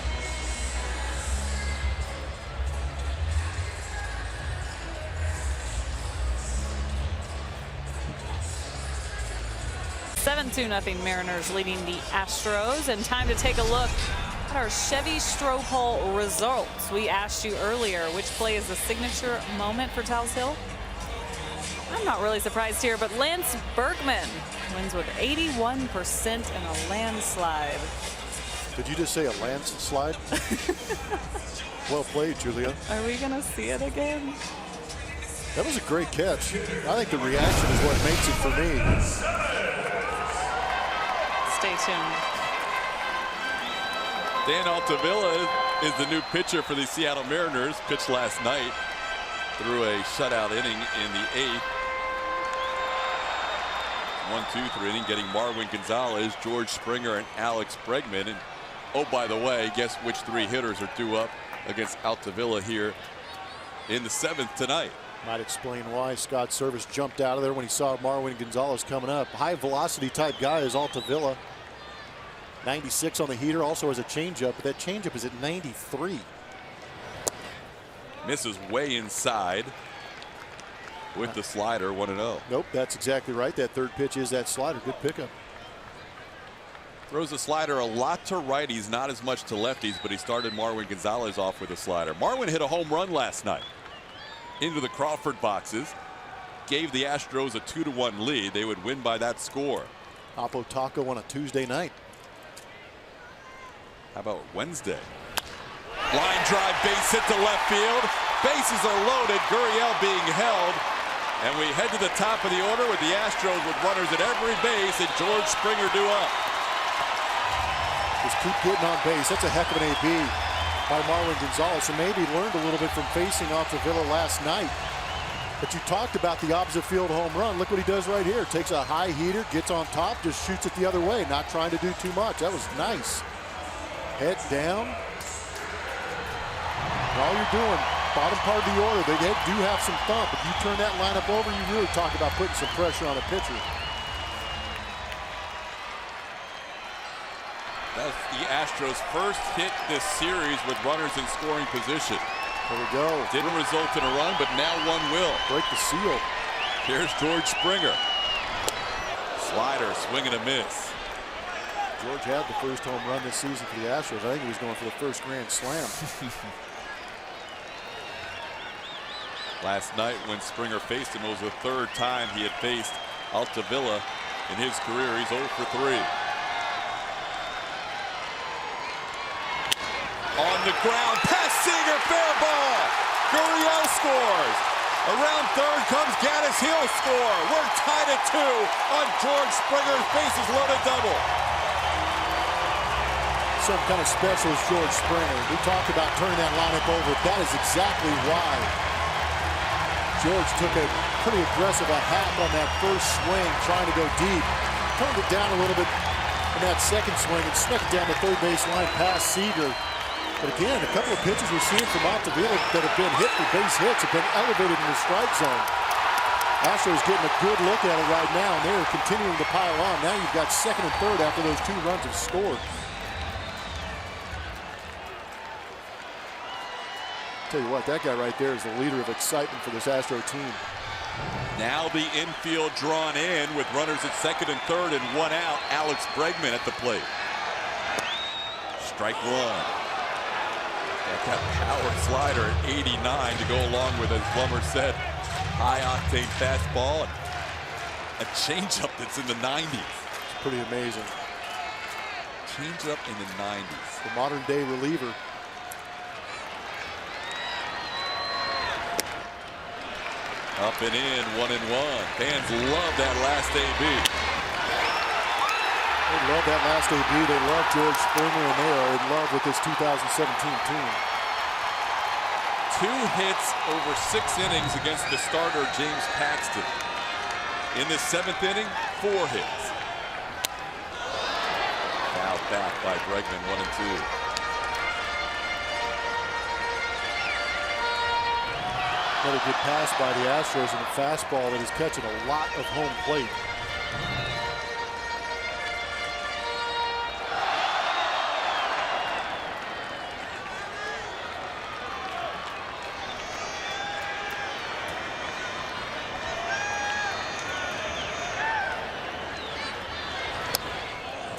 (7-2) Mariners leading the Astros. And time to take a look at our Chevy Stropole results. We asked you earlier which play is the signature moment for Taos Hill. I'm not really surprised here, but Lance Berkman wins with 81% in a landslide. Did you just say a landslide? Well played, Julia. Are we going to see it again? That was a great catch. I think the reaction is what makes it for me. Stay tuned. Dan Altavilla is the new pitcher for the Seattle Mariners. Pitched last night through a shutout inning in the 8th. 1-2 inning, getting Marwin Gonzalez, George Springer, and Alex Bregman. And oh, by the way, guess which 3 hitters are due up against Altavilla here in the 7th tonight. Might explain why Scott Service jumped out of there when he saw Marwin Gonzalez coming up. High velocity type guy is Altavilla. 96 on the heater, also has a changeup, but that changeup is at 93. Misses way inside with the slider, 1-0. Nope, that's exactly right. That third pitch is that slider. Good pickup. Throws the slider a lot to righties, not as much to lefties, but he started Marwin Gonzalez off with a slider. Marwin hit a home run last night into the Crawford boxes. Gave the Astros a 2-1 lead. They would win by that score. Oppo Taco on a Tuesday night. How about Wednesday? Line drive, base hit to left field. Bases are loaded. Gurriel being held. And we head to the top of the order with the Astros with runners at every base and George Springer due up. Just keep getting on base. That's a heck of an AB by Marwin Gonzalez, who maybe learned a little bit from facing Altavilla last night. But you talked about the opposite field home run. Look what he does right here. Takes a high heater, gets on top, just shoots it the other way, not trying to do too much. That was nice. Head down. And all you're doing, bottom part of the order, they do have some thump. If you turn that lineup over, you really talk about putting some pressure on a pitcher. That's the Astros' first hit this series with runners in scoring position. There we go. Didn't result in a run, but now one will. Break the seal. Here's George Springer. Slider, swing and a miss. George had the first home run this season for the Astros. I think he was going for the first grand slam. Last night when Springer faced him, it was the 3rd time he had faced Altavilla in his career. He's 0 for 3. On the ground, past Seager, fair ball. Gurriel scores. Around third comes Gaddis. He'll score. We're tied at 2 on George Springer's bases loaded double. Some kind of special is George Springer. We talked about turning that lineup over. That is exactly why George took a pretty aggressive hack on that first swing, trying to go deep. Turned it down a little bit in that second swing and snuck it down the third base line past Seager. But again, a couple of pitches we're seeing from Altavilla that have been hit for base hits have been elevated in the strike zone. Astros getting a good look at it right now, and they're continuing to pile on. Now you've got second and third after those 2 runs have scored. Tell you what, that guy right there is the leader of excitement for this Astro team. Now the infield drawn in with runners at second and third and 1 out. Alex Bregman at the plate. Strike 1. Got that power slider at 89 to go along with, as Plummer said, high-octane fastball. A changeup that's in the 90s. It's pretty amazing. Changeup in the 90s. The modern-day reliever. Up and in, 1-1. Fans love that last AB. They love that last AB. They love George Springer, and they are in love with this 2017 team. 2 hits over 6 innings against the starter, James Paxton. In the 7th inning, 4 hits. Fouled back by Bregman, 1-2. Another good pass by the Astros, and a fastball that is catching a lot of home plate.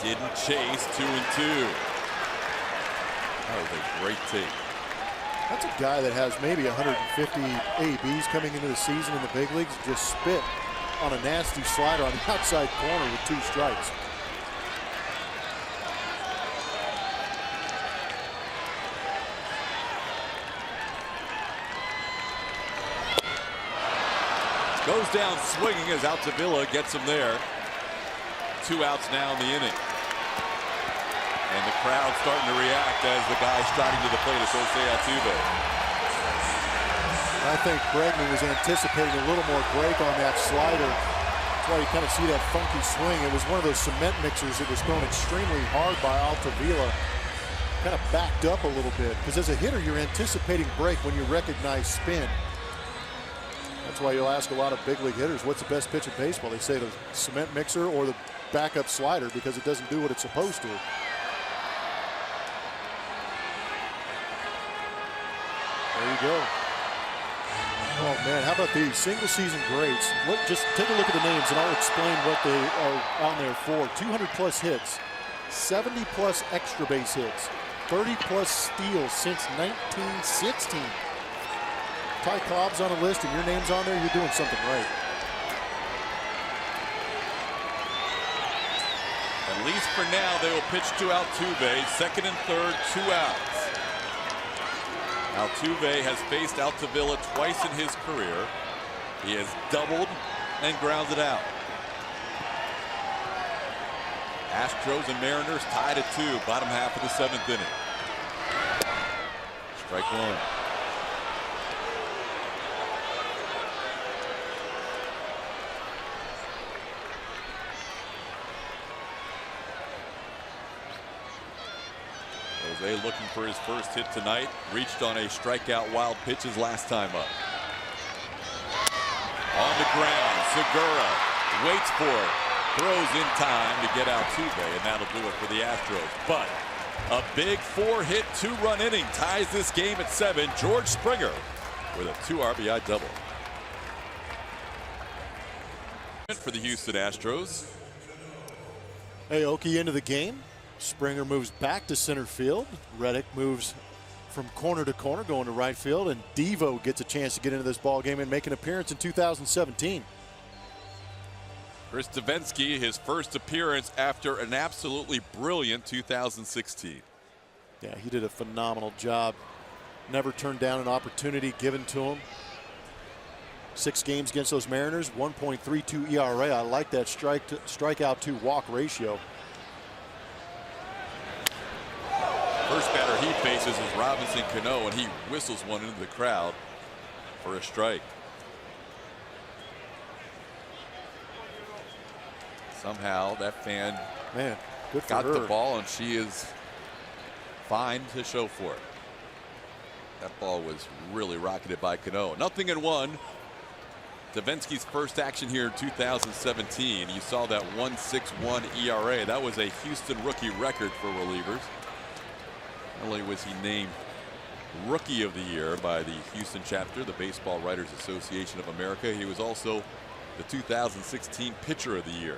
Didn't chase, 2-2. That was a great take. That's a guy that has maybe 150 ABs coming into the season in the big leagues. Just spit on a nasty slider on the outside corner with 2 strikes. Goes down swinging as Altavilla gets him there. 2 outs now in the inning. And the crowd starting to react as the guy striding to the plate is Jose Altuve. I think Bregman was anticipating a little more break on that slider. That's why you kind of see that funky swing. It was one of those cement mixers that was thrown extremely hard by Altavilla. Kind of backed up a little bit. Because as a hitter, you're anticipating break when you recognize spin. That's why you'll ask a lot of big league hitters, what's the best pitch in baseball? They say the cement mixer or the backup slider, because it doesn't do what it's supposed to. There you go. Oh man, how about these single season greats? Look, just take a look at the names and I'll explain what they are on there for. 200 plus hits, 70 plus extra base hits, 30 plus steals since 1916. Ty Cobb's on a list and your name's on there, you're doing something right. At least for now, they will pitch to Altuve. Second and third, 2 outs. Altuve has faced Altavilla twice in his career. He has doubled and grounded out. Astros and Mariners tied at 2, bottom half of the 7th inning. Strike 1. Jose looking for his first hit tonight. Reached on a strikeout wild pitch his last time up. On the ground, Segura waits for it. Throws in time to get Altuve, and that'll do it for the Astros. But a big 4-hit, 2-run inning ties this game at 7. George Springer with a 2 RBI double. For the Houston Astros. Aoki into the game. Springer moves back to center field. Reddick moves from corner to corner, going to right field, and Devo gets a chance to get into this ball game and make an appearance in 2017. Chris Davinsky, his first appearance after an absolutely brilliant 2016. Yeah, he did a phenomenal job. Never turned down an opportunity given to him. 6 games against those Mariners, 1.32 ERA. I like that strikeout to walk ratio. First batter he faces is Robinson Cano, and he whistles one into the crowd for a strike. Somehow that fan good for got her. the ball, and she is fine to show for it. That ball was really rocketed by Cano. 0-1. Davinsky's first action here in 2017. You saw that 1.61 ERA. That was a Houston rookie record for relievers. Not only was he named Rookie of the Year by the Houston chapter, the Baseball Writers Association of America, he was also the 2016 Pitcher of the Year.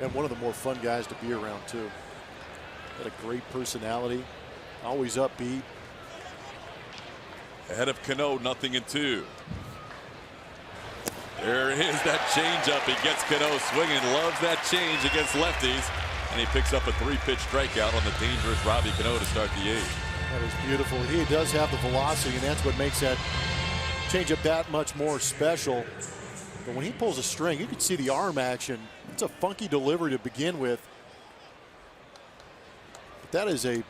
And one of the more fun guys to be around, too. Had a great personality, always upbeat. Ahead of Cano, 0-2. There is that changeup. He gets Cano swinging, loves that change against lefties, and he picks up a 3-pitch strikeout on the dangerous Robbie Cano to start the 8th. That is beautiful. He does have the velocity, and that's what makes that changeup that much more special. But when he pulls a string, you can see the arm action. It's a funky delivery to begin with. But that is a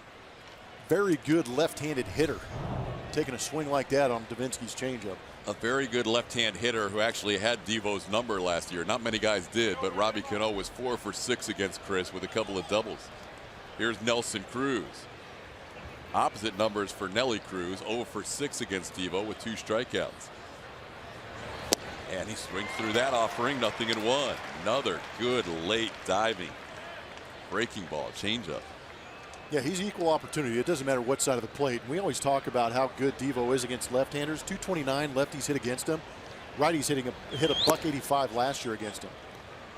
very good left-handed hitter, taking a swing like that on Davinsky's changeup. A very good left-hand hitter who actually had Devo's number last year. Not many guys did, but Robbie Cano was 4 for 6 against Chris with a couple of doubles. Here's Nelson Cruz. Opposite numbers for Nelly Cruz, 0 for 6 against Devo with 2 strikeouts. And he swings through that offering, 0-1. Another good late diving breaking ball, changeup. Yeah, he's equal opportunity. It doesn't matter what side of the plate. We always talk about how good Devo is against left-handers. 229 lefties hit against him. Righties hit a $185 last year against him.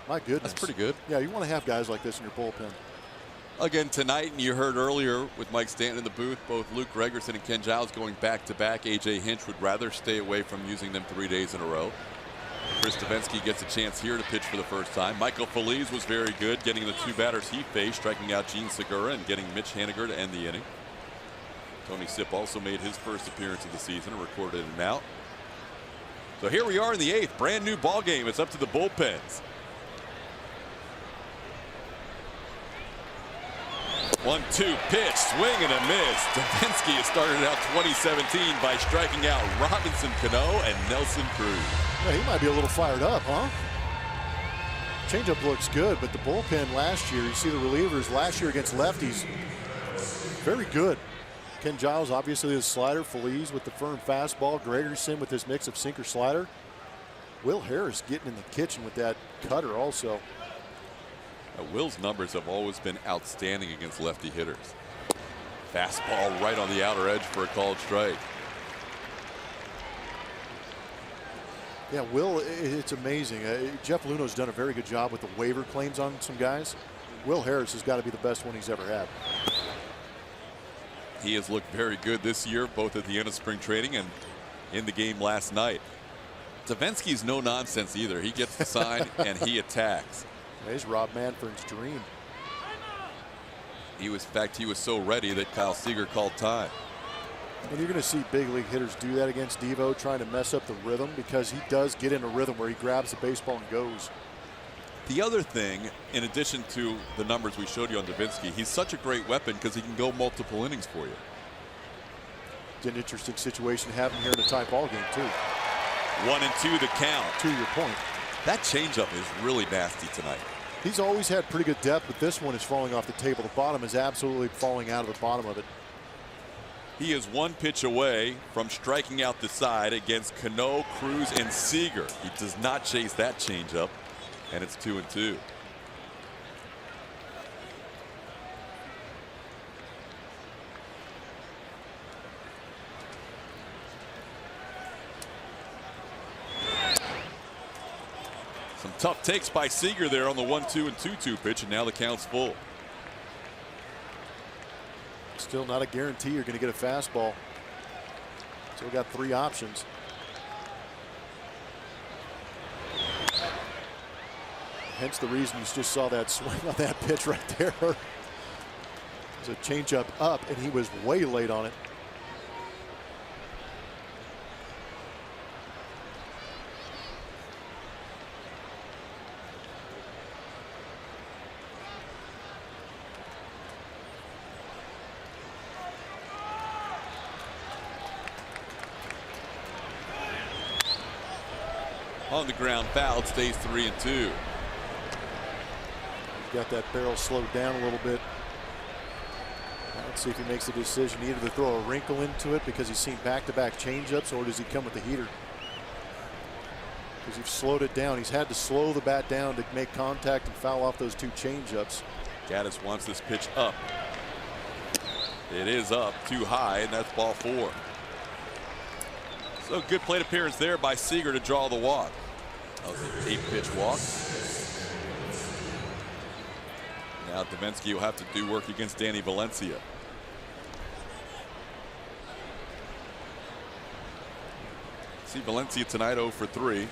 My goodness. That's pretty good. Yeah, you want to have guys like this in your bullpen. Again tonight, and you heard earlier with Mike Stanton in the booth, both Luke Gregerson and Ken Giles going back-to-back. AJ Hinch would rather stay away from using them 3 days in a row. Chris Davinsky gets a chance here to pitch for the first time. Michael Feliz was very good, getting the 2 batters he faced, striking out Gene Segura and getting Mitch Haniger to end the inning. Tony Sipp also made his first appearance of the season and recorded him out. So here we are in the 8th, brand new ball game. It's up to the bullpens. 1-2 pitch, swing and a miss. Davinsky has started out 2017 by striking out Robinson Cano and Nelson Cruz. Yeah, he might be a little fired up, huh? Changeup looks good, but the bullpen last year, you see the relievers last year against lefties, very good. Ken Giles obviously his slider, Feliz with the firm fastball, Gregerson with his mix of sinker slider. Will Harris getting in the kitchen with that cutter also. Will's numbers have always been outstanding against lefty hitters. Fastball right on the outer edge for a called strike. Yeah, Will, it's amazing. Jeff Luno's done a very good job with the waiver claims on some guys. Will Harris has got to be the best one he's ever had. He has looked very good this year, both at the end of spring training and in the game last night. Davinsky's no nonsense either. He gets the sign and he attacks. He's Rob Manfred's dream. In fact, he was so ready that Kyle Seager called time. And you're going to see big league hitters do that against Devo, trying to mess up the rhythm, because he does get in a rhythm where he grabs the baseball and goes. The other thing, in addition to the numbers we showed you on Davinsky, he's such a great weapon because he can go multiple innings for you. It's an interesting situation to have him here in a tie ball game, too. 1-2 the count. To your point. That changeup is really nasty tonight. He's always had pretty good depth, but this one is falling off the table. The bottom is absolutely falling out of the bottom of it. He is 1 pitch away from striking out the side against Cano, Cruz, and Seager. He does not chase that changeup, and it's 2-2. Some tough takes by Seager there on the 1-2 and 2-2 pitch, and now the count's full. Still not a guarantee you're going to get a fastball. Still got 3 options. Hence the reason you just saw that swing on that pitch right there. It was a changeup up, and he was way late on it. on the ground foul. It stays 3-2. Got that barrel slowed down a little bit. Let's see if he makes the decision either to throw a wrinkle into it because he's seen back-to-back changeups, or does he come with the heater? Because he's slowed it down. He's had to slow the bat down to make contact and foul off those 2 changeups. Gaddis wants this pitch up. It is up too high, and that's ball 4. So good plate appearance there by Seager to draw the walk. That was an 8-pitch walk. Now Davinsky will have to do work against Danny Valencia. See Valencia tonight 0 for 3.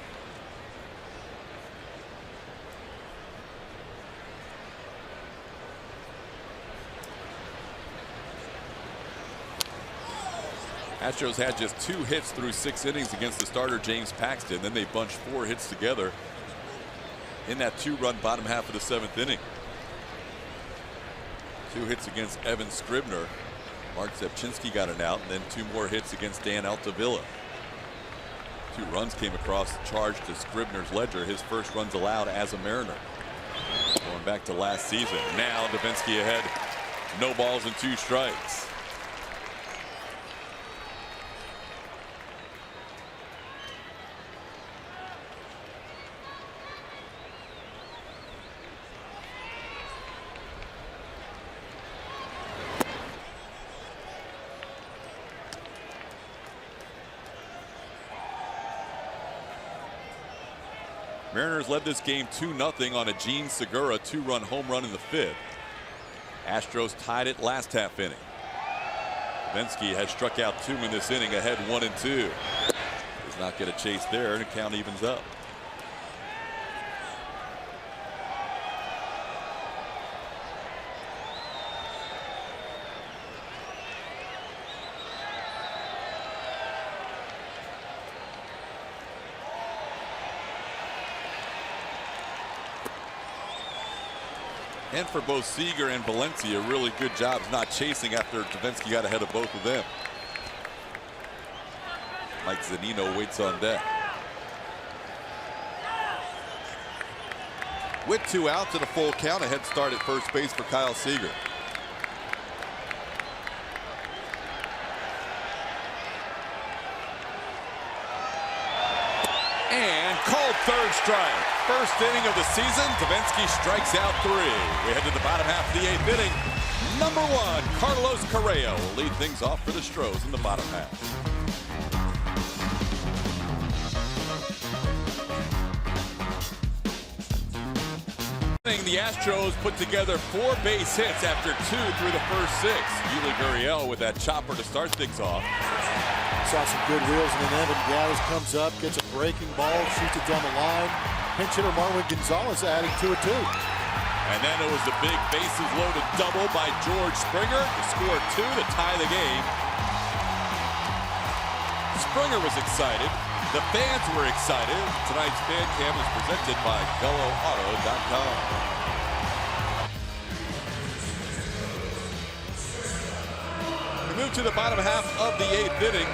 Astros had just 2 hits through 6 innings against the starter James Paxton. Then they bunched 4 hits together in that 2-run bottom half of the 7th inning. 2 hits against Evan Scribner. Mark Zepchinski got an out, and then 2 more hits against Dan Altavilla. 2 runs came across the charge to Scribner's ledger, his first runs allowed as a Mariner. Going back to last season. Now Davinsky ahead. No balls and 2 strikes. Mariners led this game 2-0 on a Gene Segura 2-run home run in the 5th. Astros tied it last half inning. Davinsky has struck out 2 in this inning, ahead 1-2. Does not get a chase there, and the count evens up. And for both Seager and Valencia, really good jobs not chasing after Davinsky got ahead of both of them. Mike Zunino waits on deck. With 2 outs and a full count, a head start at first base for Kyle Seager. And called 3rd strike. First inning of the season, Davinsky strikes out 3. We head to the bottom half of the 8th inning. Number 1, Carlos Correa will lead things off for the Astros in the bottom half. The Astros put together 4 base hits after 2 through the first 6. Yuli Gurriel with that chopper to start things off. Saw some good wheels, and then Evan Gaddis comes up, gets a breaking ball, shoots it down the line. Pinch hitter Marwin Gonzalez adding to it too. And then it was the big bases loaded double by George Springer to score 2 to tie the game. Springer was excited. The fans were excited. Tonight's fan cam is presented by GulloAuto.com. We move to the bottom half of the 8th inning.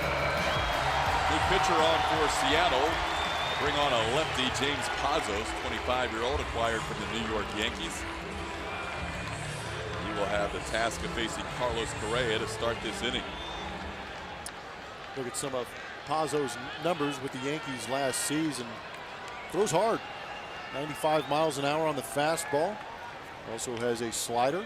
Good pitcher on for Seattle. Bring on a lefty, James Pazos, 25-year-old, acquired from the New York Yankees. He will have the task of facing Carlos Correa to start this inning. Look at some of Pazos' numbers with the Yankees last season. Throws hard. 95 miles an hour on the fastball. Also has a slider.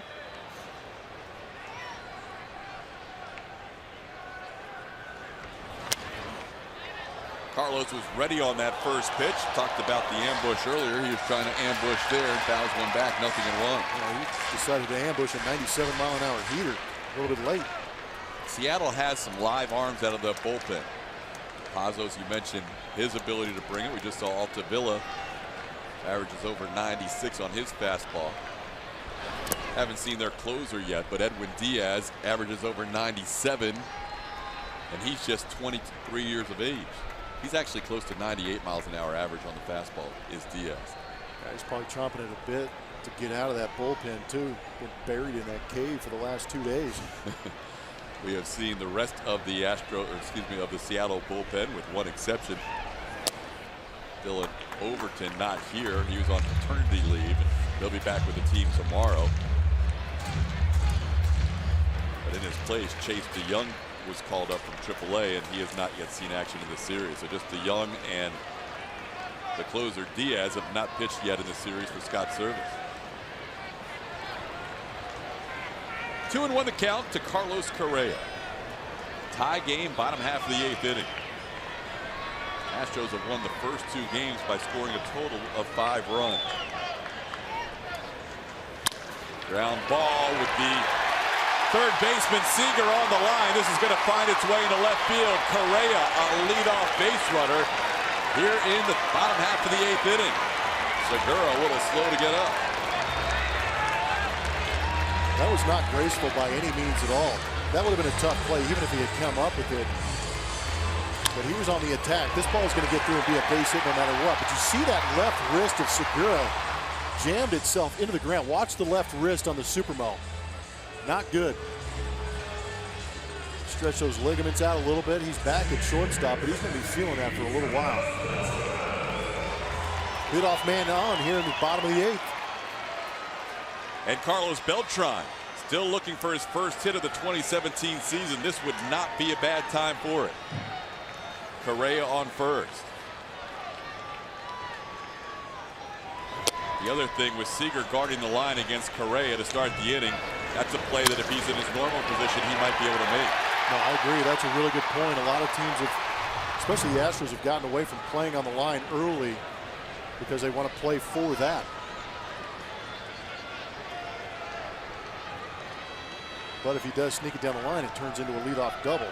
Carlos was ready on that first pitch. Talked about the ambush earlier. He was trying to ambush there and fouls one back, 0-1. Yeah, he decided to ambush a 97-mile-an-hour heater a little bit late. Seattle has some live arms out of the bullpen. Pazos, you mentioned his ability to bring it. We just saw Altavilla averages over 96 on his fastball. Haven't seen their closer yet, but Edwin Diaz averages over 97, and he's just 23 years of age. He's actually close to 98 miles an hour average on the fastball is Diaz. Yeah, he's probably chomping at a bit to get out of that bullpen too. Been buried in that cave for the last 2 days. We have seen the rest of the of the Seattle bullpen with one exception. Dylan Overton not here. He was on paternity leave. He'll be back with the team tomorrow. But in his place, Chase DeYoung was called up from AAA, and he has not yet seen action in this series. So just DeYoung and the closer Diaz have not pitched yet in the series for Scott Service. 2-1 the count to Carlos Correa. Tie game, bottom half of the 8th inning. Astros have won the first 2 games by scoring a total of 5 runs. Ground ball with the third baseman Seager on the line. This is going to find its way into left field. Correa, a leadoff base runner here in the bottom half of the 8th inning. Segura a little slow to get up. That was not graceful by any means at all. That would have been a tough play even if he had come up with it. But he was on the attack. This ball is going to get through and be a base hit no matter what. But you see that left wrist of Segura jammed itself into the ground. Watch the left wrist on the Supermo. Not good. Stretch those ligaments out a little bit. He's back at shortstop, but he's going to be feeling that for a little while. Leadoff man on here in the bottom of the 8th. And Carlos Beltran still looking for his first hit of the 2017 season. This would not be a bad time for it. Correa on first. The other thing was Seager guarding the line against Correa to start the inning. That's a play that if he's in his normal position, he might be able to make. No, I agree. That's a really good point. A lot of teams have, especially the Astros, have gotten away from playing on the line early because they want to play for that. But if he does sneak it down the line, it turns into a leadoff double.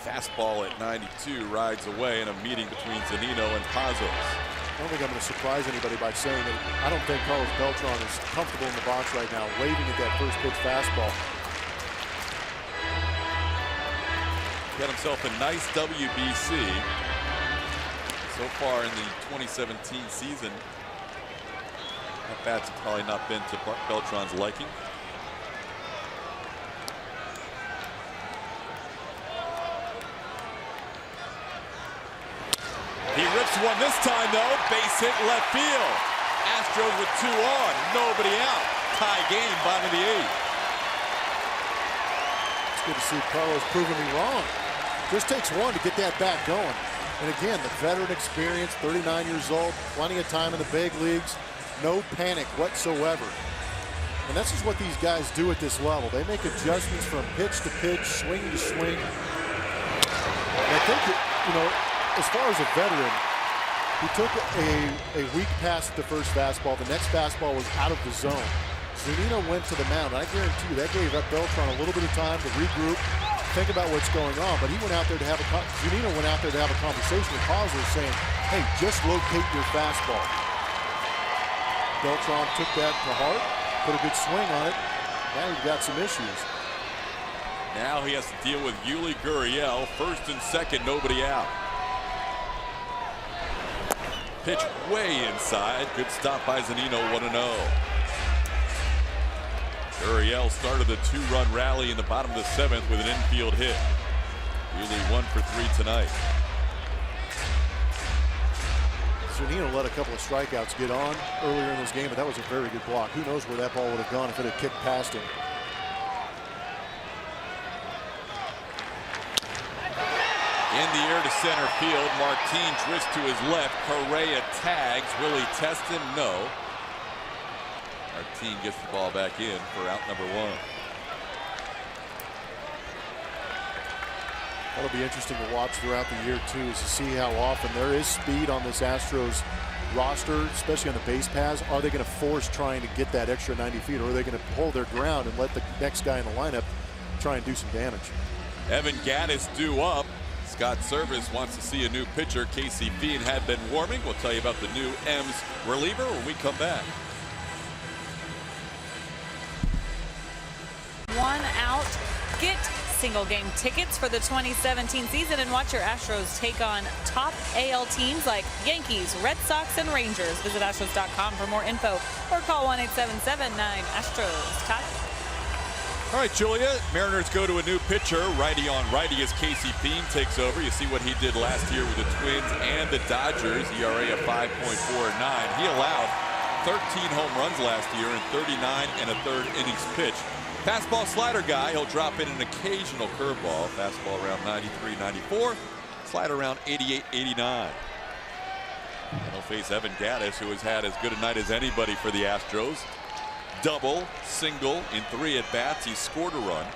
Fastball at 92 rides away in a meeting between Zunino and Pazos. I don't think I'm going to surprise anybody by saying that I don't think Carlos Beltran is comfortable in the box right now, waving at that first pitch fastball. Got himself a nice WBC. So far in the 2017 season, that bats have probably not been to Beltran's liking. He rips one this time, though. Base hit left field. Astros with 2 on, nobody out. Tie game, bottom of the 8th. It's good to see Carlos proving me wrong. Just takes one to get that bat going. And again, the veteran experience, 39 years old, plenty of time in the big leagues, no panic whatsoever. And that's just what these guys do at this level. They make adjustments from pitch to pitch, swing to swing. And I think that, you know, as far as a veteran, he took a weak pass at the first fastball. The next fastball was out of the zone. Zunino went to the mound. I guarantee you that gave up Beltran a little bit of time to regroup, think about what's going on. But he went out there to have Zunino went out there to have a conversation with Pazos saying, hey, just locate your fastball. Beltran took that to heart, put a good swing on it. Now he's got some issues. Now he has to deal with Yuli Gurriel. First and second, nobody out. Pitch way inside. Good stop by Zunino, 1-0. Gurriel started the 2-run rally in the bottom of the 7th with an infield hit. Really 1 for 3 tonight. Zunino let a couple of strikeouts get on earlier in this game, but that was a very good block. Who knows where that ball would have gone if it had kicked past him. In the air to center field. Martin drifts to his left. Correa tags. Will he test him? No. Martin gets the ball back in for out number 1. That'll be interesting to watch throughout the year, too, is to see how often there is speed on this Astros roster, especially on the base paths. Are they going to force trying to get that extra 90 feet, or are they going to hold their ground and let the next guy in the lineup try and do some damage? Evan Gattis due up. Scott Service wants to see a new pitcher. Casey Bean had been warming. We'll tell you about the new M's reliever when we come back. 1 out. Get single game tickets for the 2017 season and watch your Astros take on top AL teams like Yankees, Red Sox, and Rangers. Visit Astros.com for more info or call 1-877-9-ASTROS. Todd? All right, Julia, Mariners go to a new pitcher, righty on righty as Casey Fiend takes over. You see what he did last year with the Twins and the Dodgers, ERA of 5.49. He allowed 13 home runs last year in 39 1/3 innings pitched. Fastball slider guy, he'll drop in an occasional curveball. Fastball around 93, 94, slider around 88, 89. And he'll face Evan Gattis, who has had as good a night as anybody for the Astros. Double, single in 3 at-bats. He scored a run.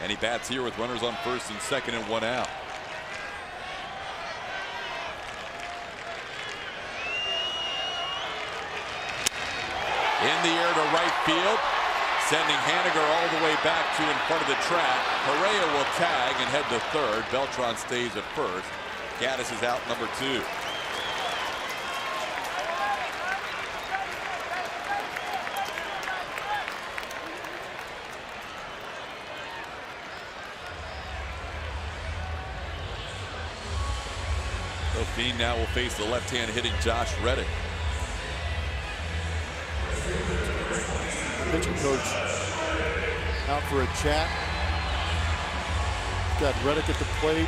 And he bats here with runners on first and second and 1 out. In the air to right field, sending Haniger all the way back to in front of the track. Correa will tag and head to third. Beltran stays at first. Gattis is out, number 2. Fiend now will face the left-hand hitting Josh Reddick. Pitching coach out for a chat. Got Reddick at the plate.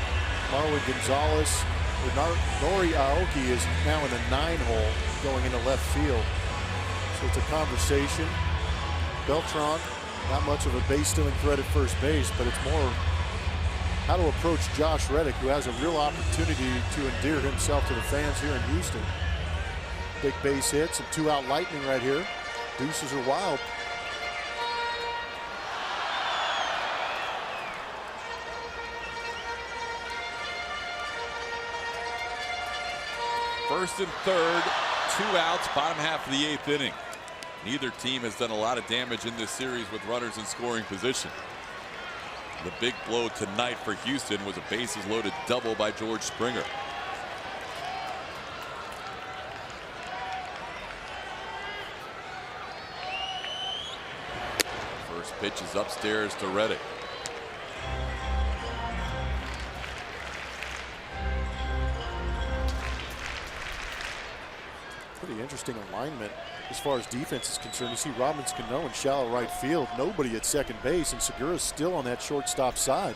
Marwin Gonzalez. Nori Aoki is now in the 9-hole going into left field. So it's a conversation. Beltran, not much of a base-stealing threat at first base, but it's more how to approach Josh Reddick, who has a real opportunity to endear himself to the fans here in Houston. Big base hit, some 2-out lightning right here. Deuces are wild. First and third, 2 outs, bottom half of the 8th inning. Neither team has done a lot of damage in this series with runners in scoring position. The big blow tonight for Houston was a bases loaded double by George Springer. First pitch is upstairs to Reddick. Pretty interesting alignment as far as defense is concerned. You see Robbins Cano in shallow right field, nobody at second base, and Segura's still on that shortstop side.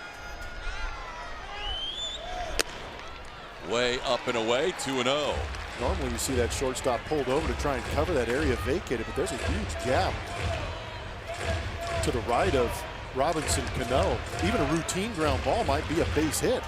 Way up and away, 2-0. Normally you see that shortstop pulled over to try and cover that area vacated, but there's a huge gap to the right of Robinson Cano. Even a routine ground ball might be a base hit.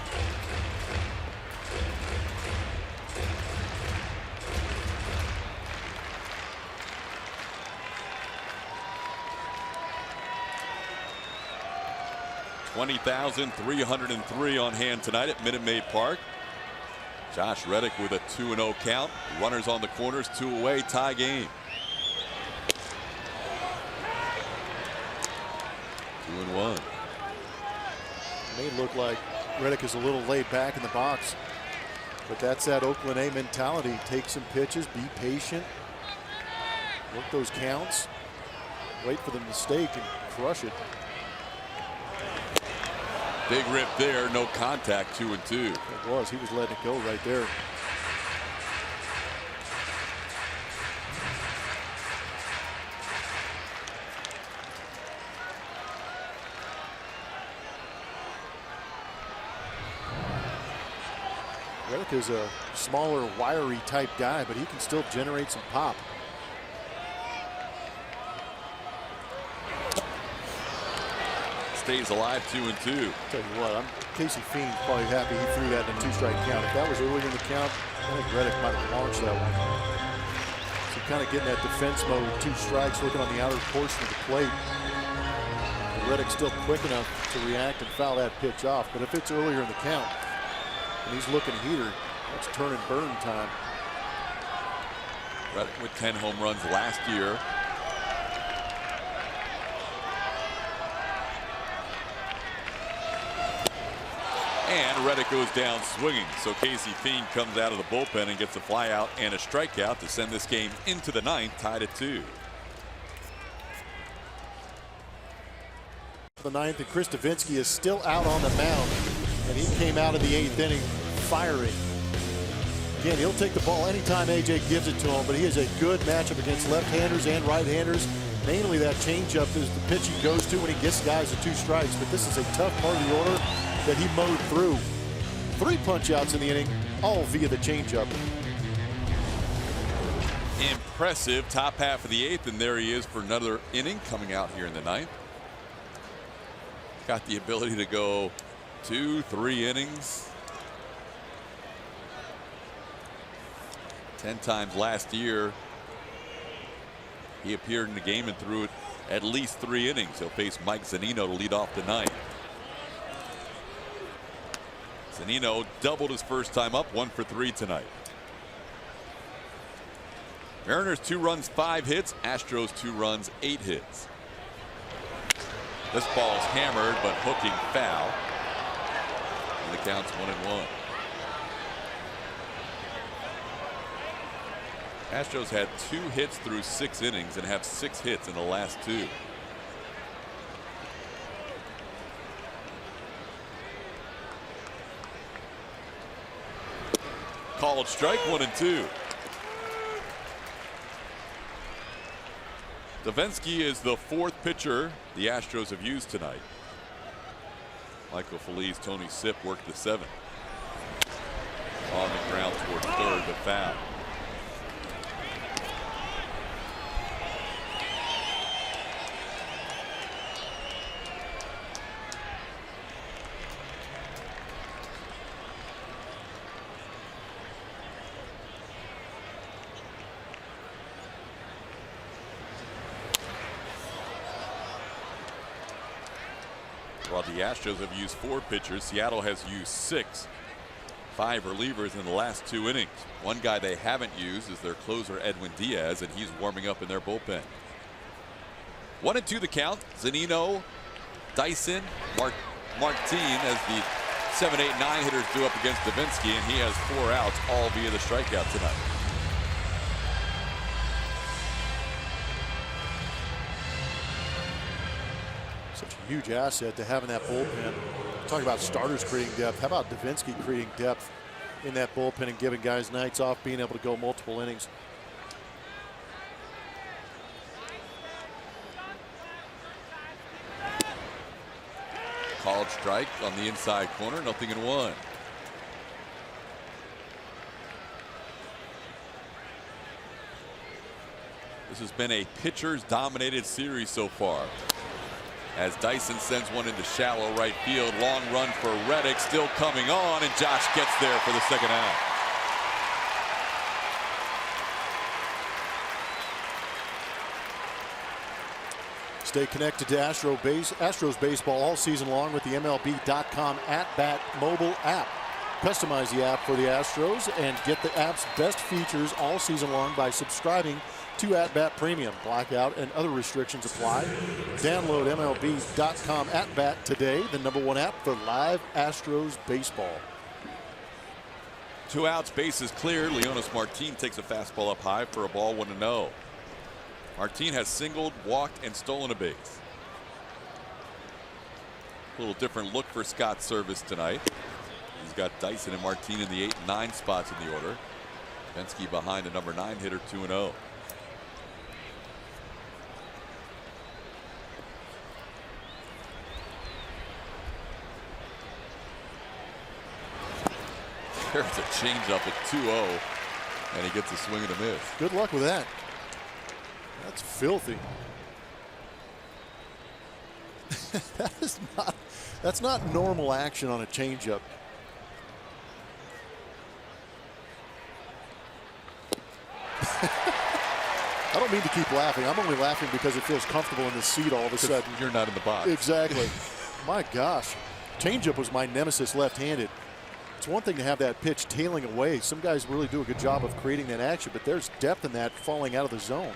$20,303 on hand tonight at Minute Maid Park. Josh Reddick with a 2-0 count. Runners on the corners, 2 away, tie game. 2-1. May look like Reddick is a little laid back in the box, but that's that Oakland A mentality. Take some pitches, be patient, work those counts, wait for the mistake and crush it. Big rip there, no contact, 2-2. It was. He was letting it go right there. Reddick is a smaller, wiry type guy, but he can still generate some pop. Stays alive, 2-2. Tell you what, Casey Fiend probably happy he threw that in a 2-strike count. If that was early in the count, I think Reddick might have launched that one. So kind of getting that defense mode, 2 strikes, looking on the outer portion of the plate. And Reddick's still quick enough to react and foul that pitch off. But if it's earlier in the count and he's looking heater, it's turn and burn time. Reddick with 10 home runs last year. And Reddick goes down swinging. So Casey Fiend comes out of the bullpen and gets a fly out and a strikeout to send this game into the 9th, tied at 2. The 9th, and Chris Davinsky is still out on the mound, and he came out of the 8th inning firing. Again, he'll take the ball anytime AJ gives it to him, but he has a good matchup against left-handers and right-handers, Mainly that changeup is the pitch he goes to when he gets guys to 2 strikes, but this is a tough part of the order that he mowed through. 3 punch-outs in the inning, all via the changeup. Impressive top half of the 8th, and there he is for another inning coming out here in the 9th. Got the ability to go 2-3 innings. 10 times last year he appeared in the game and threw it at least 3 innings. He'll face Mike Zunino to lead off the 9th. Zunino doubled his first time up, 1 for 3 tonight. Mariners 2 runs, 5 hits. Astros 2 runs, 8 hits. This ball's hammered but hooking foul. And the count's 1-1. Astros had 2 hits through 6 innings and have 6 hits in the last 2. Called strike 1-2. Davinsky is the 4th pitcher the Astros have used tonight. Michael Feliz, Tony Sipp worked the 7th. On the ground toward 3rd, but foul. While the Astros have used 4 pitchers, Seattle has used 6. 5 relievers in the last 2 innings. One guy they haven't used is their closer Edwin Diaz, and he's warming up in their bullpen. 1-2 the count. Zunino, Dyson, Martin as the 7, 8, 9 hitters do up against Davinsky, and he has 4 outs, all via the strikeout tonight. Such a huge asset to have in that bullpen. Talk about starters creating depth. How about Davinsky creating depth in that bullpen and giving guys nights off, being able to go multiple innings. Called strike on the inside corner, 0-1. This has been a pitchers dominated series so far. As Dyson sends one into shallow right field. Long run for Reddick, still coming on, and Josh gets there for the 2nd out. Stay connected to Astros baseball all season long with the MLB.com at-bat mobile app. Customize the app for the Astros and get the app's best features all season long by subscribing to at-bat premium. Blackout and other restrictions apply. Download MLB.com at-bat today, the #1 app for live Astros baseball. 2 outs, bases cleared. Leonis Martin takes a fastball up high for a ball, 1-0. Martin has singled, walked, and stolen a base. A little different look for Scott's service tonight. He's got Dyson and Martin in the 8 and 9 spots in the order. Davinsky behind the #9 hitter, 2-0. There's a changeup at 2-0, and he gets a swing and a miss. Good luck with that. That's filthy. That's not normal action on a changeup. I don't mean to keep laughing. I'm only laughing because it feels comfortable in the seat all of a sudden. You're not in the box. Exactly. My gosh. Changeup was my nemesis left-handed. It's one thing to have that pitch tailing away. Some guys really do a good job of creating that action, but there's depth in that falling out of the zone.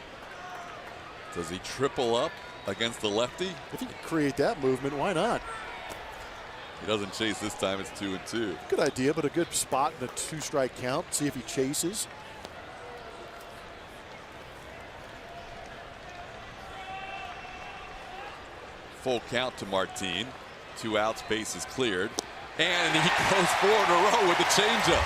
Does he triple up against the lefty? If he can create that movement, why not? He doesn't chase this time. It's 2-2. Good idea, but a good spot in a 2-strike count. See if he chases. Full count to Martin. 2 outs, bases cleared. And he goes 4 in a row with the changeup.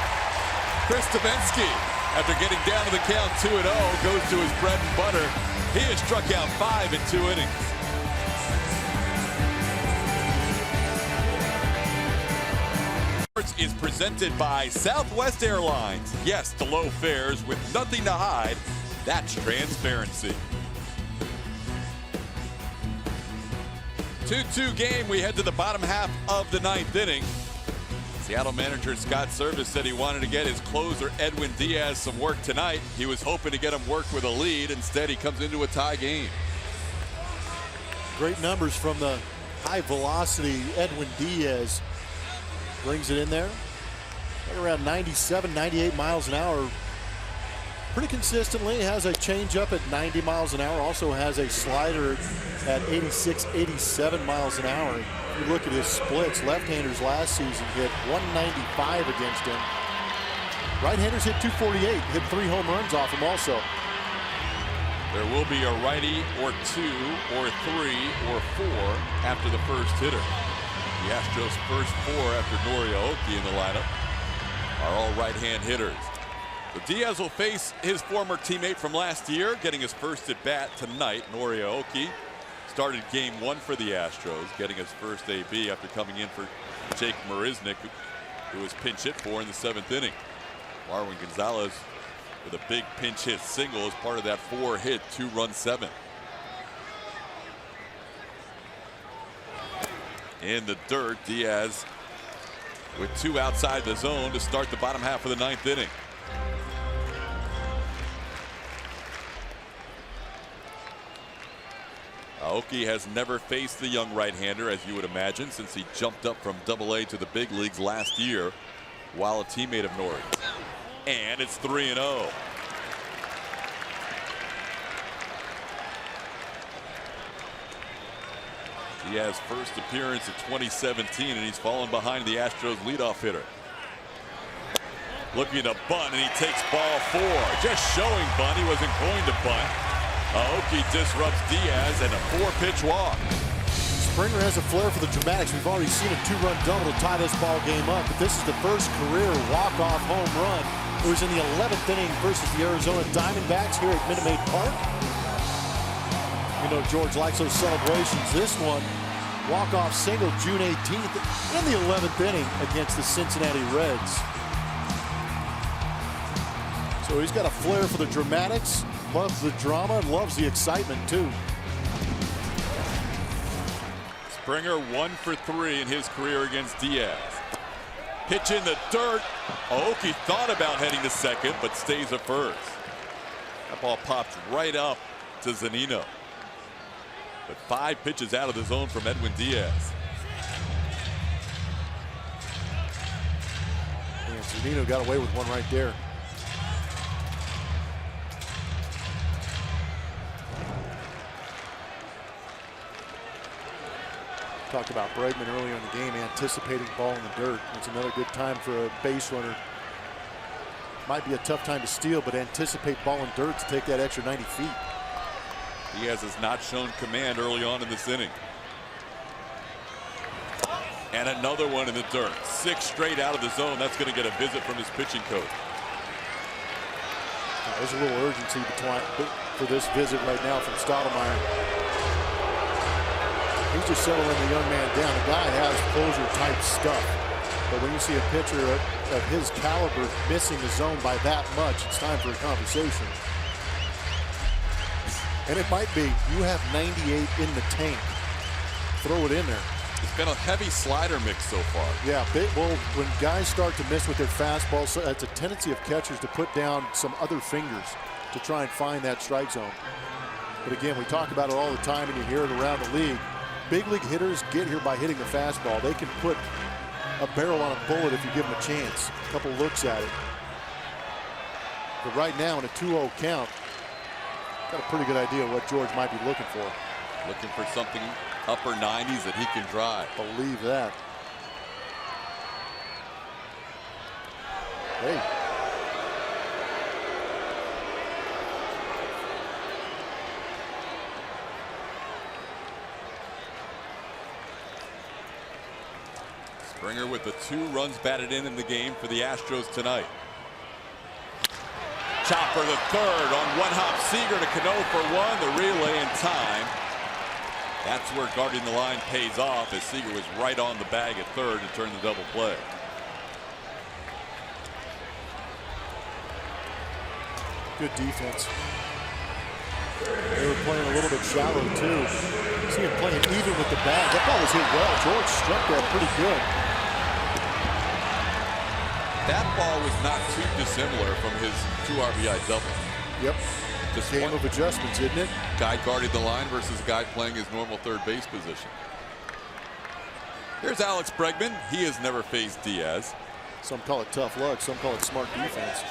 Chris Davinsky, after getting down to the count 2-0, goes to his bread and butter. He has struck out 5 in 2 innings. Sports is presented by Southwest Airlines. Yes, to low fares with nothing to hide. That's transparency. 2-2 game. We head to the bottom half of the 9th inning. Seattle manager Scott Service said he wanted to get his closer Edwin Diaz some work tonight. He was hoping to get him work with a lead. Instead, he comes into a tie game. Great numbers from the high velocity Edwin Diaz. Brings it in there. Right around 97, 98 miles an hour. Pretty consistently. Has a changeup at 90 miles an hour. Also has a slider at 86, 87 miles an hour. If you look at his splits, left-handers last season hit 195 against him. Right-handers hit 248, hit 3 home runs off him also. There will be a righty or 2 or 3 or 4 after the first hitter. The Astros' first 4 after Norioki in the lineup are all right-hand hitters. But Diaz will face his former teammate from last year, getting his first at bat tonight. Norioki started game 1 for the Astros, getting his first AB after coming in for Jake Marisnick, who was pinch hit for in the 7th inning. Marwin Gonzalez with a big pinch hit single as part of that 4-hit, 2-run 7th. In the dirt, Diaz with 2 outside the zone to start the bottom half of the 9th inning. Aoki has never faced the young right-hander, as you would imagine, since he jumped up from Double-A to the big leagues last year while a teammate of Nori. And it's 3-0. Diaz's first appearance in 2017, and he's fallen behind the Astros leadoff hitter. Looking to bunt, and he takes ball 4. Just showing bunt. He wasn't going to bunt. Aoki disrupts Diaz and a 4-pitch walk. Springer has a flair for the dramatics. We've already seen a 2-run double to tie this ball game up, but this is the first career walk-off home run. It was in the 11th inning versus the Arizona Diamondbacks here at Minute Maid Park. You know George likes those celebrations. This one, walk-off single June 18th in the 11th inning against the Cincinnati Reds. So he's got a flair for the dramatics, loves the drama, and loves the excitement too. Springer 1 for 3 in his career against Diaz. Pitch in the dirt. Aoki thought about heading to second, but stays at first. That ball popped right up to Zunino. But 5 pitches out of the zone from Edwin Diaz. And Zunino got away with one right there. Talked about Bregman earlier in the game, anticipating ball in the dirt. It's another good time for a base runner. Might be a tough time to steal, but anticipate ball in dirt to take that extra 90 feet. Diaz has not shown command early on in this inning. And another one in the dirt. 6 straight out of the zone. That's going to get a visit from his pitching coach. There's a little urgency for this visit right now from Stottlemyre. He's just settling the young man down. The guy has closer-type stuff. But when you see a pitcher of his caliber missing the zone by that much, it's time for a conversation. And it might be, you have 98 in the tank. Throw it in there. It's been a heavy slider mix so far. Yeah, well, when guys start to miss with their fastball, so it's a tendency of catchers to put down some other fingers to try and find that strike zone. But again, we talk about it all the time, and you hear it around the league. Big league hitters get here by hitting the fastball. They can put a barrel on a bullet if you give them a chance. A couple looks at it. But right now in a 2-0 count, got a pretty good idea what George might be looking for. Looking for something upper 90s that he can drive. Believe that. Hey. Springer with the 2 runs batted in the game for the Astros tonight. chopper to third on one hop. Seager to Cano for one. The relay in time. That's where guarding the line pays off, as Seager was right on the bag at third to turn the double play. Good defense. They were playing a little bit shallow too. See him playing even with the bag. That ball was hit well. George struck that pretty good. That ball was not too dissimilar from his 2 RBI double. Yep. Just Game one of adjustments, isn't it? guy guarding the line versus a guy playing his normal third base position. Here's Alex Bregman. He has never faced Diaz. Some call it tough luck. Some call it smart defense.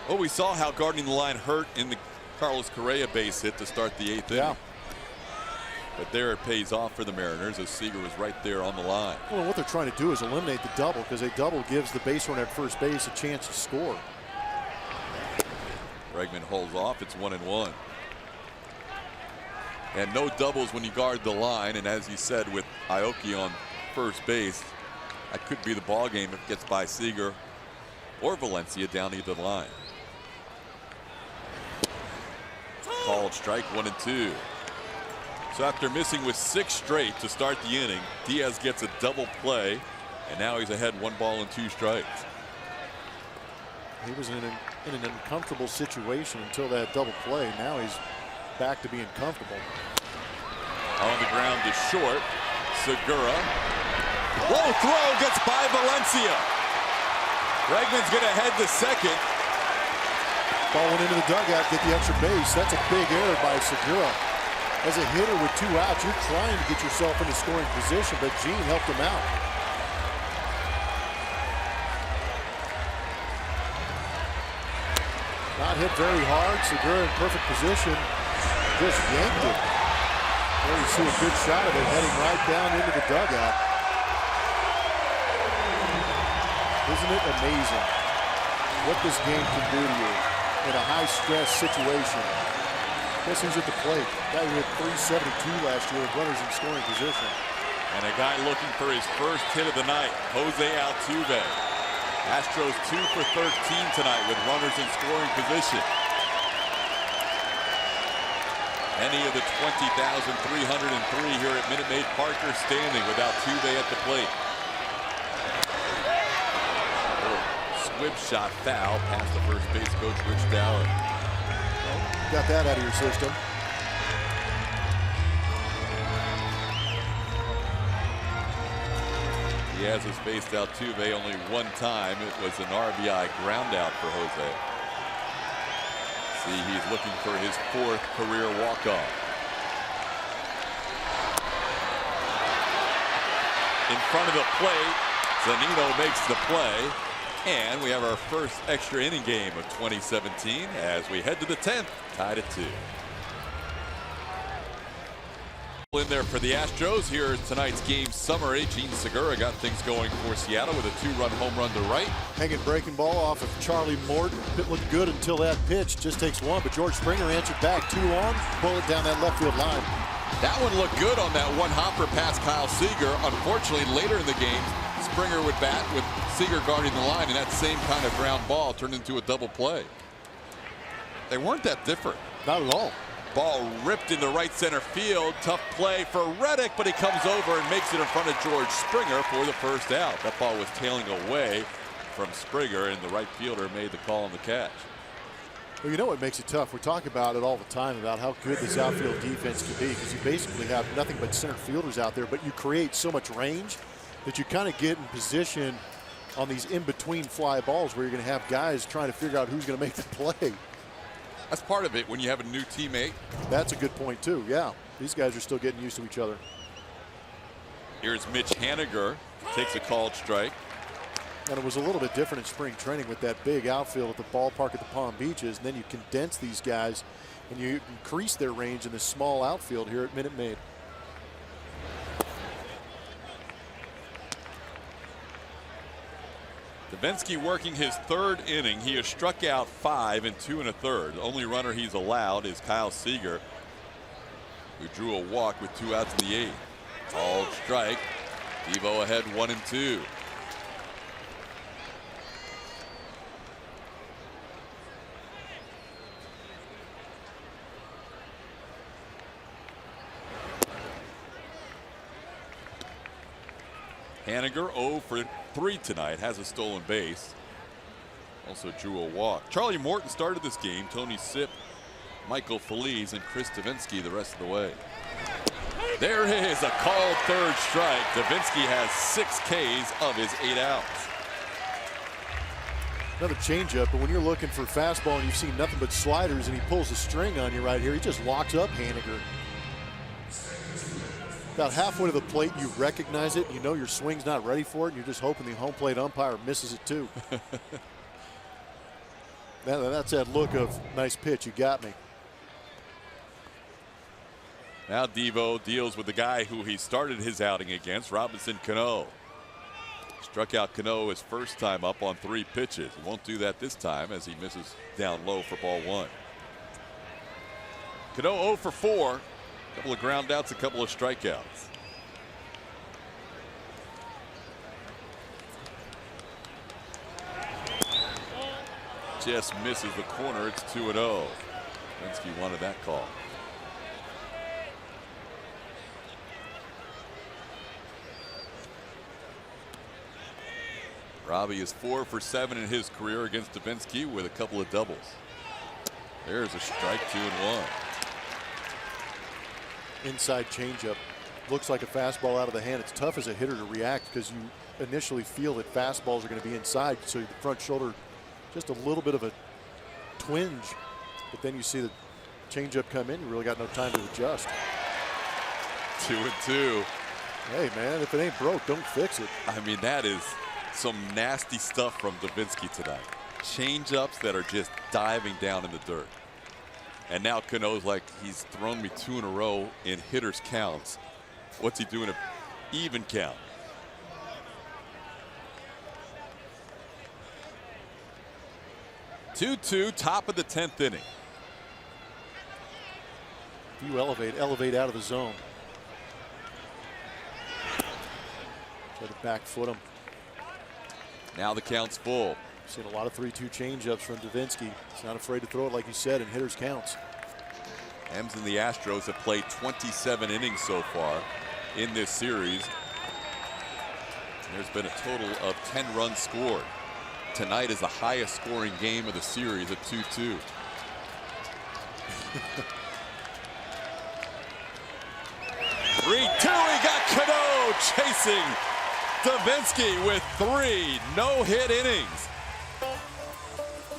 Well, we saw how guarding the line hurt in the Carlos Correa base hit to start the 8th inning. But there it pays off for the Mariners, as Seager was right there on the line. Well, what they're trying to do is eliminate the double, because a double gives the base runner at first base a chance to score. Bregman holds off. It's 1-1. And no doubles when you guard the line. And as you said, with Aoki on first base, that could be the ball game if it gets by Seager or Valencia down either line. Called strike, 1-2. So after missing with 6 straight to start the inning, Diaz gets a double play, and now he's ahead 1 ball and 2 strikes. He was in an uncomfortable situation until that double play. Now he's back to being comfortable. On the ground to short. Segura. Low throw gets by Valencia. Bregman's going to head to second. Ball went into the dugout, get the extra base. That's a big error by Segura. As a hitter with 2 outs, you're trying to get yourself into scoring position, but Gene helped him out. Not hit very hard. Segura in perfect position. Just yanked it. There you see a good shot of it heading right down into the dugout. Isn't it amazing what this game can do to you in a high-stress situation? Guess who's at the plate? Guy who hit .372 last year with runners in scoring position. And a guy looking for his first hit of the night, Jose Altuve. Astros 2 for 13 tonight with runners in scoring position. Any of the 20,303 here at Minute Maid Park are standing with Altuve at the plate. Squib shot foul past the first base coach, Rich Dowler. Got that out of your system. Diaz has faced Altuve only 1 time. It was an RBI ground out for Jose. See, he's looking for his 4th career walk-off. In front of the plate, Zunino makes the play. And we have our first extra inning game of 2017 as we head to the 10th, tied at 2. In there for the Astros. Here is tonight's game summary. Gene Segura got things going for Seattle with a 2-run home run to right. Hanging breaking ball off of Charlie Morton. It looked good until that pitch. Just takes 1, but George Springer answered back. 2 on, bullet down that left field line. That one looked good on that 1 hopper past Kyle Seager. Unfortunately, later in the game, Springer would bat with Seager guarding the line, and that same kind of ground ball turned into a double play. They weren't that different. Not at all. Ball ripped into right center field. Tough play for Reddick, but he comes over and makes it in front of George Springer for the first out. That ball was tailing away from Springer, and the right fielder made the call on the catch. Well, you know what makes it tough? We talk about it all the time about how good this outfield defense can be, because you basically have nothing but center fielders out there, but you create so much range that you kind of get in position on these in-between fly balls where you're going to have guys trying to figure out who's going to make the play. That's part of it when you have a new teammate. That's a good point, too. Yeah, these guys are still getting used to each other. Here's Mitch Haniger, takes a called strike. And it was a little bit different in spring training with that big outfield at the ballpark at the Palm Beaches. And then you condense these guys and you increase their range in this small outfield here at Minute Maid. Davinsky working his 3rd inning. He has struck out 5 in 2 1/3. The only runner he's allowed is Kyle Seager, who drew a walk with 2 outs in the 8th. Called strike. Devo ahead 1-2. Haniger 0 for 3 tonight, has a stolen base. Also drew a walk. Charlie Morton started this game. Tony Sipp, Michael Feliz, and Chris Davinsky the rest of the way. There is a called third strike. Davinsky has 6 Ks of his 8 outs. Another changeup, but when you're looking for fastball and you've seen nothing but sliders and he pulls a string on you right here, he just locks up Haniger. About halfway to the plate, you recognize it, you know your swing's not ready for it, and you're just hoping the home plate umpire misses it too. That's that look of nice pitch, you got me. Now Devo deals with the guy who he started his outing against, Robinson Cano. Struck out Cano his first time up on 3 pitches. He won't do that this time as he misses down low for ball 1. Cano 0 for 4. A couple of ground outs, a couple of strikeouts. Just misses the corner. It's 2-0. Davinsky wanted that call. Robbie is 4 for 7 in his career against Davinsky with a couple of doubles. There's a strike, 2-1. Inside changeup. Looks like a fastball out of the hand. It's tough as a hitter to react because you initially feel that fastballs are going to be inside. So the front shoulder, just a little bit of a twinge. But then you see the changeup come in. You really got no time to adjust. 2-2. Hey, man, if it ain't broke, don't fix it. I mean, that is some nasty stuff from Davinsky tonight. Change-ups that are just diving down in the dirt. And now Cano's like, he's thrown me 2 in a row in hitters counts. What's he doing to even count? Two-two, top of the 10th inning. You elevate out of the zone. Try to back foot him. Now the count's full. Seen a lot of 3-2 changeups from Davinsky. He's not afraid to throw it, like you said, in hitters counts. M's and the Astros have played 27 innings so far in this series. There's been a total of 10 runs scored. Tonight is the highest scoring game of the series at 2-2. He got Cano chasing Davinsky with 3 no-hit innings.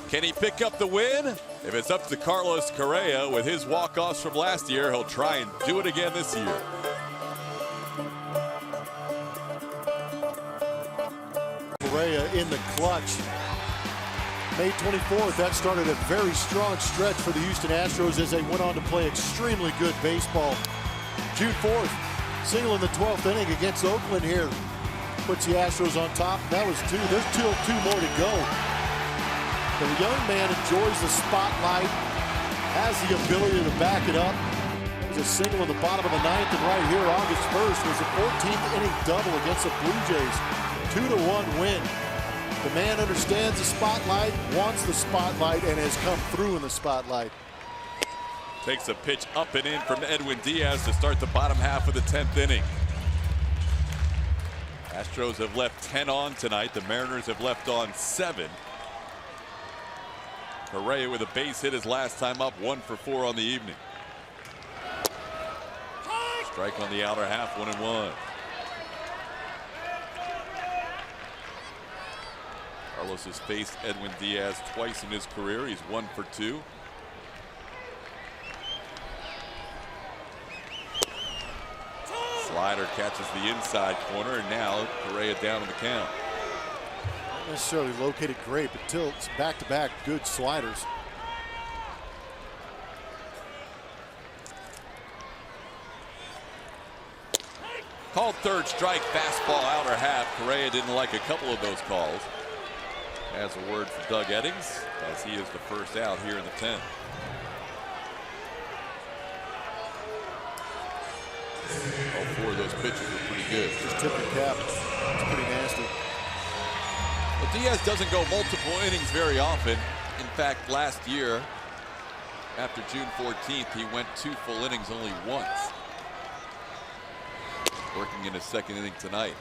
Can he pick up the win? If it's up to Carlos Correa with his walk-offs from last year, he'll try and do it again this year. Correa in the clutch. May 24th, that started a very strong stretch for the Houston Astros as they went on to play extremely good baseball. June 4th, single in the 12th inning against Oakland here. Puts the Astros on top. That was 2. There's still 2 more to go. The young man enjoys the spotlight, has the ability to back it up. There's a single in the bottom of the 9th, and right here, August 1st, was a 14th inning double against the Blue Jays. 2-1 win. The man understands the spotlight, wants the spotlight, and has come through in the spotlight. Takes a pitch up and in from Edwin Diaz to start the bottom half of the 10th inning. Astros have left 10 on tonight. The Mariners have left on 7. Correa with a base hit his last time up, 1 for 4 on the evening. Strike on the outer half, 1-1. Carlos has faced Edwin Diaz twice in his career. He's 1 for 2. Slider catches the inside corner, and now Correa down in the count. Not necessarily located great, but tilts back-to-back good sliders. Called third strike, fastball outer half. Correa didn't like a couple of those calls. Has a word for Doug Eddings as he is the first out here in the 10th. All 4 of those pitches were pretty good. Just tip the cap. It's pretty nasty. Well, Diaz doesn't go multiple innings very often. In fact, last year, after June 14th, he went 2 full innings only once. Working in his 2nd inning tonight.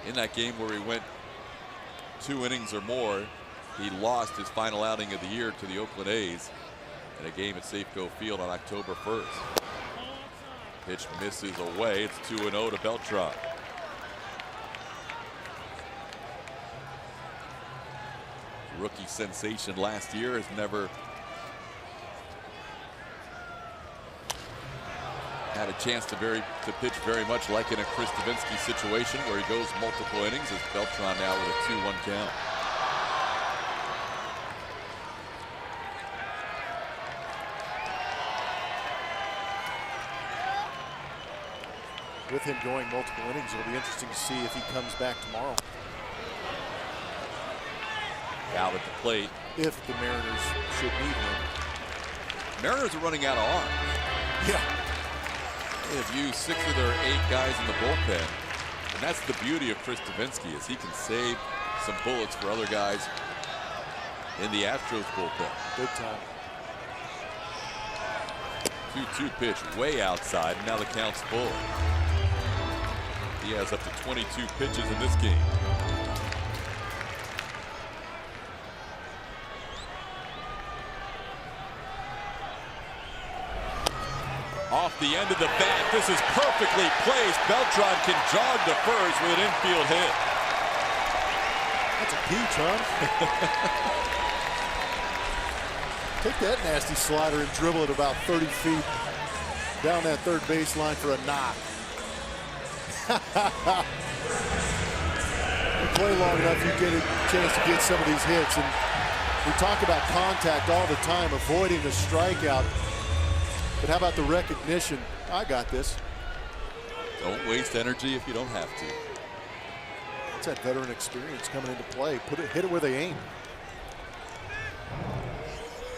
In that game where he went 2 innings or more, he lost his final outing of the year to the Oakland A's in a game at Safeco Field on October 1st. Pitch misses away. It's 2-0 to Beltran. Rookie sensation last year has never had a chance to pitch very much like in a Chris Davinsky situation where he goes multiple innings, as Beltran now with a 2-1 count. With him going multiple innings, it'll be interesting to see if he comes back tomorrow. Out at the plate. If the Mariners should need him. Mariners are running out of arms. Yeah. They have used 6 of their 8 guys in the bullpen. And that's the beauty of Chris Davinsky, is he can save some bullets for other guys in the Astros bullpen. Big time. 2-2 pitch way outside, and now the count's full. He has up to 22 pitches in this game. Off the end of the bat, this is perfectly placed. Beltran can jog to first with an infield hit. That's a peach, huh? Take that nasty slider and dribble it about 30 feet down that third baseline for a knock. You play long enough, you get a chance to get some of these hits. And we talk about contact all the time, avoiding the strikeout. But how about the recognition? I got this. Don't waste energy if you don't have to. That's that veteran experience coming into play. Hit it where they aim.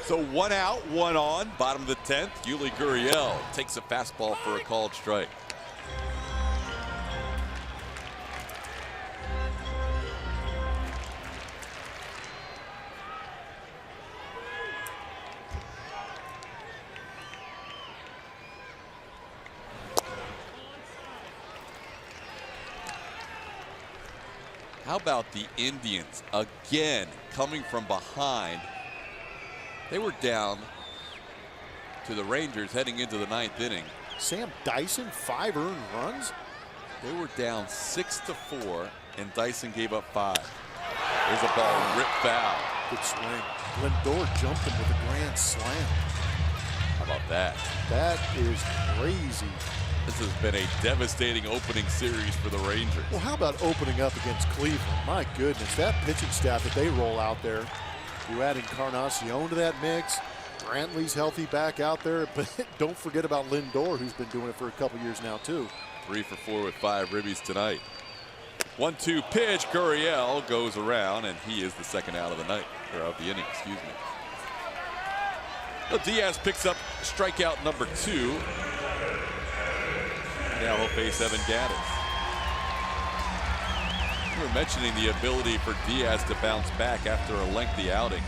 So 1 out, 1 on. Bottom of the 10th, Yuli Gurriel takes a fastball for a called strike. How about the Indians again coming from behind? They were down to the Rangers heading into the 9th inning. Sam Dyson, 5 earned runs. They were down 6-4, and Dyson gave up 5. There's a ball ripped foul. Good swing. Lindor jumped him with a grand slam. How about that? That is crazy. This has been a devastating opening series for the Rangers. Well, how about opening up against Cleveland? My goodness, that pitching staff that they roll out there. You add Encarnacion to that mix. Brantley's healthy back out there, but don't forget about Lindor, who's been doing it for a couple years now, too. 3 for 4 with 5 ribbies tonight. 1-2 pitch. Gurriel goes around, and he is the second out of the night, or of the inning, excuse me. Well, Diaz picks up strikeout number 2. Now he'll face Evan Gattis. We were mentioning the ability for Diaz to bounce back after a lengthy outing.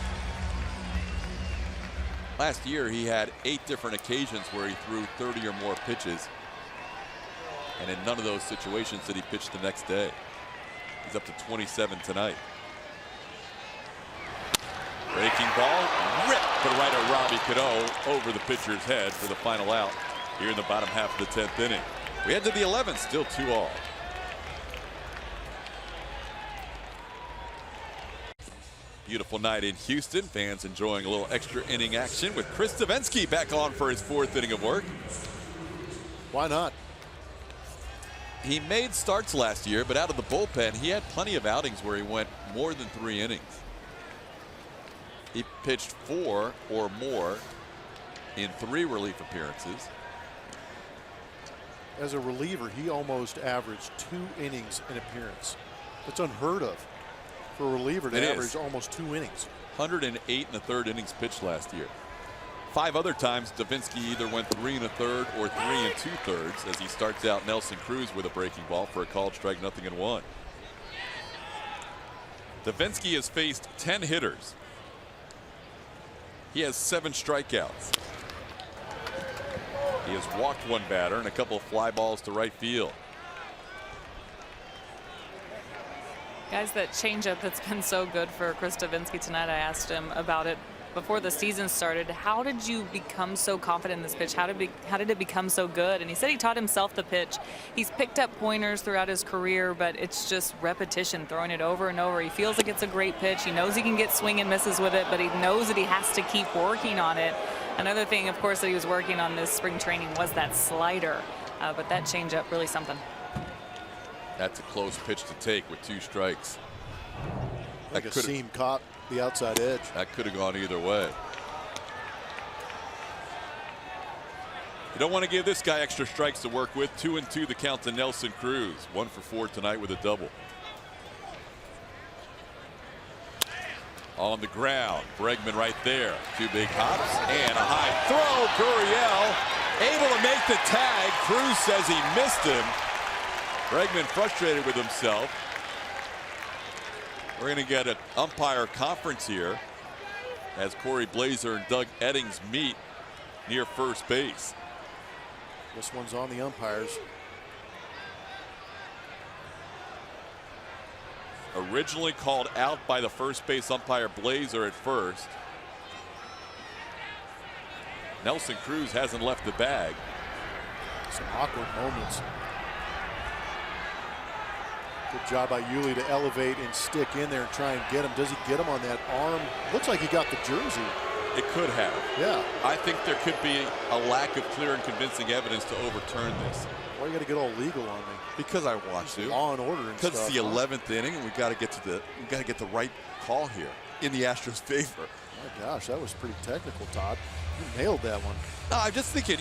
Last year he had 8 different occasions where he threw 30 or more pitches, and in none of those situations did he pitch the next day. He's up to 27 tonight. Breaking ball ripped to the right of Robbie Cano over the pitcher's head for the final out here in the bottom half of the 10th inning. We head to the 11th, still 2-all. Beautiful night in Houston. Fans enjoying a little extra inning action with Chris Davinsky back on for his 4th inning of work. Why not? He made starts last year, but out of the bullpen, he had plenty of outings where he went more than 3 innings. He pitched 4 or more in 3 relief appearances. As a reliever, he almost averaged 2 innings in appearance. That's unheard of for a reliever to average almost 2 innings. 108 1/3 innings pitched last year. 5 other times, Davinsky either went 3 1/3 or 3 2/3 as he starts out Nelson Cruz with a breaking ball for a called strike, 0-1. Davinsky has faced 10 hitters. He has 7 strikeouts. He has walked 1 batter and a couple of fly balls to right field. Guys, that changeup that's been so good for Chris Davinsky tonight, I asked him about it before the season started. How did you become so confident in this pitch? How did it become so good? And he said he taught himself the pitch. He's picked up pointers throughout his career, but it's just repetition, throwing it over and over. He feels like it's a great pitch. He knows he can get swing and misses with it, but he knows that he has to keep working on it. Another thing, of course, that he was working on this spring training was that slider, but that changeup, really something. That's a close pitch to take with 2 strikes. Like a seam caught the outside edge. That could have gone either way. You don't want to give this guy extra strikes to work with. 2-2 the count to Nelson Cruz. 1 for 4 tonight with a double. On the ground, Bregman right there. 2 big hops and a high throw. Gurriel able to make the tag. Cruz says he missed him. Bregman frustrated with himself. We're going to get an umpire conference here as Corey Blazer and Doug Eddings meet near first base. This one's on the umpires. Originally called out by the first base umpire Blazer at first. Nelson Cruz hasn't left the bag. Some awkward moments. Good job by Yuli to elevate and stick in there and try and get him. Does he get him on that arm? Looks like he got the jersey. It could have. Yeah. I think there could be a lack of clear and convincing evidence to overturn this. Why you got to get all legal on me? Because I want to. Law and order and stuff. Because it's the 11th inning, and we got to get the right call here in the Astros' favor. My gosh, that was pretty technical, Todd. You nailed that one. No, I'm just thinking.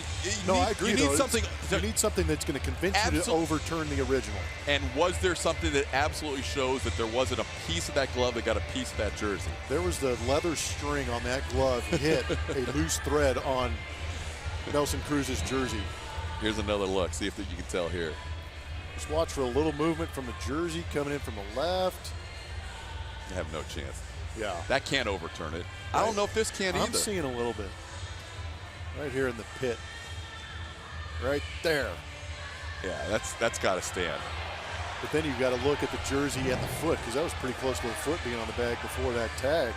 I agree. You need something. You need something that's going to convince you to overturn the original. And was there something that absolutely shows that there wasn't a piece of that glove that got a piece of that jersey? There was the leather string on that glove hit a loose thread on Nelson Cruz's jersey. Here's another look. See if you can tell here. Just watch for a little movement from the jersey coming in from the left. You have no chance. Yeah. That can't overturn it. I don't know if this can either. I'm seeing a little bit. Right here in the pit. Right there. Yeah, that's got to stand. But then you've got to look at the jersey and the foot, because that was pretty close to the foot being on the bag before that tag.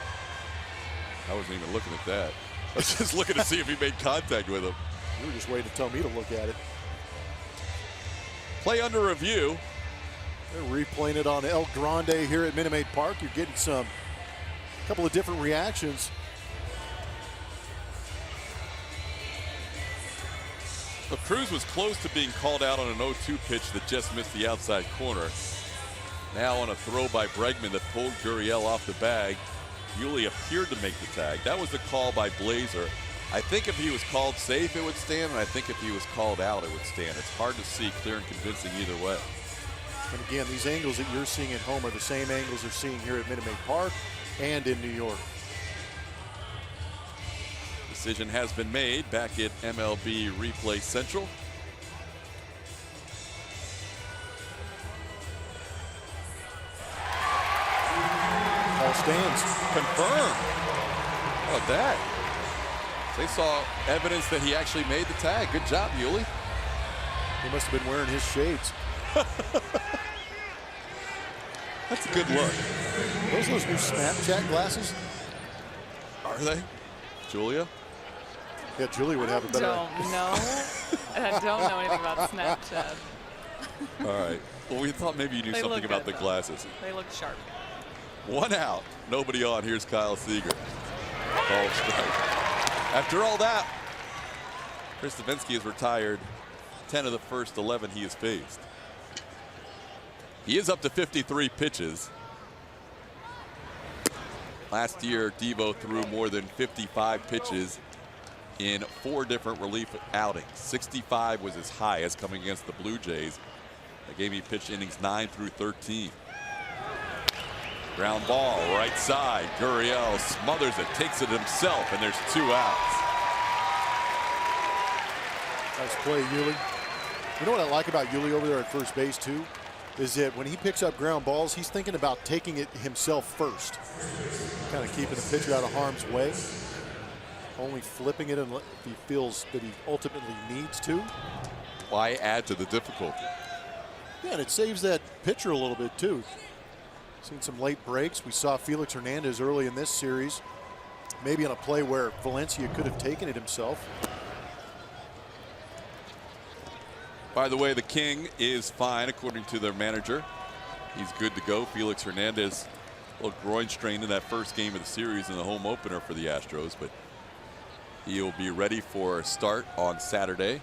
I wasn't even looking at that. I was just looking to see if he made contact with him. You were just waiting to tell me to look at it. Play under review. They're replaying it on El Grande here at Minute Maid Park. You're getting a couple of different reactions. Well, Cruz was close to being called out on an 0-2 pitch that just missed the outside corner. Now on a throw by Bregman that pulled Gurriel off the bag. Yuli appeared to make the tag. That was the call by Blazer. I think if he was called safe, it would stand, and I think if he was called out, it would stand. It's hard to see clear and convincing either way. And again, these angles that you're seeing at home are the same angles they're seeing here at Minute Maid Park and in New York. Decision has been made back at MLB Replay Central. All stands. Confirmed. How about that? They saw evidence that he actually made the tag. Good job, Yuli. He must have been wearing his shades. That's a good look. Those new Snapchat glasses? Are they? Julia? Yeah, Julia would have a better. I don't know anything about Snapchat. All right. Well, we thought maybe you knew something about the glasses. They look sharp. 1 out. Nobody on. Here's Kyle Seager. Ball strike. After all that, Chris Davinsky has retired 10 of the first 11 he has faced. He is up to 53 pitches. Last year, Devo threw more than 55 pitches in 4 different relief outings. 65 was his highest coming against the Blue Jays. That game he pitched innings 9 through 13. Ground ball, right side. Gurriel smothers it, takes it himself, and there's 2 outs. Nice play, Yuli. You know what I like about Yuli over there at first base, too? Is that when he picks up ground balls, he's thinking about taking it himself first. Kind of keeping the pitcher out of harm's way. Only flipping it if he feels that he ultimately needs to. Why add to the difficulty? Yeah, and it saves that pitcher a little bit, too. Seen some late breaks. We saw Felix Hernandez early in this series, maybe on a play where Valencia could have taken it himself. By the way, the King is fine, according to their manager. He's good to go. Felix Hernandez, a little groin strain in that first game of the series in the home opener for the Astros, but he'll be ready for a start on Saturday.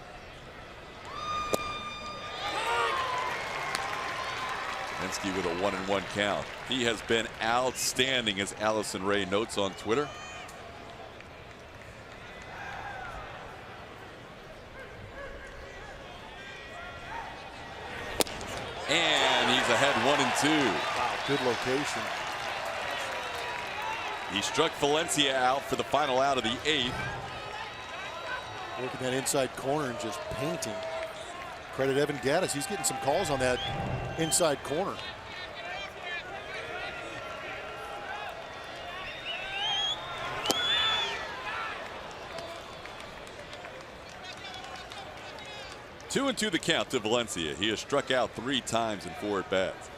Davinsky with a 1-1 count. He has been outstanding, as Allison Ray notes on Twitter. And he's ahead 1-2. Wow, good location. He struck Valencia out for the final out of the 8th. Working that inside corner and just painting. Credit Evan Gaddis. He's getting some calls on that inside corner. Two and two the count to Valencia. He has struck out 3 times in 4 at-bats.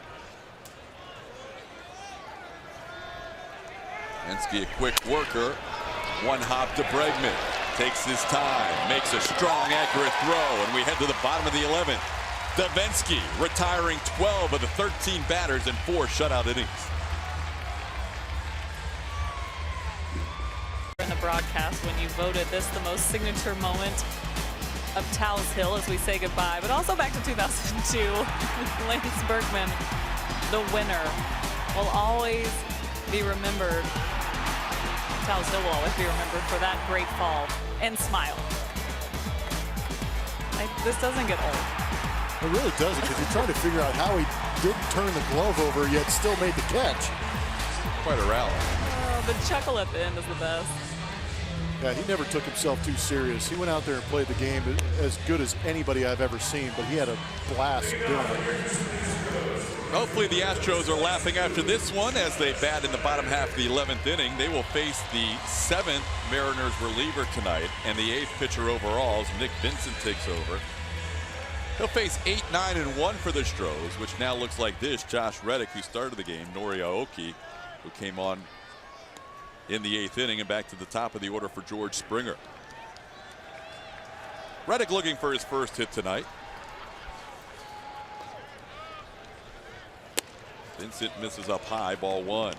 Davinsky, a quick worker. One hop to Bregman. Takes his time, makes a strong, accurate throw, and we head to the bottom of the 11th. Davinsky retiring 12 of the 13 batters in 4 shutout innings. In the broadcast, when you voted this the most signature moment of Tal's Hill as we say goodbye, but also back to 2002, Lance Berkman, the winner, will always be remembered. Tal's Hill will always be remembered for that great fall and smile. This doesn't get old. It really doesn't, because you're trying to figure out how he didn't turn the glove over yet still made the catch. Quite a rally. Oh, the chuckle at the end is the best. Yeah, he never took himself too serious. He went out there and played the game as good as anybody I've ever seen, but he had a blast doing it. Hopefully the Astros are laughing after this one as they bat in the bottom half of the 11th inning. They will face the 7th Mariners reliever tonight, and the 8th pitcher overall as Nick Vincent takes over. He'll face 8, 9, and 1 for the Astros, which now looks like this. Josh Reddick, who started the game, Nori Aoki, who came on in the 8th inning, and back to the top of the order for George Springer. Reddick looking for his first hit tonight. Vincent misses up high, ball 1.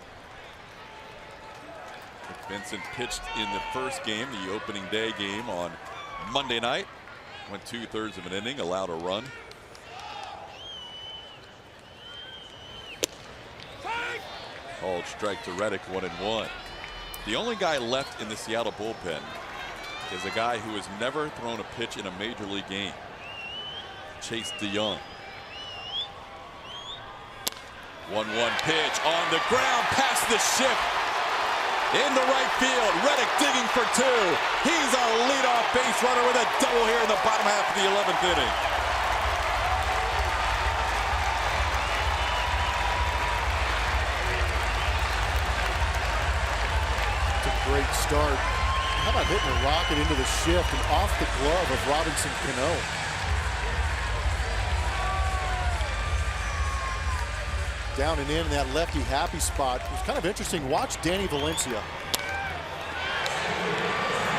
Vincent pitched in the first game, the opening day game on Monday night. Went 2/3 of an inning, allowed a run. Called strike to Reddick, 1-1. The only guy left in the Seattle bullpen is a guy who has never thrown a pitch in a major league game. Chase DeYoung. 1-1 pitch on the ground past the shift in the right field. Reddick digging for 2. He's our leadoff base runner with a double here in the bottom half of the 11th inning. It's a great start. How about hitting a rocket into the shift and off the glove of Robinson Cano? Down and in that lefty happy spot. It was kind of interesting. Watch Danny Valencia.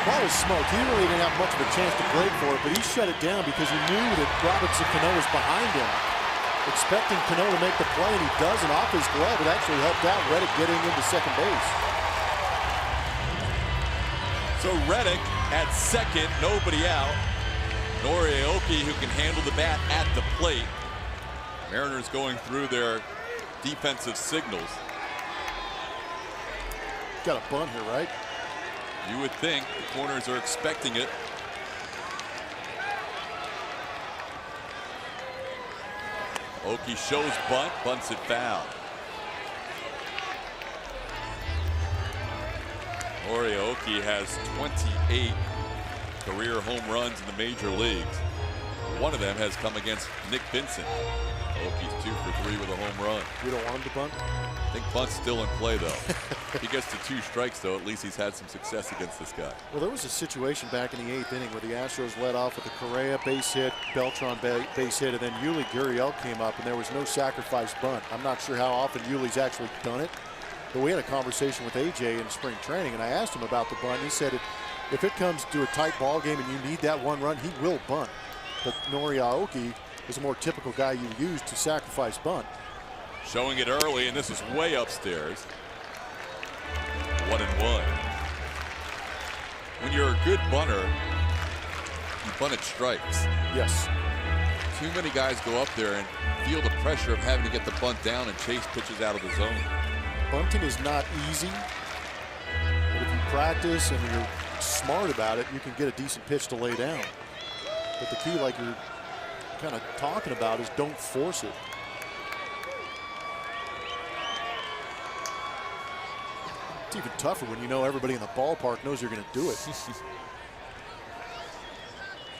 Ball was smoked. He really didn't have much of a chance to break for it, but he shut it down because he knew that Robinson Cano was behind him, expecting Cano to make the play, and he doesn't. Off his glove, it actually helped out Reddick getting into second base. So Reddick at second, nobody out. Nori Aoki, who can handle the bat at the plate. Mariners going through their defensive signals. Got a bunt here, right? You would think the corners are expecting it. Oki shows bunt, bunts it foul. Nori Aoki has 28 career home runs in the major leagues. One of them has come against Nick Vincent. He's 2 for 3 with a home run. You don't want him to bunt? I think bunt's still in play, though. If he gets to 2 strikes, though, at least he's had some success against this guy. Well, there was a situation back in the 8th inning where the Astros led off with a Correa base hit, Beltran base hit, and then Yuli Gurriel came up, and there was no sacrifice bunt. I'm not sure how often Yuli's actually done it, but we had a conversation with AJ in spring training, and I asked him about the bunt, and he said if it comes to a tight ball game and you need that 1 run, he will bunt. But Nori Aoki is a more typical guy you use to sacrifice bunt. Showing it early, and this is way upstairs. 1-1. When you're a good bunter, you bunt at strikes. Yes. Too many guys go up there and feel the pressure of having to get the bunt down and chase pitches out of the zone. Bunting is not easy, but if you practice and you're smart about it, you can get a decent pitch to lay down. But the key, like you're kind of talking about, is don't force it. It's even tougher when you know everybody in the ballpark knows you're going to do it.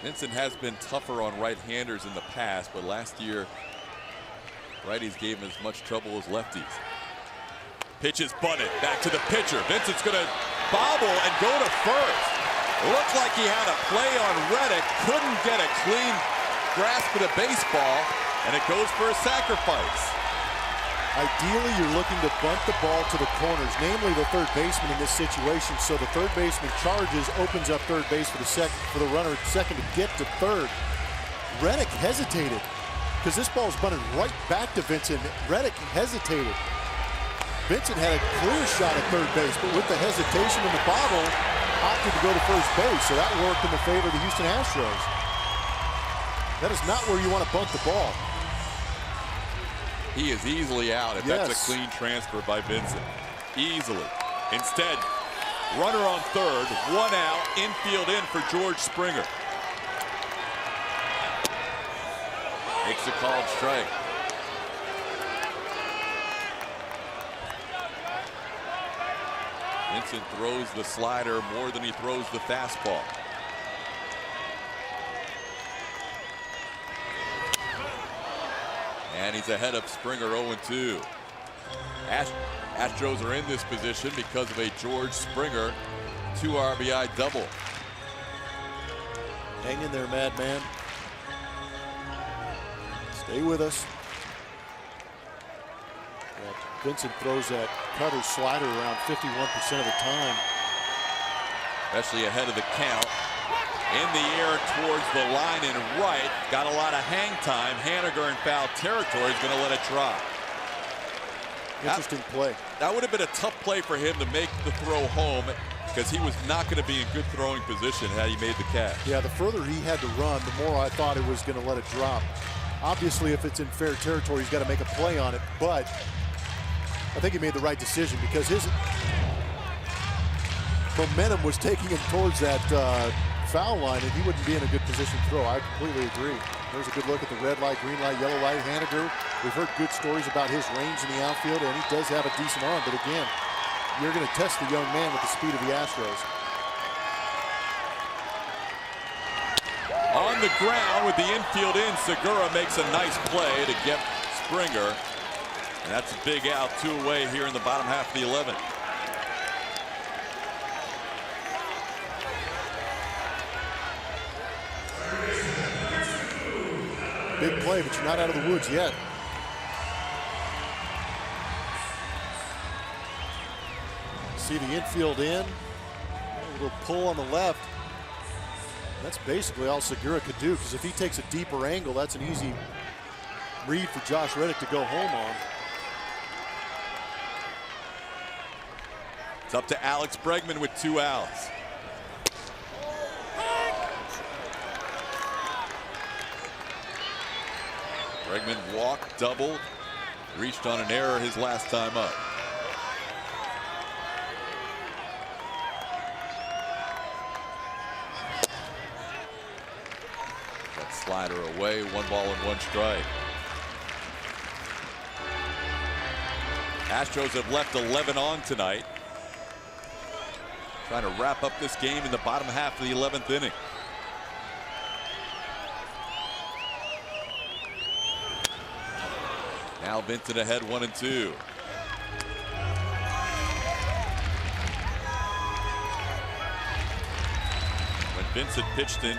Vincent has been tougher on right-handers in the past, but last year, righties gave him as much trouble as lefties. Pitch is bunted, back to the pitcher. Vincent's going to bobble and go to first. Looked like he had a play on Reddick, couldn't get a clean grasp of the baseball, and it goes for a sacrifice. Ideally, you're looking to bunt the ball to the corners, namely the third baseman in this situation. So the third baseman charges, opens up third base for the runner at second to get to third. Reddick hesitated because this ball is bunted right back to Vincent. Reddick hesitated. Vincent had a clear shot at third base, but with the hesitation and the bobble, opted to go to first base. So that worked in the favor of the Houston Astros. That is not where you want to bunt the ball. He is easily out if that's a clean transfer by Vincent. Easily. Instead, runner on third, 1 out, infield in for George Springer. Makes a called strike. Vincent throws the slider more than he throws the fastball. And he's ahead of Springer 0-2. Astros are in this position because of a George Springer 2 RBI double. Hang in there, madman. Stay with us. Yeah, Vincent throws that cutter slider around 51% of the time. Especially ahead of the count. In the air towards the line and right. Got a lot of hang time. Haniger in foul territory is going to let it drop. Interesting play. That would have been a tough play for him to make the throw home because he was not going to be in good throwing position had he made the catch. Yeah, the further he had to run, the more I thought it was going to let it drop. Obviously, if it's in fair territory, he's got to make a play on it. But I think he made the right decision because his momentum was taking him towards that foul line, and he wouldn't be in a good position to throw. I completely agree. There's a good look at the red light, green light, yellow light. Haniger, we've heard good stories about his range in the outfield, and he does have a decent arm. But again, you're going to test the young man with the speed of the Astros. On the ground with the infield in, Segura makes a nice play to get Springer. And that's a big out, 2 away here in the bottom half of the 11th. Big play, but you're not out of the woods yet. See the infield in. A little pull on the left. That's basically all Segura could do, because if he takes a deeper angle, that's an easy read for Josh Reddick to go home on. It's up to Alex Bregman with 2 outs. Bregman walked, doubled, reached on an error his last time up. That slider away, 1 ball and 1 strike. Astros have left 11 on tonight. Trying to wrap up this game in the bottom half of the 11th inning. Now Vincent ahead 1-2. When Vincent pitched in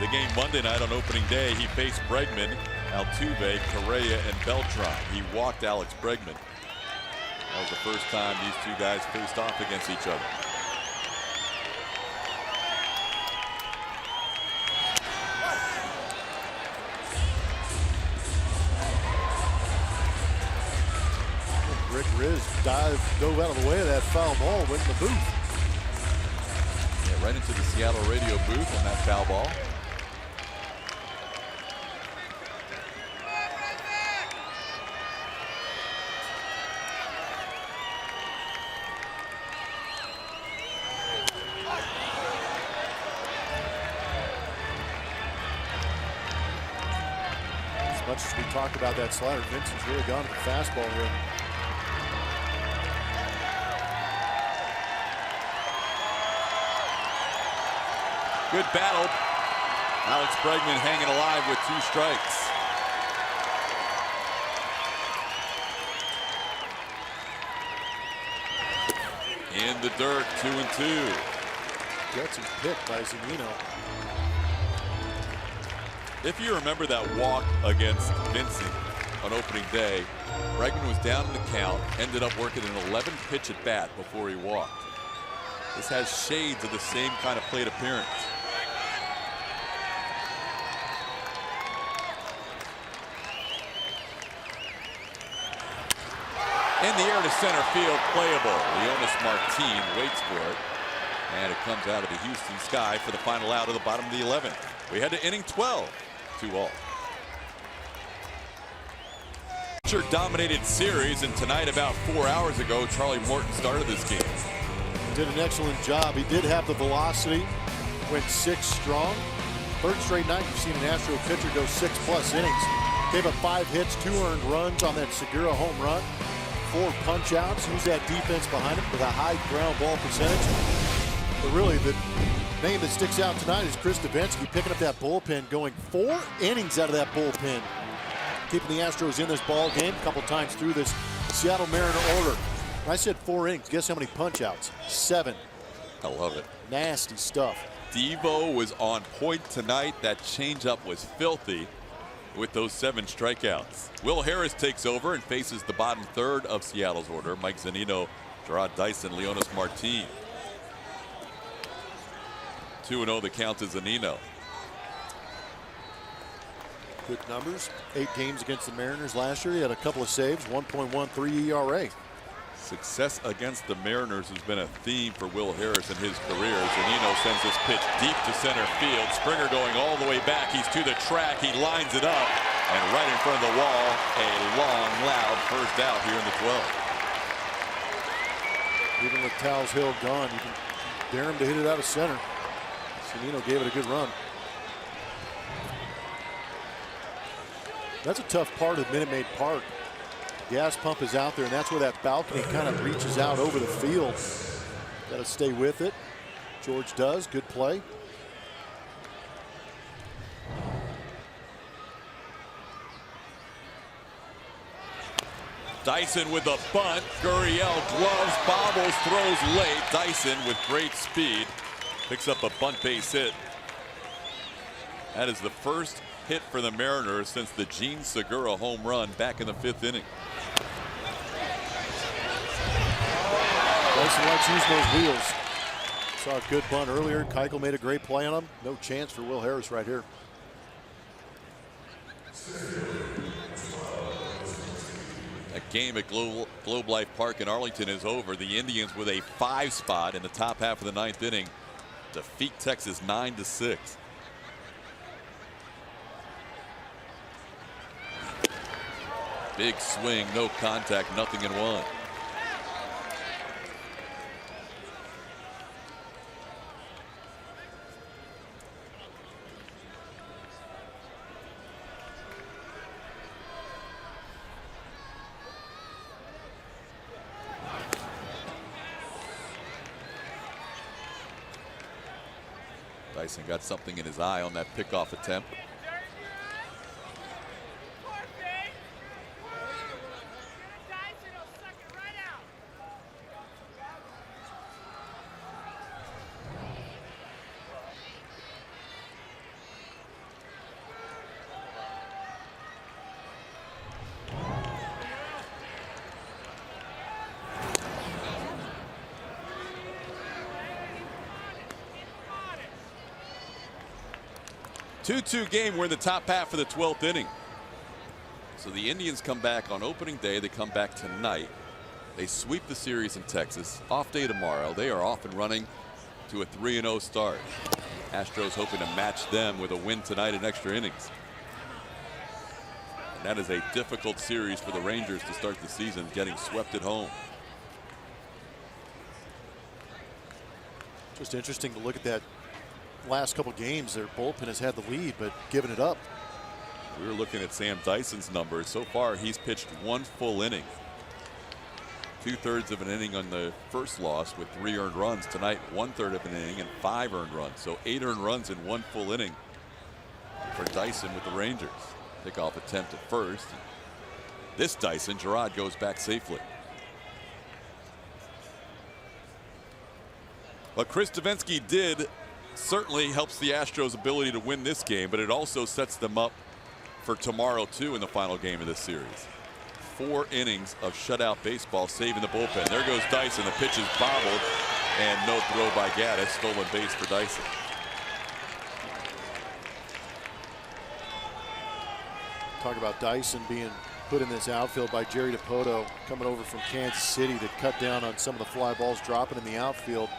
the game Monday night on opening day, he faced Bregman, Altuve, Correa, and Beltran. He walked Alex Bregman. That was the first time these two guys faced off against each other. Rick Riz dove out of the way of that foul ball, went in the booth. Yeah, right into the Seattle radio booth on that foul ball. As much as we talked about that slider, Vincent's really gone to the fastball here. Good battle. Alex Bregman hanging alive with 2 strikes. In the dirt, 2-2. Gets him picked by Zunino. If you remember that walk against Vincent on opening day, Bregman was down in the count, ended up working an 11-pitch at bat before he walked. This has shades of the same kind of plate appearance. In the air to center field, playable. Leonis Martin waits for it. And it comes out of the Houston sky for the final out of the bottom of the 11th. We head to inning 12, 2-all. Dominated series, and tonight about 4 hours ago, Charlie Morton started this game. Did an excellent job. He did have the velocity, went 6 strong. Third straight night you've seen an Astro pitcher go 6+ innings. Gave up 5 hits, 2 earned runs on that Segura home run. 4 punch outs, used that defense behind him with a high ground ball percentage. But really the name that sticks out tonight is Chris Davinsky picking up that bullpen, going 4 innings out of that bullpen. Keeping the Astros in this ball game a couple times through this Seattle Mariner order. I said 4 innings. Guess how many punch outs? 7. I love it. Nasty stuff. Devo was on point tonight. That changeup was filthy with those 7 strikeouts. Will Harris takes over and faces the bottom third of Seattle's order. Mike Zunino, Gerard Dyson, Leonis Martin. 2-0 the count to Zunino. Good numbers. 8 games against the Mariners last year. He had a couple of saves, 1.13 ERA. Success against the Mariners has been a theme for Will Harris in his career. Zunino sends this pitch deep to center field. Springer going all the way back. He's to the track. He lines it up. And right in front of the wall, a long, loud first out here in the 12th. Even with Towles Hill gone, you can dare him to hit it out of center. Zunino gave it a good run. That's a tough part of Minute Maid Park. Gas pump is out there, and that's where that balcony kind of reaches out over the field. Got to stay with it. George does. Good play. Dyson with a bunt. Gurriel gloves, bobbles, throws late. Dyson with great speed picks up a bunt base hit. That is the first hit for the Mariners since the Gene Segura home run back in the 5th inning. Dyson likes using those wheels. Saw a good bunt earlier. Keuchel made a great play on him. No chance for Will Harris right here. That game at Globe Life Park in Arlington is over. The Indians with a 5 spot in the top half of the 9th inning defeat Texas 9-6. Big swing, no contact, nothing in 1. Dyson got something in his eye on that pickoff attempt. 2-2 game. We're in the top half of the 12th inning. So the Indians come back on opening day. They come back tonight. They sweep the series in Texas. Off day tomorrow. They are off and running to a 3-0 start. Astros hoping to match them with a win tonight in extra innings. And that is a difficult series for the Rangers to start the season, getting swept at home. Just interesting to look at that last couple games. Their bullpen has had the lead, but given it up. We were looking at Sam Dyson's numbers. So far, he's pitched 1 full inning. 2/3 of an inning on the first loss with 3 earned runs. Tonight, 1/3 of an inning and 5 earned runs. So 8 earned runs in 1 full inning for Dyson with the Rangers. Pickoff attempt at first. This Dyson, Gerard goes back safely. What Chris Davinsky did certainly helps the Astros' ability to win this game, but it also sets them up for tomorrow too in the final game of this series. 4 innings of shutout baseball, saving the bullpen. There goes Dyson. The pitch is bobbled, and no throw by Gaddis. Stolen base for Dyson. Talk about Dyson being put in this outfield by Jerry Dipoto, coming over from Kansas City to cut down on some of the fly balls dropping in the outfield.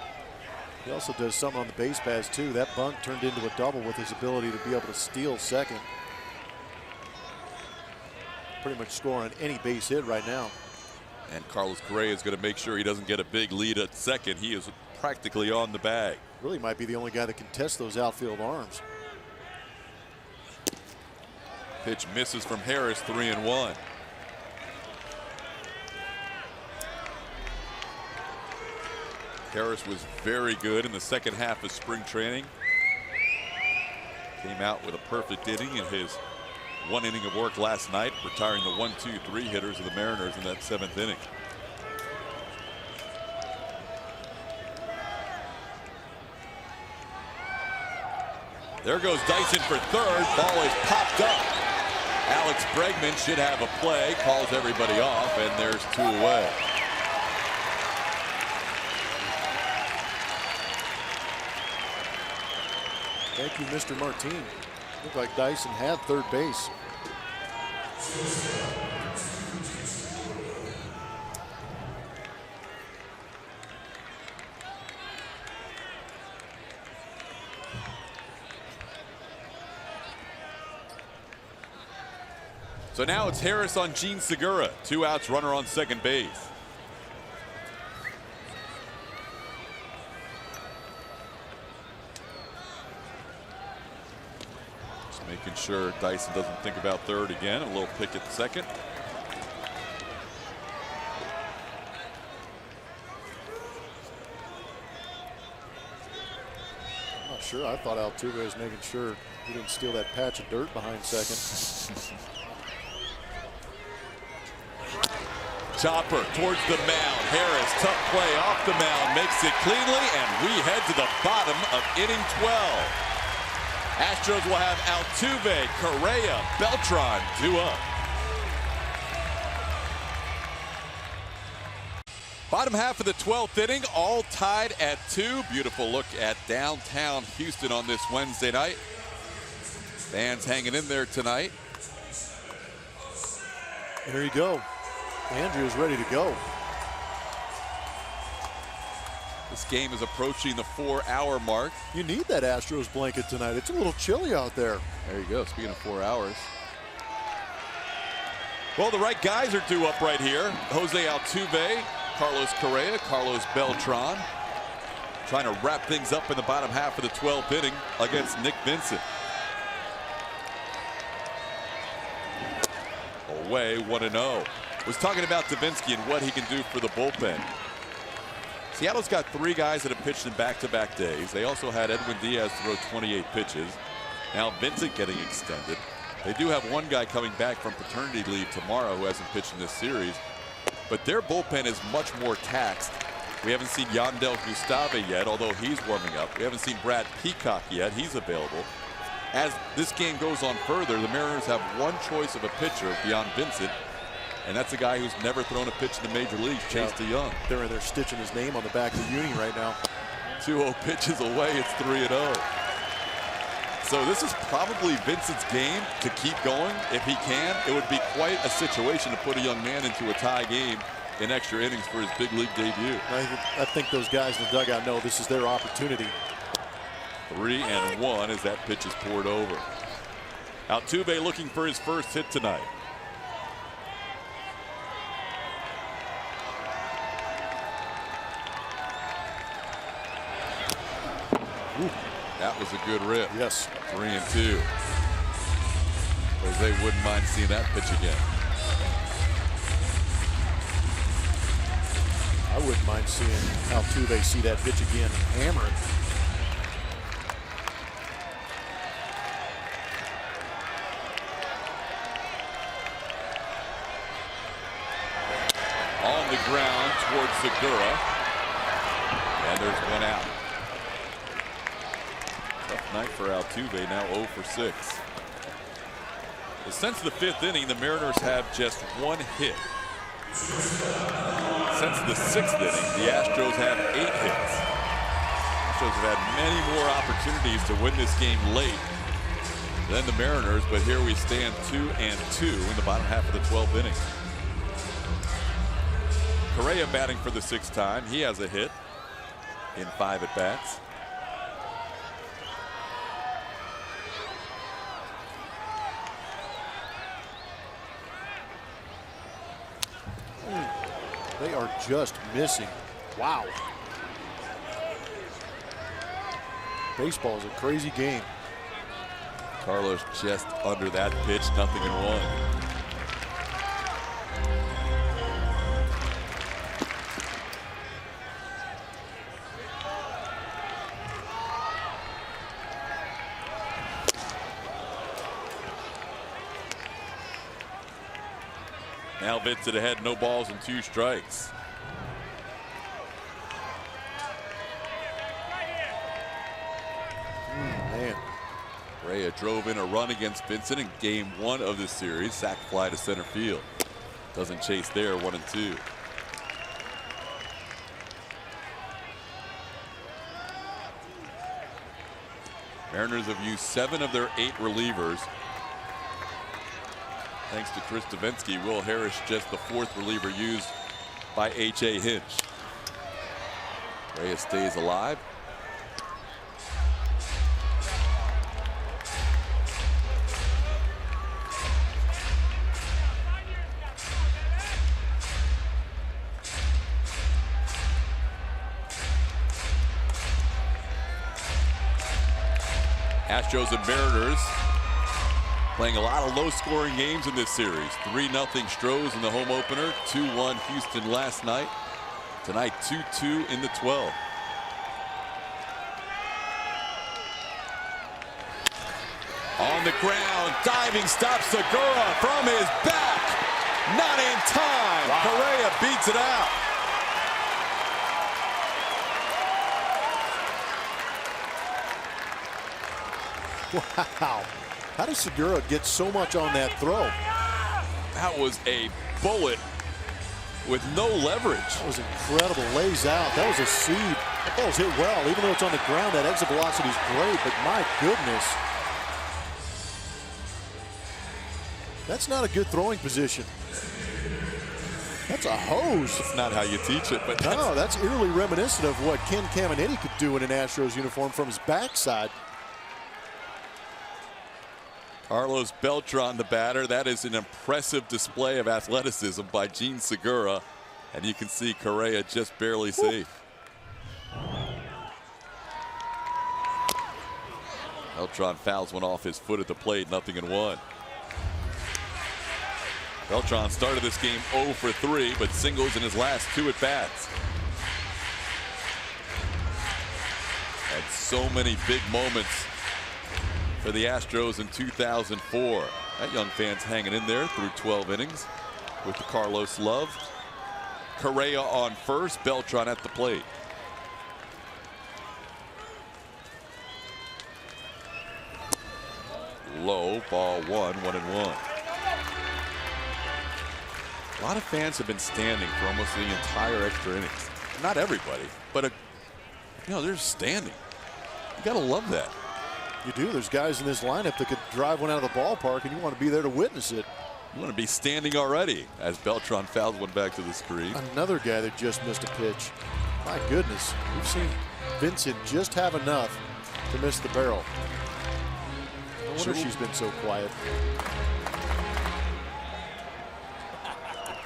He also does something on the base paths too. That bunt turned into a double with his ability to be able to steal second. Pretty much score on any base hit right now. And Carlos Correa is going to make sure he doesn't get a big lead at second. He is practically on the bag. Really might be the only guy that can test those outfield arms. Pitch misses from Harris, 3-1. Harris was very good in the second half of spring training. Came out with a perfect inning in his 1 inning of work last night, retiring the 1-2-3 hitters of the Mariners in that 7th inning. There goes Dyson for third. Ball is popped up. Alex Bregman should have a play, calls everybody off, and there's 2 away. Thank you, Mr. Martin. Looked like Dyson had third base. So now it's Harris on Gene Segura. 2 outs, runner on second base. Just making sure Dyson doesn't think about third again. A little pick at second. I'm not sure. I thought Altuve was making sure he didn't steal that patch of dirt behind second. Chopper towards the mound. Harris, tough play off the mound, makes it cleanly, and we head to the bottom of inning 12. Astros will have Altuve, Correa, Beltran due up. Bottom half of the 12th inning, all tied at 2. Beautiful look at downtown Houston on this Wednesday night. Fans hanging in there tonight. There you go. Andrew is ready to go. This game is approaching the 4-hour mark. You need that Astros blanket tonight. It's a little chilly out there. There you go. Speaking of 4 hours. Well, the right guys are due up right here. Jose Altuve, Carlos Correa, Carlos Beltran. Trying to wrap things up in the bottom half of the 12th inning against Nick Vincent. Away 1-0. Was talking about Davinsky and what he can do for the bullpen. Seattle's got 3 guys that have pitched in back-to-back days. They also had Edwin Diaz throw 28 pitches. Now Vincent getting extended. They do have 1 guy coming back from paternity leave tomorrow who hasn't pitched in this series. But their bullpen is much more taxed. We haven't seen Yandel Gustave yet, although he's warming up. We haven't seen Brad Peacock yet. He's available. As this game goes on further, the Mariners have 1 choice of a pitcher beyond Vincent. And that's a guy who's never thrown a pitch in the major leagues, Chase DeYoung. They're in there stitching his name on the back of the uni right now. 2-0 pitches away, it's 3-0. So this is probably Vincent's game to keep going if he can. It would be quite a situation to put a young man into a tie game in extra innings for his big league debut. I think those guys in the dugout know this is their opportunity. 3-1 as that pitch is poured over. Altuve looking for his first hit tonight. Ooh. That was a good rip. Yes. 3-2. Jose wouldn't mind seeing that pitch again. I wouldn't mind seeing Altuve see that pitch again, hammer it. On the ground towards Segura. And there's one out. Tough night for Altuve, now 0 for 6. Well, since the 5th inning, the Mariners have just one hit. Since the 6th inning, the Astros have 8 hits. Astros have had many more opportunities to win this game late than the Mariners, but here we stand 2-2 in the bottom half of the 12th inning. Correa batting for the 6th time. He has a hit in 5 at-bats. They are just missing. Wow. Baseball is a crazy game. Carlos just under that pitch, 0-1. Now Vincent ahead, no balls and 2 strikes. Man. Correa drove in a run against Vincent in game 1 of this series. Sac fly to center field. Doesn't chase there, 1-2. Mariners have used 7 of their 8 relievers. Thanks to Chris Davinsky, Will Harris just the 4th reliever used by H.A. Hinch. Reyes stays alive. Astros and Mariners playing a lot of low-scoring games in this series. 3-0 Stros in the home opener. 2-1 Houston last night. Tonight 2-2 in the 12th. On the ground, diving stop Segura from his back. Not in time. Wow. Correa beats it out. Wow. How does Segura get so much on that throw? That was a bullet with no leverage. That was incredible. Lays out. That was a seed. That ball's hit well. Even though it's on the ground, that exit velocity is great, but my goodness. That's not a good throwing position. That's a hose. That's not how you teach it, but no, that's eerily reminiscent of what Ken Caminiti could do in an Astros uniform from his backside. Carlos Beltran, the batter. That is an impressive display of athleticism by Gene Segura. And you can see Correa just barely safe. Beltran fouls one off his foot at the plate, 0-1. Beltran started this game 0 for 3, but singles in his last 2 at-bats. Had so many big moments for the Astros in 2004. That young fan's hanging in there through 12 innings with the Carlos love. Correa on first, Beltran at the plate. Low, ball 1, 1-1. A lot of fans have been standing for almost the entire extra innings. Not everybody, but they're standing. You gotta love that. You do. There's guys in this lineup that could drive one out of the ballpark, and you want to be there to witness it. You want to be standing already as Beltran fouls one back to the screen. Another guy that just missed a pitch. My goodness, we've seen Vincent just have enough to miss the barrel. No wonder she's been so quiet.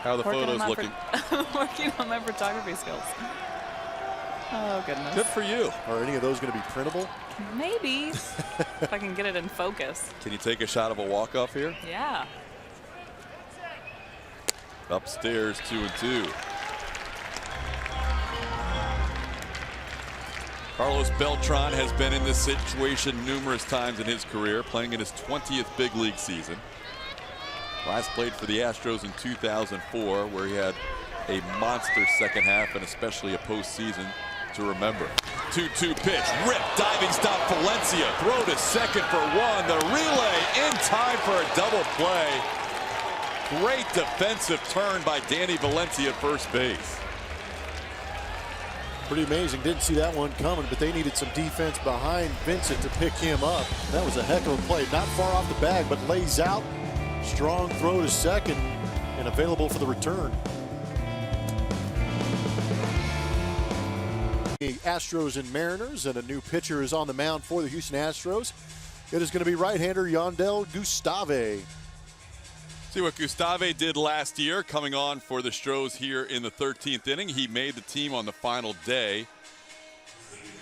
How are the photos looking? Working on my photography skills. Oh, goodness. Good for you. Are any of those going to be printable? Maybe. If I can get it in focus. Can you take a shot of a walk-off here? Yeah. Upstairs, 2-2. Carlos Beltran has been in this situation numerous times in his career, playing in his 20th big league season. Last played for the Astros in 2004, where he had a monster second half and especially a postseason to remember. 2-2 pitch, rip, diving stop, Valencia, throw to second for one, the relay in time for a double play. Great defensive turn by Danny Valencia at first base. Pretty amazing. Didn't see that one coming, but they needed some defense behind Vincent to pick him up. That was a heck of a play. Not far off the bag, but lays out. Strong throw to second and available for the return. The Astros and Mariners, and a new pitcher is on the mound for the Houston Astros. It is going to be right-hander Yandel Gustave. See what Gustave did last year, coming on for the Astros here in the 13th inning. He made the team on the final day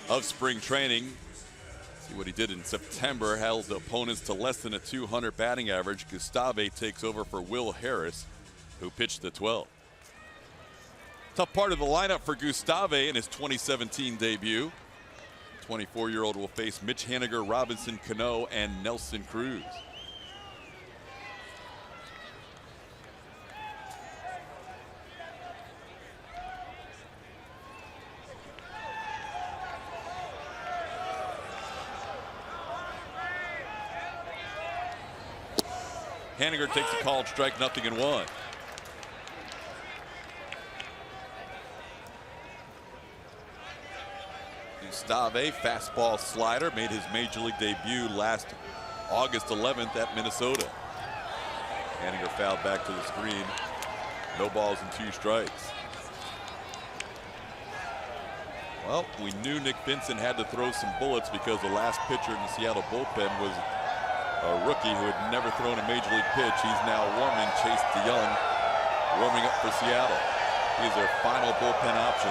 of spring training. See what he did in September, held opponents to less than a 200 batting average. Gustave takes over for Will Harris, who pitched the 12th. Tough part of the lineup for Gustave in his 2017 debut. 24-year-old will face Mitch Haniger, Robinson Cano, and Nelson Cruz. Haniger takes a called strike, 0-1. Gustave, fastball slider, made his major league debut last August 11th at Minnesota. Haniger fouled back to the screen. No balls and 2 strikes. Well, we knew Nick Vincent had to throw some bullets because the last pitcher in the Seattle bullpen was a rookie who had never thrown a major league pitch. He's now warming. Chase DeYoung warming up for Seattle. He's their final bullpen option.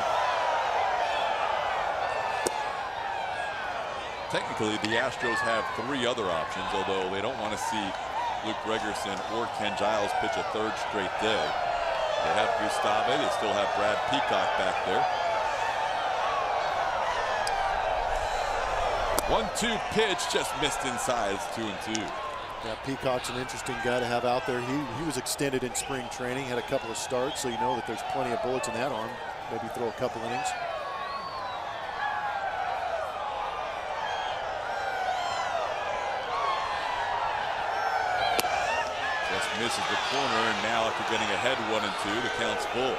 Technically, the Astros have 3 other options, although they don't want to see Luke Gregerson or Ken Giles pitch a 3rd straight day. They have Gustave. They still have Brad Peacock back there. 1-2 pitch, just missed inside. It's 2-2. Yeah, Peacock's an interesting guy to have out there. He was extended in spring training, had a couple of starts, so you know that there's plenty of bullets in that arm. Maybe throw a couple innings. Just misses the corner, and now after getting ahead 1-2, the count's full.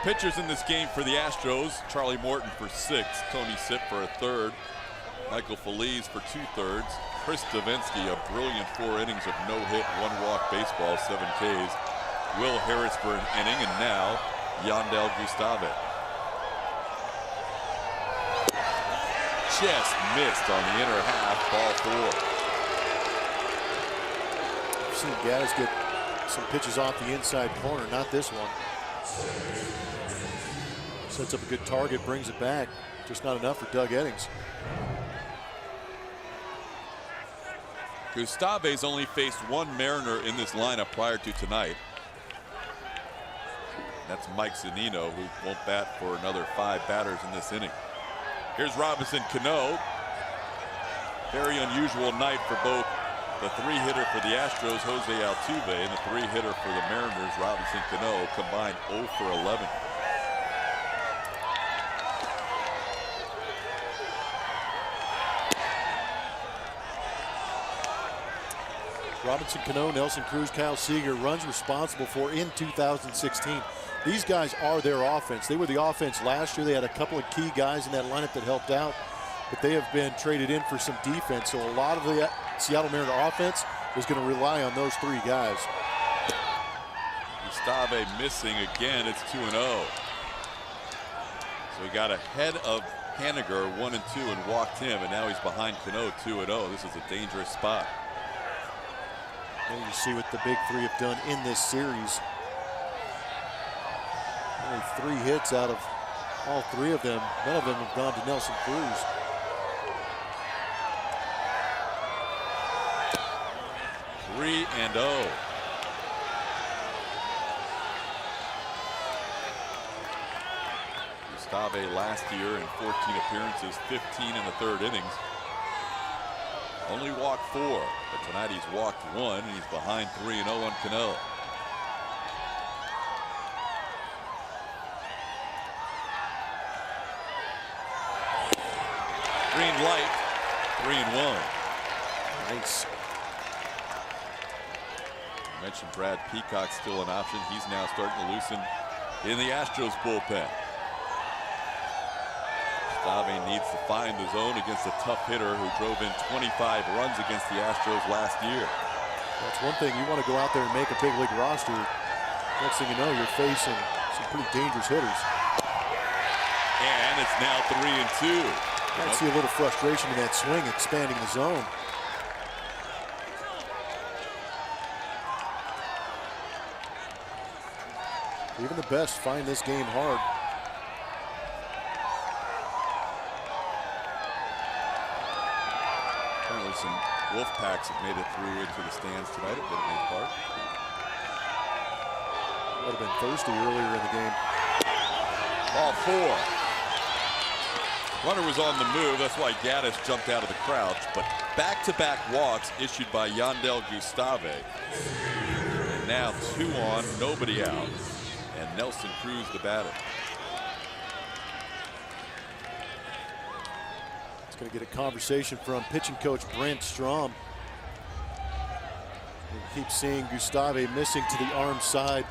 Pitchers in this game for the Astros: Charlie Morton for 6, Tony Sipp for a 3rd, Michael Feliz for 2/3, Chris Davinsky, a brilliant 4 innings of no-hit, 1-walk baseball, 7 Ks, Will Harris for an inning, and now Yandel Gustave. Just missed on the inner half, ball 4. I've seen guys get some pitches off the inside corner, not this one. Sets up a good target, brings it back. Just not enough for Doug Eddings. Gustave's only faced 1 Mariner in this lineup prior to tonight. That's Mike Zunino, who won't bat for another 5 batters in this inning. Here's Robinson Cano. Very unusual night for both the 3-hitter for the Astros, Jose Altuve, and the 3-hitter for the Mariners, Robinson Cano, combined 0 for 11. Robinson Cano, Nelson Cruz, Kyle Seager, runs responsible for in 2016. These guys are their offense. They were the offense last year. They had a couple of key guys in that lineup that helped out, but they have been traded in for some defense. So a lot of the Seattle Mariner offense is going to rely on those three guys. Gustave missing again. It's 2-0. So he got ahead of Haniger 1-2 and walked him, and now he's behind Cano 2-0. This is a dangerous spot. And you see what the big three have done in this series. Only 3 hits out of all 3 of them. None of them have gone to Nelson Cruz. Three and 0. Gustave last year in 14 appearances, 15 in the 3rd innings. Only walked 4, but tonight he's walked 1, and he's behind 3-0 on Cano. Green light, 3-1. Nice. I mentioned Brad Peacock still an option. He's now starting to loosen in the Astros bullpen. Gustave needs to find the zone against a tough hitter who drove in 25 runs against the Astros last year. That's one thing. You want to go out there and make a big league roster. Next thing you know, you're facing some pretty dangerous hitters. And it's now 3-2. I see a little frustration in that swing, expanding the zone. Even the best find this game hard. Apparently some wolf packs have made it through into the stands tonight at Minute Maid Park. Would have been thirsty earlier in the game. Ball 4. Runner was on the move. That's why Gaddis jumped out of the crouch. But back-to-back walks issued by Yandel Gustave. And now 2 on, nobody out. And Nelson Cruz the batter. It's going to get a conversation from pitching coach Brent Strom. We keep seeing Gustave missing to the arm side.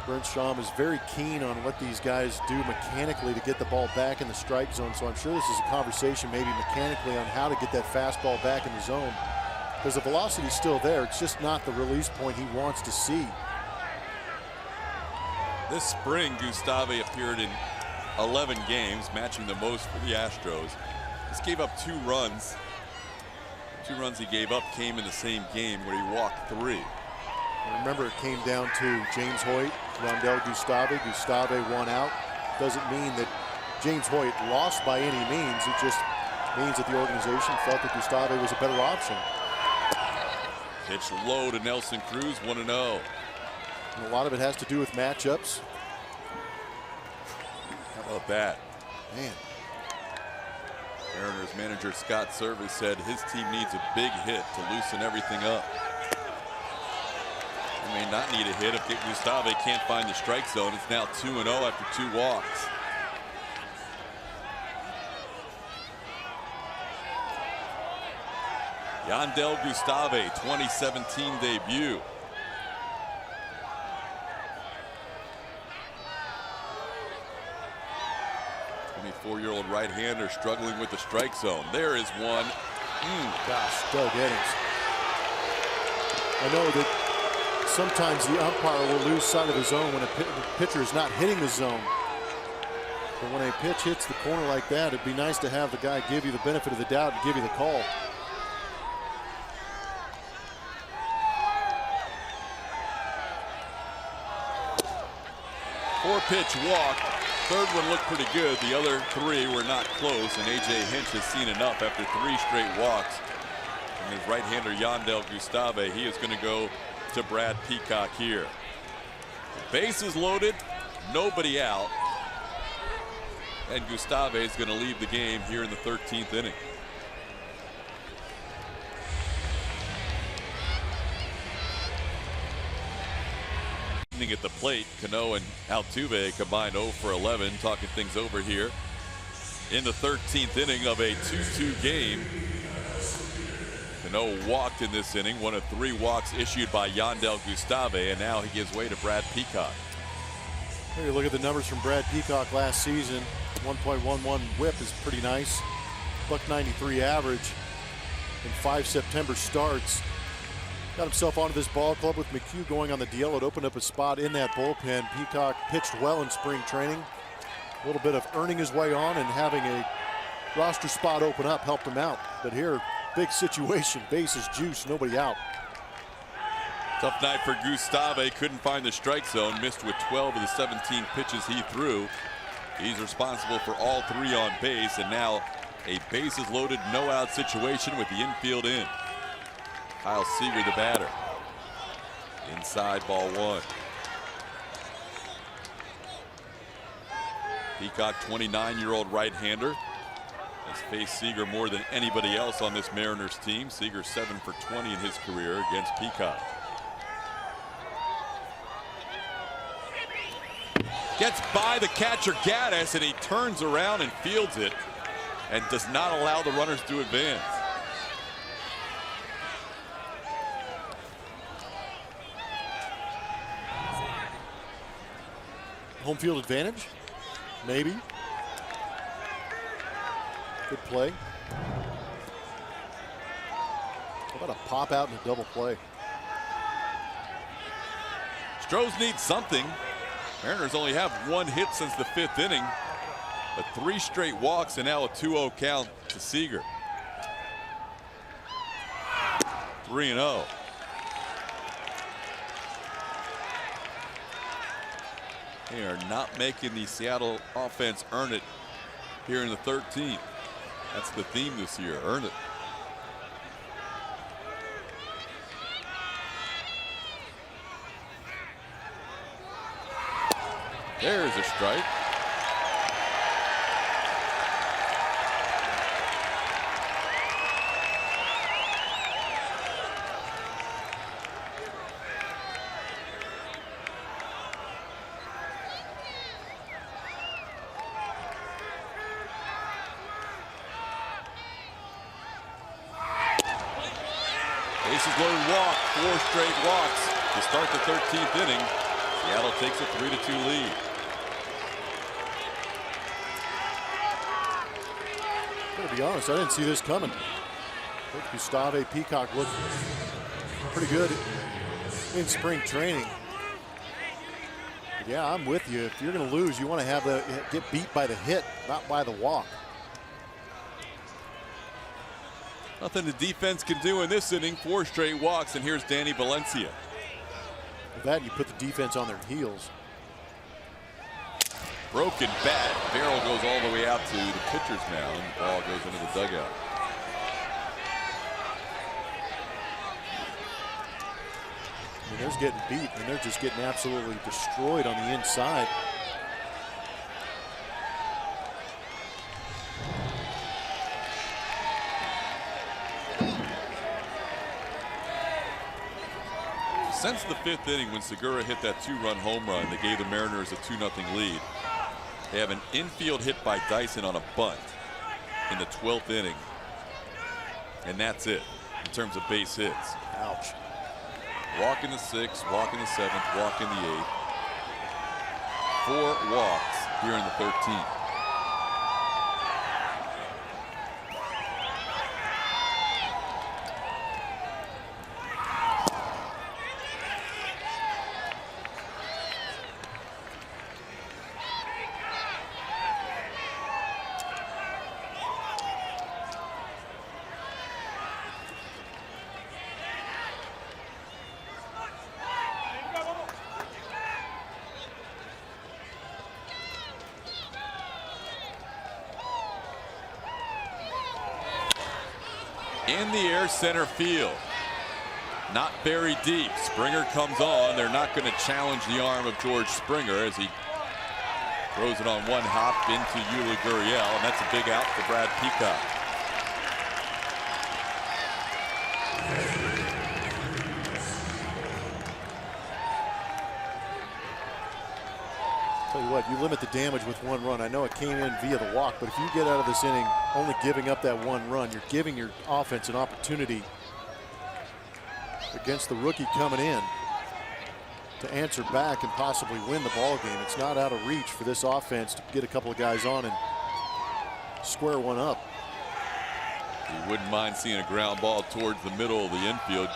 Brent Strom is very keen on what these guys do mechanically to get the ball back in the strike zone. So I'm sure this is a conversation maybe mechanically on how to get that fastball back in the zone. Because the velocity's still there. It's just not the release point he wants to see. This spring, Gustave appeared in 11 games, matching the most for the Astros. Just gave up 2 runs. 2 runs he gave up came in the same game where he walked 3. Remember, it came down to James Hoyt, Yandel Gustave. Gustave won out. Doesn't mean that James Hoyt lost by any means. It just means that the organization felt that Gustave was a better option. Pitch low to Nelson Cruz, 1-0. And a lot of it has to do with matchups. How about that? Man. Mariners manager Scott Service said his team needs a big hit to loosen everything up. They may not need a hit if Gustave can't find the strike zone. It's now 2-0 after 2 walks. Yandel Gustave, 2017 debut. Four-year-old right-hander struggling with the strike zone. There is one. Gosh, Doug Eddings. I know that sometimes the umpire will lose sight of the zone when a pitcher is not hitting the zone. But when a pitch hits the corner like that, it'd be nice to have the guy give you the benefit of the doubt and give you the call. Four-pitch walk. 3rd one looked pretty good. The other 3 were not close, and A.J. Hinch has seen enough after 3 straight walks from his right-hander Yandel Gustave. He is going to go to Brad Peacock here. Bases loaded, nobody out, and Gustave is going to leave the game here in the 13th inning. At the plate, Cano and Altuve combined 0 for 11, talking things over here in the 13th inning of a 2-2 game. No walked in this inning. One of 3 walks issued by Yandel Gustave, and now he gives way to Brad Peacock. Here you look at the numbers from Brad Peacock last season. 1.11 whip is pretty nice. .93 average in 5 September starts. Got himself onto this ball club with McHugh going on the deal. It opened up a spot in that bullpen. Peacock pitched well in spring training. A little bit of earning his way on, and having a roster spot open up helped him out. But here, big situation, bases juice, nobody out. Tough night for Gustave. Couldn't find the strike zone. Missed with 12 of the 17 pitches he threw. He's responsible for all 3 on base, and now a bases loaded, no out situation with the infield in. Kyle Seager, the batter. Inside, ball 1. Peacock, 29-year-old right-hander, has faced Seager more than anybody else on this Mariners team. Seager 7 for 20 in his career against Peacock. Gets by the catcher Gaddis, and he turns around and fields it and does not allow the runners to advance. Home field advantage, maybe. Good play. How about a pop out and a double play? Astros need something. Mariners only have 1 hit since the 5th inning, but 3 straight walks and now a 2-0 count to Seager. 3-0. They are not making the Seattle offense earn it here in the 13th. That's the theme this year, earn it. There's a strike. Bases loaded walk, 4 straight walks to start the 13th inning. Seattle takes a 3-2 lead. To be honest, I didn't see this coming. Gustave Peacock looked pretty good in spring training. But yeah, I'm with you. If you're going to lose, you want to have get beat by the hit, not by the walk. Nothing the defense can do in this inning. 4 straight walks, and here's Danny Valencia. With that, you put the defense on their heels. Broken bat. Barrel goes all the way out to the pitcher's mound. The ball goes into the dugout. I mean, they're getting beat, and they're just getting absolutely destroyed on the inside. Since the 5th inning, when Segura hit that 2-run home run that gave the Mariners a 2-0 lead, they have an infield hit by Dyson on a bunt in the 12th inning, and that's it in terms of base hits. Ouch. Walk in the 6th, walk in the 7th, walk in the 8th. 4 walks here in the 13th. In the air, center field. Not very deep. Springer comes on. They're not going to challenge the arm of George Springer as he throws it on one hop into Yuli Gurriel, and that's a big out for Brad Peacock. Tell you what, you limit the damage with 1 run. I know it came in via the walk, but if you get out of this inning only giving up that 1 run, you're giving your offense an opportunity against the rookie coming in to answer back and possibly win the ball game. It's not out of reach for this offense to get a couple of guys on and square one up. You wouldn't mind seeing a ground ball towards the middle of the infield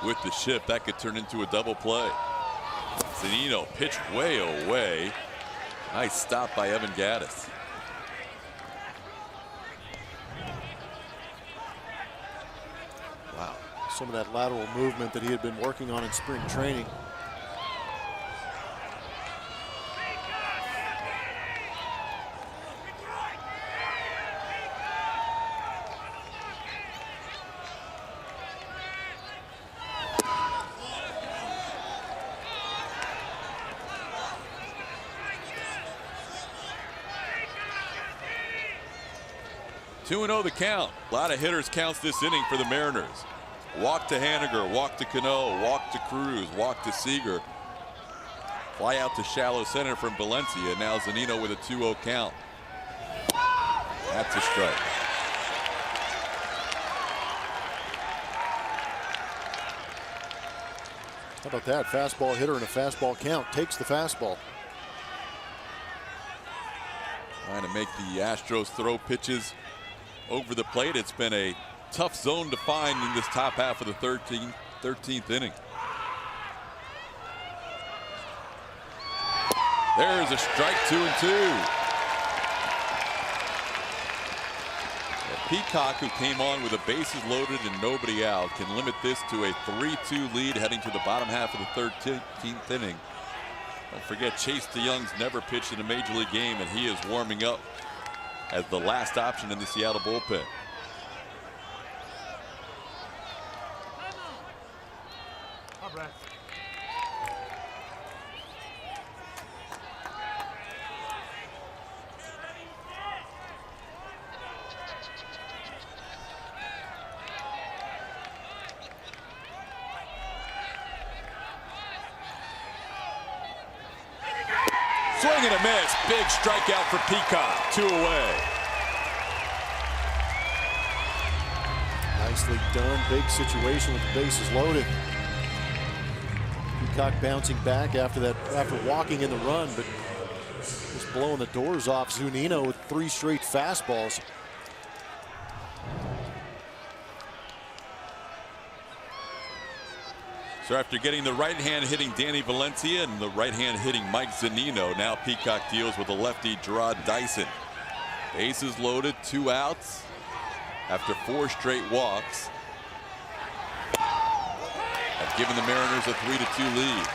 with the shift. That could turn into a double play. Zunino pitched way away. Nice stop by Evan Gaddis. Wow, some of that lateral movement that he had been working on in spring training. Two 2-0 the count. A lot of hitters counts this inning for the Mariners. Walk to Haniger, walk to Cano, walk to Cruz, walk to Seager. Fly out to shallow center from Valencia. Now Zunino with a 2-0 count. That's a strike. How about that? Fastball hitter and a fastball count takes the fastball. Trying to make the Astros throw pitches over the plate. It's been a tough zone to find in this top half of the 13th inning. There's a strike, 2-2. Peacock, who came on with the bases loaded and nobody out, can limit this to a 3-2 lead heading to the bottom half of the 13th inning. Don't forget, Chase DeYoung's never pitched in a major league game, and he is warming up as the last option in the Seattle bullpen. Swing and a miss. Big strikeout for Peacock. 2 away. Nicely done. Big situation with the bases loaded. Peacock bouncing back after walking in the run, but just blowing the doors off Zunino with 3 straight fastballs. So after getting the right hand hitting Danny Valencia and the right hand hitting Mike Zunino, now Peacock deals with the lefty Gerard Dyson. Bases loaded, 2 outs after 4 straight walks. Have given the Mariners a 3-2 lead.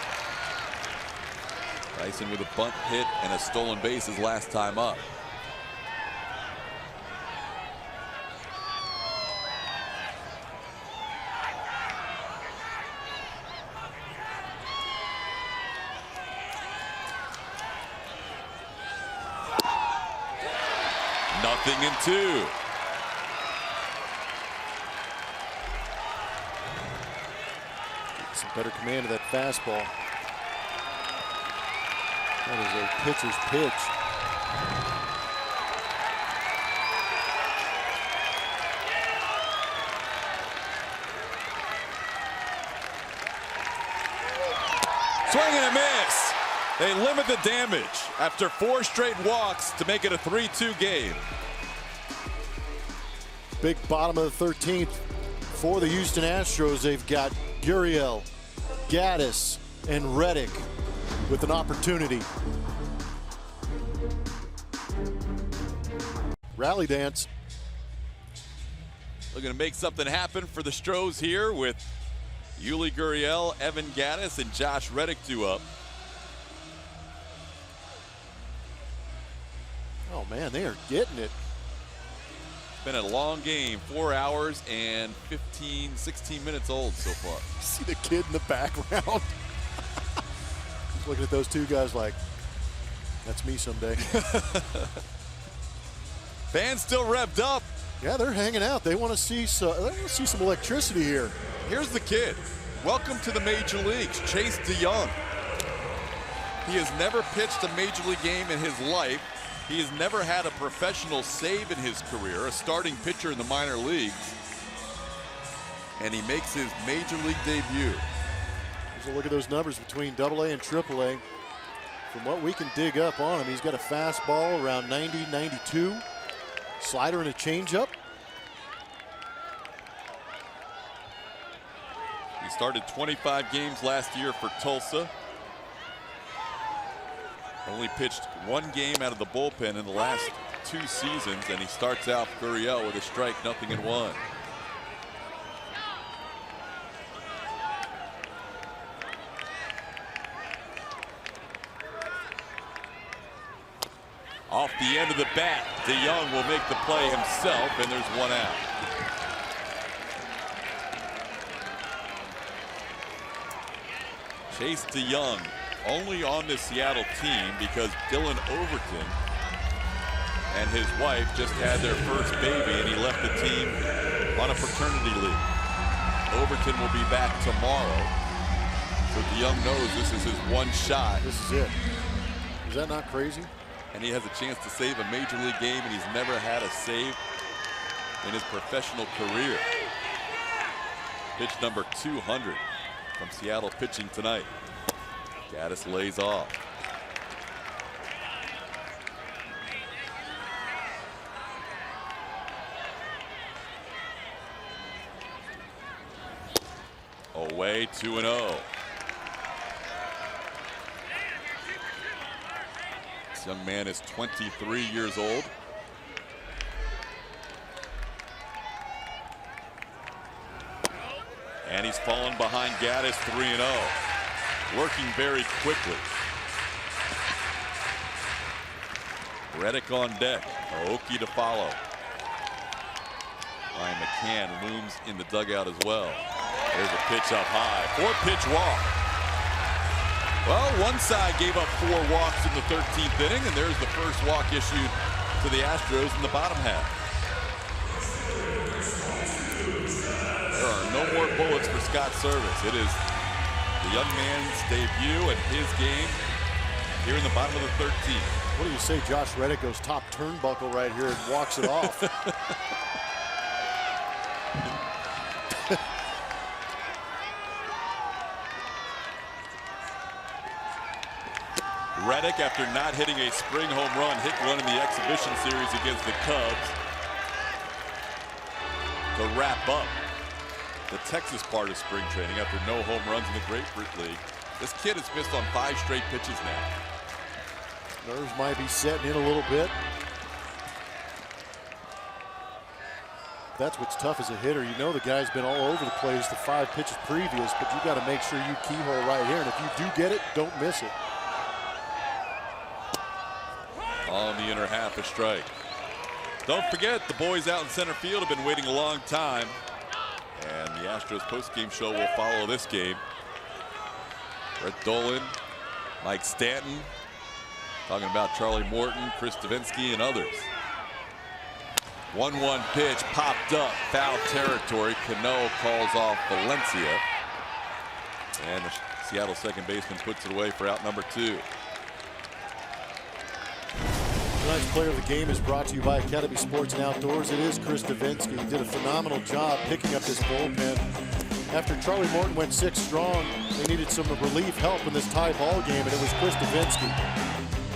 Dyson with a bunt hit and a stolen base his last time up. Nothing in 2. Some better command of that fastball. That is a pitcher's pitch. Swing and a miss. They limit the damage after 4 straight walks to make it a 3-2 game. Big bottom of the 13th for the Houston Astros. They've got Gurriel, Gaddis, and Reddick with an opportunity. Rally dance. Looking to make something happen for the Stros here with Yuli Gurriel, Evan Gaddis, and Josh Reddick 2 up. Oh man, they are getting it. Been a long game, 4 hours and 16 minutes old so far. See the kid in the background. Looking at those 2 guys like, that's me someday. Fans still revved up. Yeah, they're hanging out. They want to see some electricity here. Here's the kid. Welcome to the major leagues, Chase DeYoung. He has never pitched a major league game in his life. He has never had a professional save in his career, a starting pitcher in the minor leagues. and he makes his major league debut. Here's a look at those numbers between AA and AAA. From what we can dig up on him, he's got a fastball around 90, 92, slider and a changeup. He started 25 games last year for Tulsa. Only pitched one game out of the bullpen in the last 2 seasons, and he starts out Gurriel with a strike, 0-1. Off the end of the bat, DeYoung will make the play himself, and there's 1 out. Chase DeYoung only on the Seattle team because Dylan Overton and his wife just had their first baby, and he left the team on a paternity leave. Overton will be back tomorrow, so DeYoung knows this is his one shot. This is it. Is that not crazy? And he has a chance to save a major league game, and he's never had a save in his professional career. Pitch number 200 from Seattle pitching tonight. Gaddis lays off. Away, 2-0. This young man is 23 years old. And he's fallen behind Gaddis, 3-0. Working very quickly. Reddick on deck. Aoki to follow. Ryan McCann looms in the dugout as well. There's a pitch up high. 4-pitch walk. Well, one side gave up 4 walks in the 13th inning, and there's the first walk issued to the Astros in the bottom half. There are no more bullets for Scott Service. It is the young man's debut and his game here in the bottom of the 13th. What do you say Josh Reddick goes top turnbuckle right here and walks it off? Reddick, after not hitting a spring home run, hit one in the exhibition series against the Cubs to wrap up the Texas part of spring training after no home runs in the Grapefruit League. This kid has missed on 5 straight pitches now. Nerves might be setting in a little bit. That's what's tough as a hitter. You know the guy's been all over the place the 5 pitches previous, but you got to make sure you keyhole right here. And if you do get it, don't miss it. On the inner half, a strike. Don't forget, the boys out in center field have been waiting a long time. And the Astros postgame show will follow this game. Brett Dolan, Mike Stanton, talking about Charlie Morton, Chris Davinsky, and others. 1-1 pitch popped up, foul territory. Cano calls off Valencia. And the Seattle second baseman puts it away for out number 2. Tonight's player of the game is brought to you by Academy Sports and Outdoors. It is Chris Davinsky. He did a phenomenal job picking up this bullpen. After Charlie Morton went 6 strong, they needed some relief help in this tie ball game, and it was Chris Davinsky.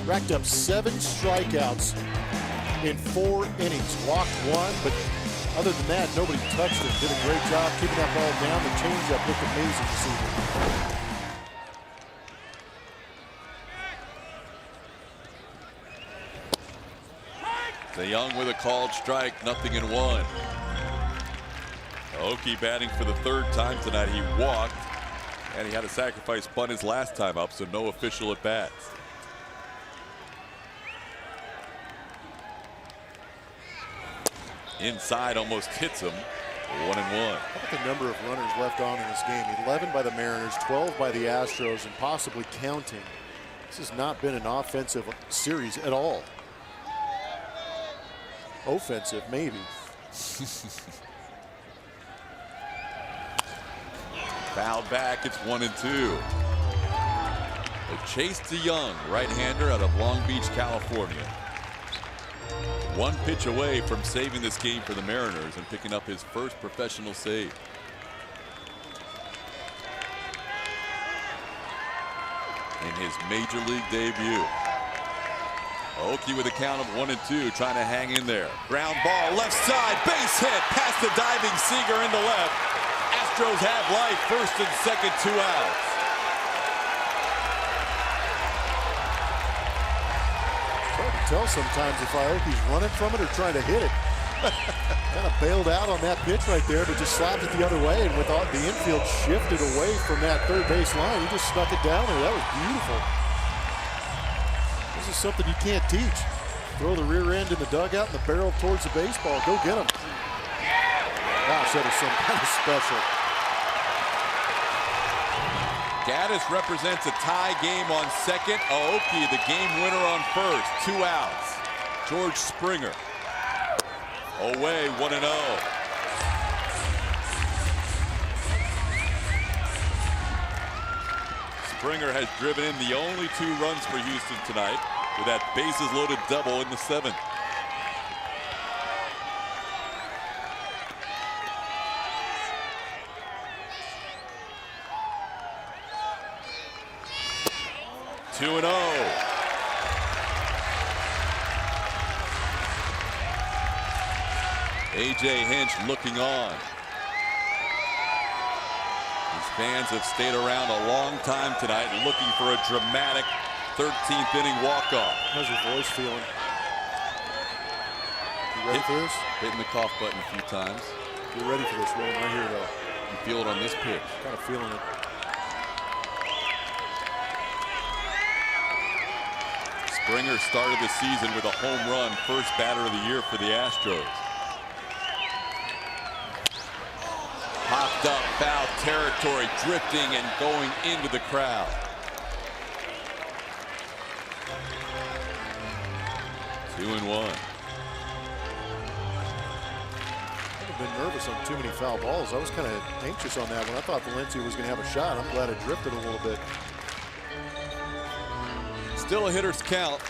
Racked up 7 strikeouts in 4 innings. Walked 1, but other than that, nobody touched him. Did a great job keeping that ball down. The changeup looked amazing this evening. DeYoung with a called strike, 0-1. Aoki batting for the 3rd time tonight. He walked, and he had a sacrifice bunt his last time up, so no official at bats. Inside, almost hits him. 1-1. How about the number of runners left on in this game? 11 by the Mariners, 12 by the Astros, and possibly counting. This has not been an offensive series at all. Offensive, maybe. Foul back, it's 1-2. Chase DeYoung, right-hander out of Long Beach, California. 1 pitch away from saving this game for the Mariners and picking up his first professional save. in his major league debut. Aoki with a count of 1-2, trying to hang in there. Ground ball, left side, base hit, past the diving Seager into left. Astros have life, first and second, 2 outs. It's hard to tell sometimes if Aoki's running from it or trying to hit it. Kind of bailed out on that pitch right there, but just slapped it the other way, and with all the infield shifted away from that third base line, he just snuck it down there. That was beautiful. This is something you can't teach. Throw the rear end in the dugout and the barrel towards the baseball. Go get him. Gosh, that is some kind of special. Gaddis represents a tie game on second. Aoki, the game winner on first. 2 outs. George Springer. Away, 1-0. Springer has driven in the only 2 runs for Houston tonight with that bases loaded double in the 7th. Two and 0. AJ Hinch looking on. These fans have stayed around a long time tonight looking for a dramatic 13th inning walk-off. How's your voice feeling? You ready for this? Hitting the cough button a few times. You're ready for this, Rowan, right here, though. You feel it on this pitch. Kind of feeling it. Springer started the season with a home run, first batter of the year for the Astros. Popped up, foul territory, drifting and going into the crowd. Two and 1. I've been nervous on too many foul balls. I was kind of anxious on that one. I thought Valencia was going to have a shot. I'm glad it drifted a little bit. Still a hitter's count.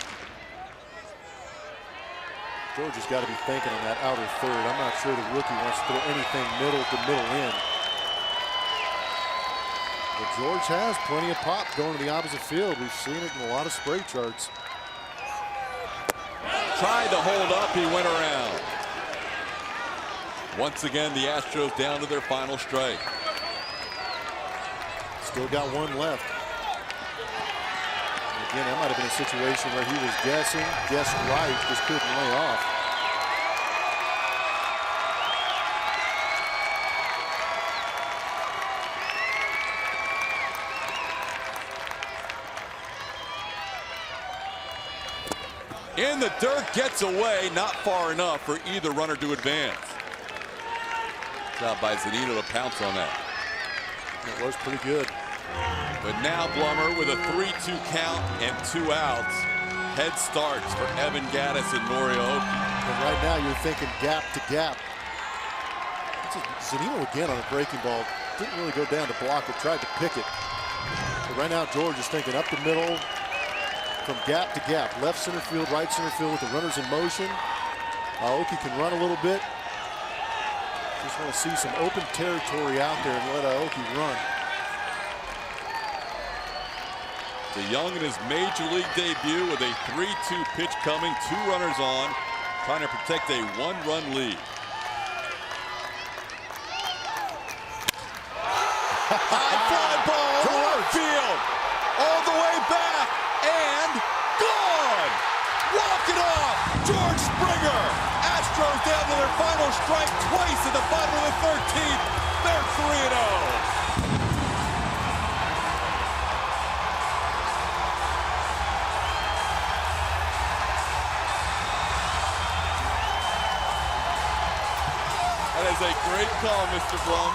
George has got to be thinking on that outer third. I'm not sure the rookie wants to throw anything middle to middle in. But George has plenty of pop going to the opposite field. We've seen it in a lot of spray charts. Tried to hold up, he went around. Once again, the Astros down to their final strike. Still got 1 left. Again, that might have been a situation where he was guessing, guessed right, just couldn't lay off. In the dirt, gets away, not far enough for either runner to advance. Job by Zunino to pounce on that. It was pretty good. But now Blummer with a 3-2 count and 2 outs. Head starts for Evan Gaddis and Nori Aoki. And right now you're thinking gap to gap. Zunino again on a breaking ball. Didn't really go down to block it, tried to pick it. But right now George is thinking up the middle from gap to gap. Left center field, right center field with the runners in motion. Aoki can run a little bit. Just want to see some open territory out there and let Aoki run. The Young in his major league debut with a 3-2 pitch coming, 2 runners on, trying to protect a 1-run lead. High fly ball to left field, all the way back, and gone! Walk it off, George Springer. Astros down to their final strike twice in the bottom of the 13th. They're 3-0. That is a great call, Mr. Blum.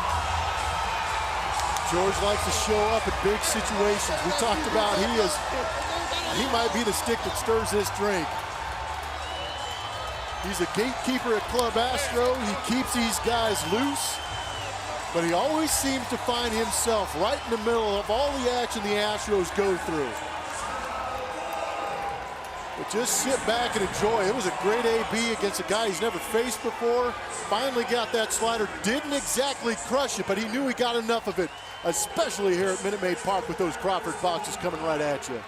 George likes to show up in big situations. We talked about he might be the stick that stirs this drink. He's a gatekeeper at Club Astro. He keeps these guys loose, but he always seems to find himself right in the middle of all the action the Astros go through. But just sit back and enjoy. It was a great AB against a guy he's never faced before. Finally got that slider. Didn't exactly crush it, but he knew he got enough of it, especially here at Minute Maid Park with those Crawford boxes coming right at you.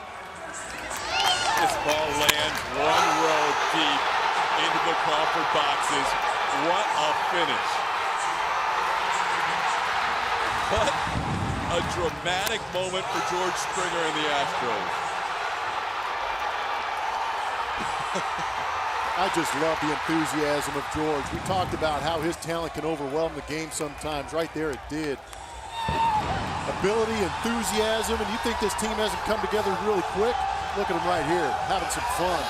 This ball lands 1 row deep into the Crawford boxes. What a finish. What a dramatic moment for George Springer and the Astros. I just love the enthusiasm of George. We talked about how his talent can overwhelm the game sometimes. Right there it did. Ability, enthusiasm, and you think this team hasn't come together really quick? Look at him right here, having some fun.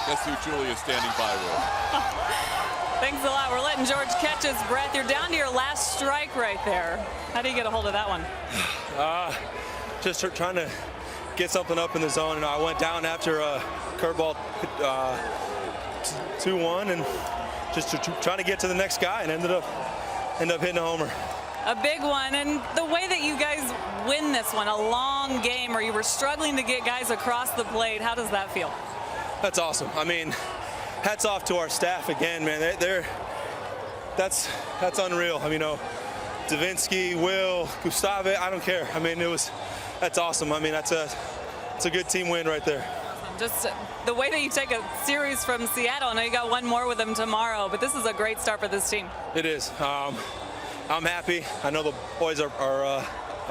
Guess who Julia's standing by with? Thanks a lot. We're letting George catch his breath. You're down to your last strike right there. How do you get a hold of that one? Just trying to get something up in the zone. And I went down after a curveball 2-1 and just trying to get to the next guy and end up hitting a homer. A big one, and the way that you guys win this one, a long game where you were struggling to get guys across the plate, how does that feel? That's awesome. I mean, hats off to our staff again, man. That's unreal. I mean, Davinsky, Will, Gustave, I don't care. I mean, that's awesome. I mean, it's a good team win right there. Just the way that you take a series from Seattle. I know you got one more with them tomorrow, but this is a great start for this team. It is. I'm happy. I know the boys are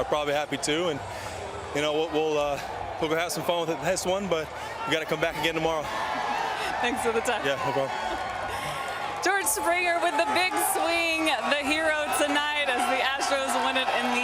probably happy too, and we'll go have some fun with this one, but we got to come back again tomorrow. Thanks for the time. Yeah, no problem. George Springer with the big swing, the hero tonight as the Astros win it in